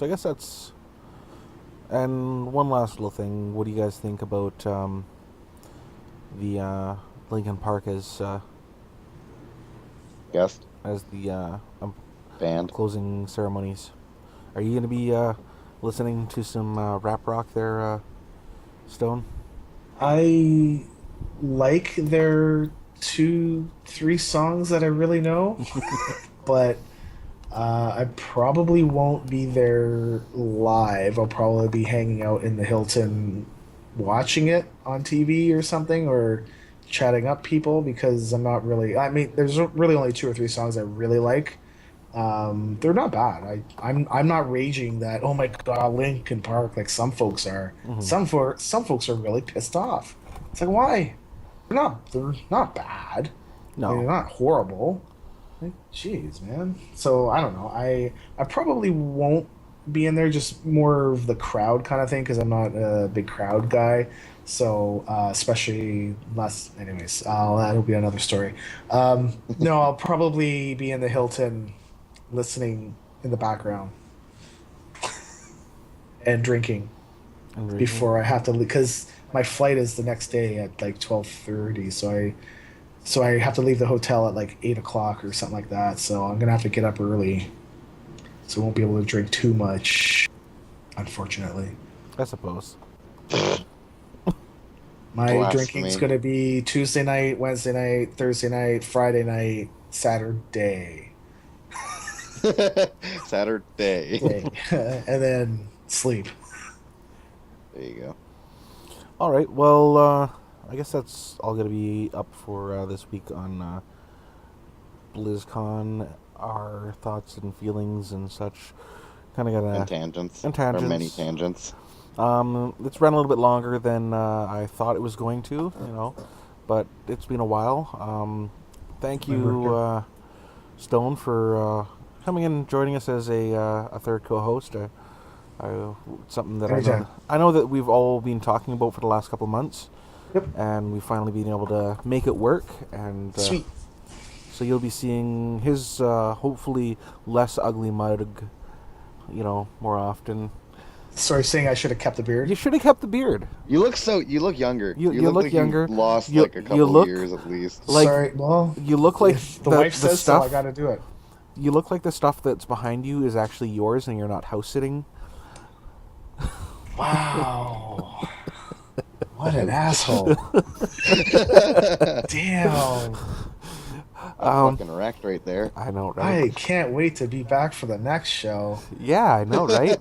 Speaker 2: I guess that's... And one last little thing. What do you guys think about the Linkin Park as
Speaker 1: Guest?
Speaker 2: As the
Speaker 1: band
Speaker 2: closing ceremonies? Are you going to be listening to some rap rock there, Stone?
Speaker 3: I like their 2-3 songs that I really know, but I probably won't be there live. I'll probably be hanging out in the Hilton watching it on TV or something, or chatting up people, because I'm not really... I mean, there's really only 2 or 3 songs I really like. They're not bad. I'm not raging that, oh my god, Linkin Park, like some folks are. Mm-hmm. Some folks are really pissed off. It's like, why? They're not bad.
Speaker 2: No.
Speaker 3: I mean, they're not horrible. Like, jeez, man. So I don't know. I probably won't be in there, just more of the crowd kind of thing, because I'm not a big crowd guy. So especially anyways, that'll be another story. No, I'll probably be in the Hilton, listening in the background and drinking before I have to leave, because my flight is the next day at like 12:30. So I have to leave the hotel at like 8 o'clock or something like that. So I'm going to have to get up early. So I won't be able to drink too much, unfortunately.
Speaker 2: I suppose.
Speaker 3: My drinking's going to be Tuesday night, Wednesday night, Thursday night, Friday night, Saturday.
Speaker 1: Saturday.
Speaker 3: And then sleep.
Speaker 1: There you go.
Speaker 2: All right. Well, I guess that's all going to be up for this week on BlizzCon. Our thoughts and feelings and such. Kind of got
Speaker 1: and tangents.
Speaker 2: Or
Speaker 1: many tangents.
Speaker 2: It's run a little bit longer than I thought it was going to, but it's been a while. Thank you, Stone, for coming in and joining us as a third co-host. Something that I know that we've all been talking about for the last couple of months.
Speaker 3: Yep.
Speaker 2: And we've finally been able to make it work. And
Speaker 3: sweet.
Speaker 2: So you'll be seeing his hopefully less ugly mug, more often.
Speaker 3: Sorry, saying I should have kept the beard.
Speaker 2: You should have kept the beard.
Speaker 1: You look younger.
Speaker 2: You look
Speaker 1: like
Speaker 2: younger.
Speaker 1: You lost like a couple of years at least.
Speaker 2: Like,
Speaker 3: Sorry, well,
Speaker 2: you look like
Speaker 3: if the wife says
Speaker 2: stuff,
Speaker 3: so, I got to do it.
Speaker 2: You look like the stuff that's behind you is actually yours, and you're not house sitting.
Speaker 3: Wow. What an asshole. Damn.
Speaker 1: Fucking wrecked right there.
Speaker 2: I know, right?
Speaker 3: I can't wait to be back for the next show.
Speaker 2: Yeah, I know, right?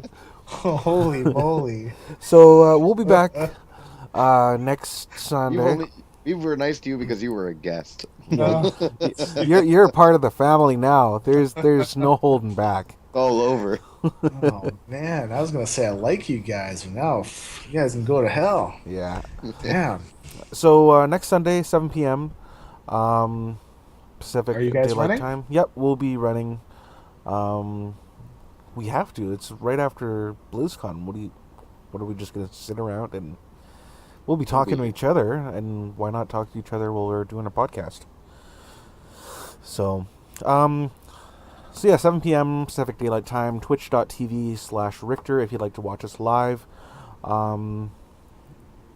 Speaker 3: Holy moly.
Speaker 2: So we'll be back next Sunday.
Speaker 1: We were nice to you because you were a guest.
Speaker 3: No.
Speaker 2: You're a part of the family now. There's no holding back.
Speaker 1: All over.
Speaker 3: Oh, man. I was going to say I like you guys, but now you guys can go to hell.
Speaker 2: Yeah.
Speaker 3: Damn.
Speaker 2: So next Sunday, 7 p.m. Pacific
Speaker 3: Are you guys
Speaker 2: Daylight
Speaker 3: running?
Speaker 2: Time. Yep, we'll be running. We have to. It's right after BlizzCon. What are we just going to sit around and... We'll be talking to each other, and why not talk to each other while we're doing a podcast? So, yeah, 7 p.m. Pacific Daylight Time, twitch.tv/Richter if you'd like to watch us live.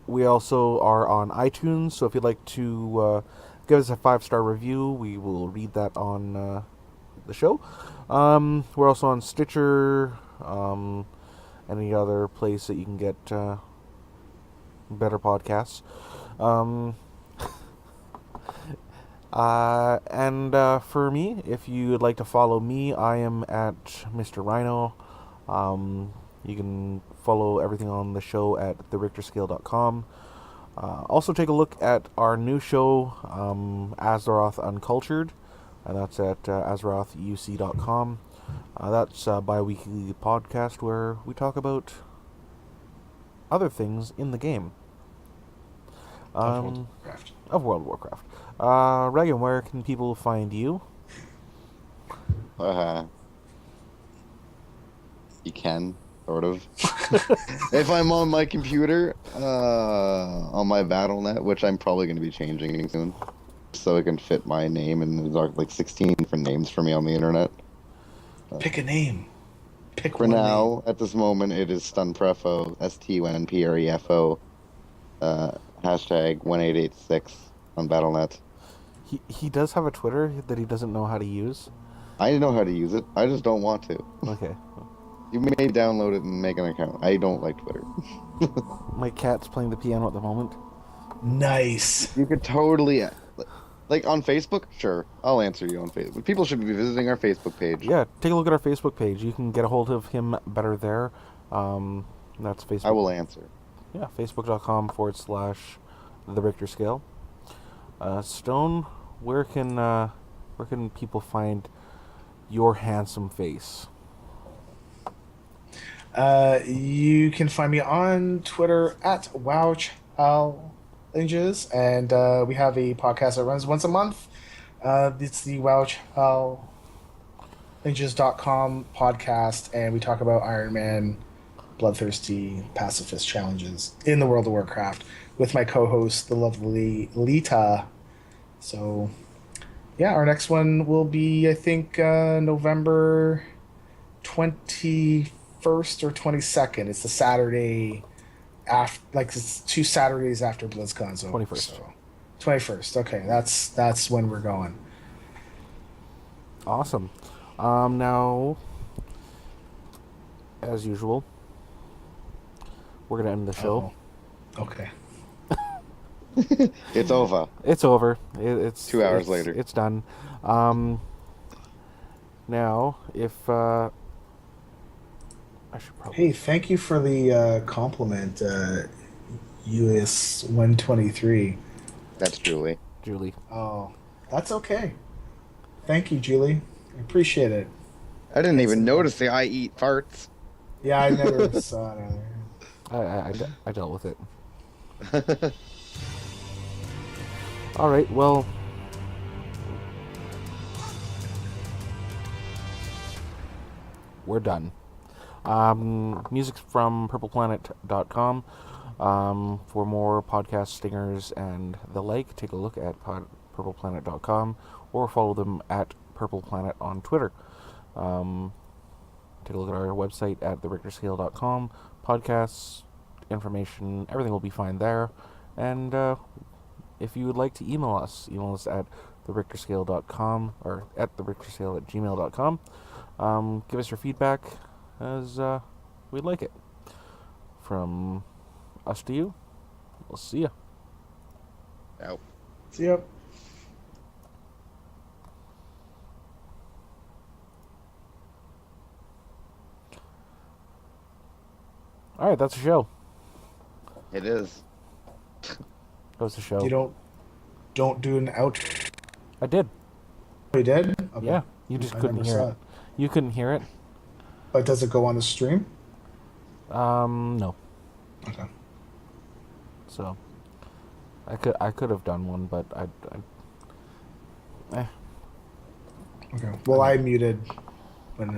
Speaker 2: We also are on iTunes, so if you'd like to give us a 5-star review, we will read that on the show. We're also on Stitcher, any other place that you can get... better podcasts. And for me, if you'd like to follow me, I am at Mr. Rhino. You can follow everything on the show at therichterscale.com. Also take a look at our new show, Azeroth Uncultured, and that's at azerothuc.com. That's a bi-weekly podcast where we talk about other things in the game. Of World of Warcraft. Reagan, where can people find you?
Speaker 1: You can, sort of. If I'm on my computer, on my BattleNet, which I'm probably going to be changing soon, so it can fit my name, and there's like 16 different names for me on the internet.
Speaker 3: Pick a name.
Speaker 1: For now, at this moment, it is Stunprefo, STUNPREFO, hashtag 1886 on BattleNet.
Speaker 2: He does have a Twitter that he doesn't know how to use.
Speaker 1: I know how to use it. I just don't want to.
Speaker 2: Okay.
Speaker 1: You may download it and make an account. I don't like Twitter.
Speaker 2: My cat's playing the piano at the moment.
Speaker 3: Nice.
Speaker 1: You could totally... Like on Facebook? Sure. I'll answer you on Facebook. People should be visiting our Facebook page.
Speaker 2: Yeah, take a look at our Facebook page. You can get a hold of him better there. That's Facebook.
Speaker 1: I will answer.
Speaker 2: Yeah, facebook.com/The Richter Scale. Stone, where can people find your handsome face?
Speaker 3: You can find me on Twitter at WowChallenges, and we have a podcast that runs once a month. It's the WowChallenges.com podcast, and we talk about Iron Man, bloodthirsty pacifist challenges in the World of Warcraft with my co-host, the lovely Lita. So, yeah, our next one will be, I think, November 21st or 22nd. It's the Saturday after, like, it's 2 Saturdays after BlizzCon's over.
Speaker 2: 21st.
Speaker 3: So, 21st. Okay, that's when we're going.
Speaker 2: Awesome. Now, as usual, we're gonna end the show.
Speaker 3: Oh. Okay.
Speaker 1: It's over.
Speaker 2: It's over. It's
Speaker 1: 2 hours later.
Speaker 2: It's done. Now, if I should probably.
Speaker 3: Hey, thank you for the compliment, US 123.
Speaker 1: That's Julie.
Speaker 2: Julie.
Speaker 3: Oh, that's okay. Thank you, Julie. I appreciate it.
Speaker 1: I didn't even notice the I eat farts.
Speaker 3: Yeah, I never saw it either.
Speaker 2: I dealt with it. All right. Well. We're done. Music's from purpleplanet.com. For more podcast stingers and the like, take a look at purpleplanet.com or follow them at Purple Planet on Twitter. Take a look at our website at therichterscale.com. Podcasts, information, everything will be fine there. And if you would like to email us at therichterscale.com or at therichterscale@gmail.com. Give us your feedback as we'd like it. From us to you, we'll see ya.
Speaker 1: Out.
Speaker 3: See ya.
Speaker 2: All right, that's the show.
Speaker 1: It is.
Speaker 2: That was the show.
Speaker 3: You don't do an out.
Speaker 2: I did.
Speaker 3: You did? Okay.
Speaker 2: Yeah, you just
Speaker 3: I
Speaker 2: couldn't
Speaker 3: never
Speaker 2: hear
Speaker 3: saw
Speaker 2: it. You couldn't hear it?
Speaker 3: But does it go on the stream?
Speaker 2: No.
Speaker 3: Okay.
Speaker 2: So I could have done one, but I
Speaker 3: Okay. Well, I muted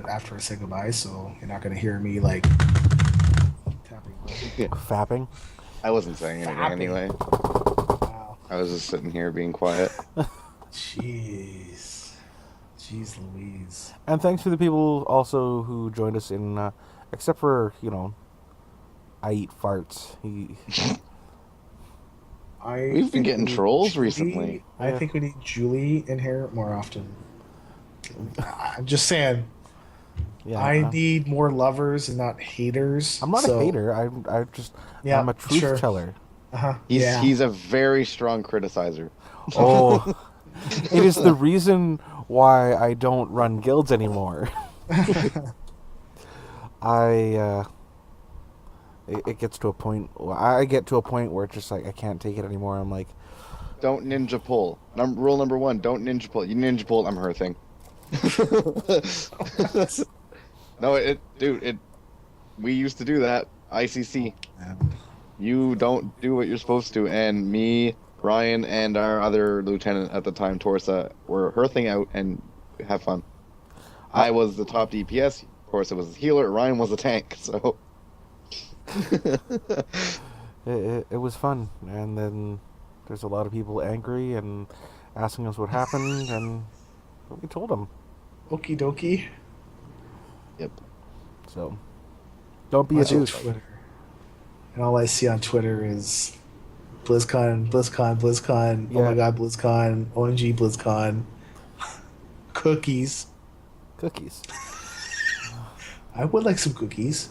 Speaker 3: after I said goodbye, so you're not gonna hear me like tapping.
Speaker 2: fapping.
Speaker 1: I wasn't saying anything
Speaker 3: Fapping.
Speaker 1: anyway.
Speaker 3: Wow.
Speaker 1: I was just sitting here being quiet.
Speaker 3: Jeez Louise.
Speaker 2: And thanks to the people also who joined us in, except for I eat farts.
Speaker 1: We've been getting trolls recently.
Speaker 3: I think we need Julie in here more often. I'm just saying.
Speaker 2: Yeah,
Speaker 3: I need more lovers and not haters.
Speaker 2: I'm not a hater. I'm a truth teller.
Speaker 3: Uh-huh.
Speaker 1: He's a very strong criticizer.
Speaker 2: Oh, it is the reason why I don't run guilds anymore. It gets to a point. I get to a point where it's just like I can't take it anymore. I'm like,
Speaker 1: Don't ninja pull. Rule number 1: don't ninja pull. You ninja pull, I'm hurting. No, we used to do that. ICC. You don't do what you're supposed to, and me, Ryan, and our other lieutenant at the time, Torsa, were hearthing out and have fun. I was the top DPS. Torsa was the healer. Ryan was the tank. So
Speaker 2: it was fun, and then there's a lot of people angry and asking us what happened, and we told them.
Speaker 3: Okie dokie.
Speaker 1: Yep.
Speaker 2: So don't be a douche.
Speaker 3: Twitter. And all I see on Twitter is BlizzCon.
Speaker 2: Yeah.
Speaker 3: Oh my god, BlizzCon. OMG, BlizzCon. Cookies. I would like some cookies.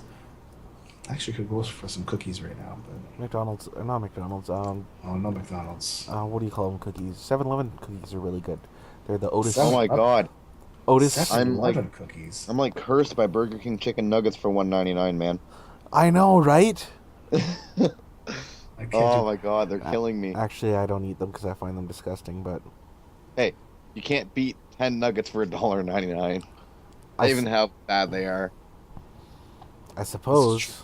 Speaker 3: I actually could go for some cookies right now, but
Speaker 2: Not McDonald's.
Speaker 3: oh, no McDonald's.
Speaker 2: What do you call them? Cookies. 7-Eleven cookies are really good. They're the Otis.
Speaker 1: Oh my god.
Speaker 2: Otis.
Speaker 3: 7-Eleven cookies.
Speaker 1: I'm like cursed by Burger King chicken nuggets for $1.99, man.
Speaker 2: I know, right?
Speaker 1: Oh my god, they're killing me.
Speaker 2: Actually, I don't eat them because I find them disgusting. But
Speaker 1: Hey, you can't beat 10 nuggets for $1.99. Not even how bad they are.
Speaker 2: I suppose.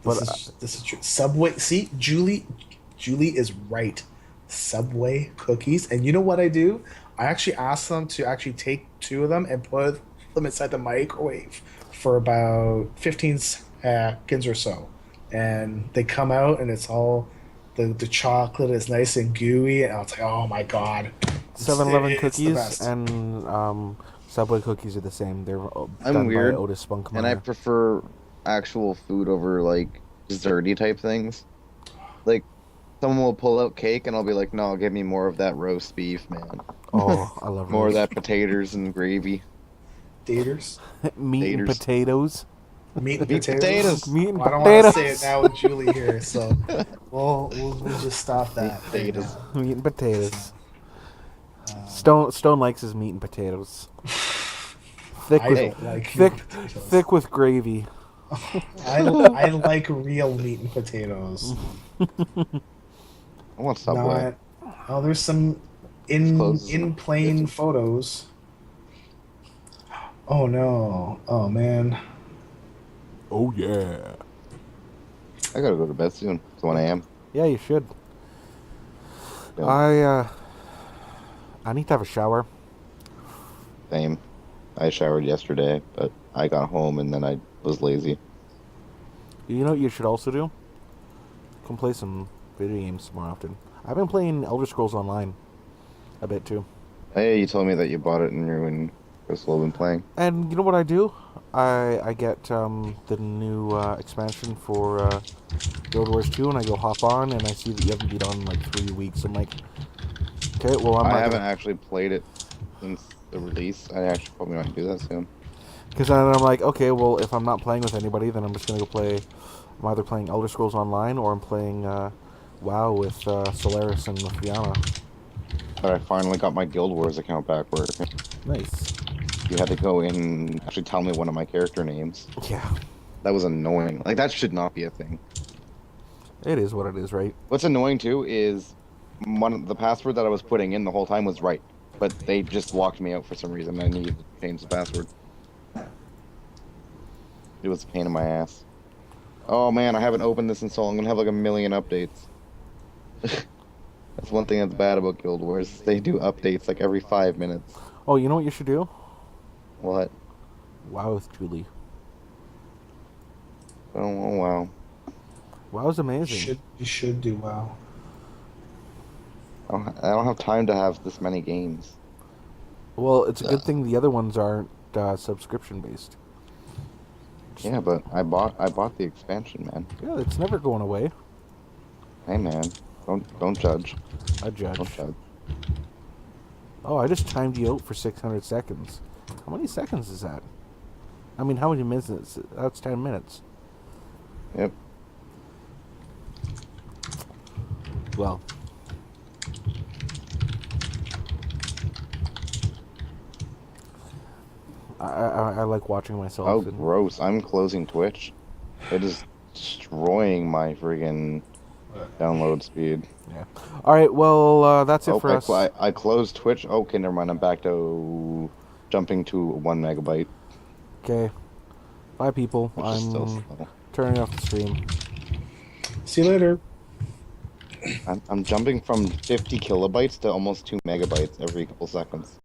Speaker 3: This is true. Subway. See, Julie is right. Subway cookies, and you know what I do? I actually ask them to actually take 2 of them and put them inside the microwave for about 15 seconds or so, and they come out and it's all the chocolate is nice and gooey, and I was like, oh my god.
Speaker 2: 7-Eleven
Speaker 3: It's the
Speaker 2: cookies
Speaker 3: best.
Speaker 2: and Subway cookies are the same. They're
Speaker 1: I'm
Speaker 2: done
Speaker 1: weird,
Speaker 2: by Otis Spunkmeyer.
Speaker 1: and I prefer actual food over like desserty type things. Like someone will pull out cake and I'll be like, no, give me more of that roast beef, man.
Speaker 2: Oh, I love
Speaker 1: More of
Speaker 2: roast.
Speaker 1: that potatoes and gravy.
Speaker 3: Taters.
Speaker 2: Meat and
Speaker 1: Taters.
Speaker 2: potatoes.
Speaker 3: Meat and
Speaker 1: Meat
Speaker 3: potatoes.
Speaker 1: potatoes.
Speaker 2: Meat and
Speaker 3: Well, I don't want to say
Speaker 2: potatoes.
Speaker 3: it now with Julie here, so we'll just stop that.
Speaker 1: Potatoes.
Speaker 2: Meat and potatoes. Stone likes his meat and potatoes. Thick
Speaker 3: I
Speaker 2: with
Speaker 3: don't like
Speaker 2: thick,
Speaker 3: meat and potatoes.
Speaker 2: thick with gravy.
Speaker 3: I like real meat and potatoes.
Speaker 1: I want Subway.
Speaker 3: Oh, there's some
Speaker 1: Close.
Speaker 3: in plane photos. Oh no! Oh man!
Speaker 5: Oh yeah.
Speaker 1: I gotta go to bed soon. It's 1 a.m.
Speaker 2: Yeah, you should.
Speaker 1: Yeah.
Speaker 2: I need to have a shower.
Speaker 1: Same. I showered yesterday, but I got home and then I was lazy.
Speaker 2: You know what you should also do? Come play some video games more often. I've been playing Elder Scrolls Online a bit too.
Speaker 1: Hey, you told me that you bought it and you're still been playing.
Speaker 2: And you know what I do? I get the new expansion for Guild Wars 2, and I go hop on, and I see that you haven't been on in like 3 weeks. I'm like, okay, well, I'm
Speaker 1: I
Speaker 2: not
Speaker 1: haven't
Speaker 2: gonna...
Speaker 1: actually played it since the release. I actually probably might do that soon.
Speaker 2: Because then I'm like, okay, well, if I'm not playing with anybody, then I'm just gonna go play. I'm either playing Elder Scrolls Online or I'm playing WoW with Solaris and with Fianna.
Speaker 1: But I finally got my Guild Wars account back where
Speaker 2: Nice.
Speaker 1: you had to go in and actually tell me one of my character names.
Speaker 2: Yeah.
Speaker 1: That was annoying. Like, that should not be a thing.
Speaker 2: It is what it is, right?
Speaker 1: What's annoying, too, is the password that I was putting in the whole time was right. But they just locked me out for some reason. I needed to change the password. It was a pain in my ass. Oh, man, I haven't opened this in so long. I'm going to have like a million updates. That's one thing that's bad about Guild Wars. They do updates like every 5 minutes.
Speaker 2: Oh, you know what you should do?
Speaker 1: What?
Speaker 2: WoW with Julie.
Speaker 1: Oh, wow.
Speaker 2: WoW's amazing.
Speaker 3: You should do WoW.
Speaker 1: I don't have time to have this many games.
Speaker 2: Well, it's a good thing the other ones aren't subscription based.
Speaker 1: Yeah, but I bought the expansion, man.
Speaker 2: Yeah, it's never going away.
Speaker 1: Hey, man, don't judge.
Speaker 2: I judge.
Speaker 1: Don't judge.
Speaker 2: Oh, I just timed you out for 600 seconds. How many seconds is that? I mean, how many minutes? That's 10 minutes.
Speaker 1: Yep.
Speaker 2: Well. I like watching myself.
Speaker 1: Oh, gross. I'm closing Twitch. It is destroying my friggin' download speed.
Speaker 2: Yeah. All right, well, that's it for us.
Speaker 1: I closed Twitch. Okay, never mind. I'm back to jumping to 1 megabyte.
Speaker 2: Okay. Bye, people. I'm turning off the stream.
Speaker 3: See you later.
Speaker 1: I'm jumping from 50 kilobytes to almost 2 megabytes every couple seconds.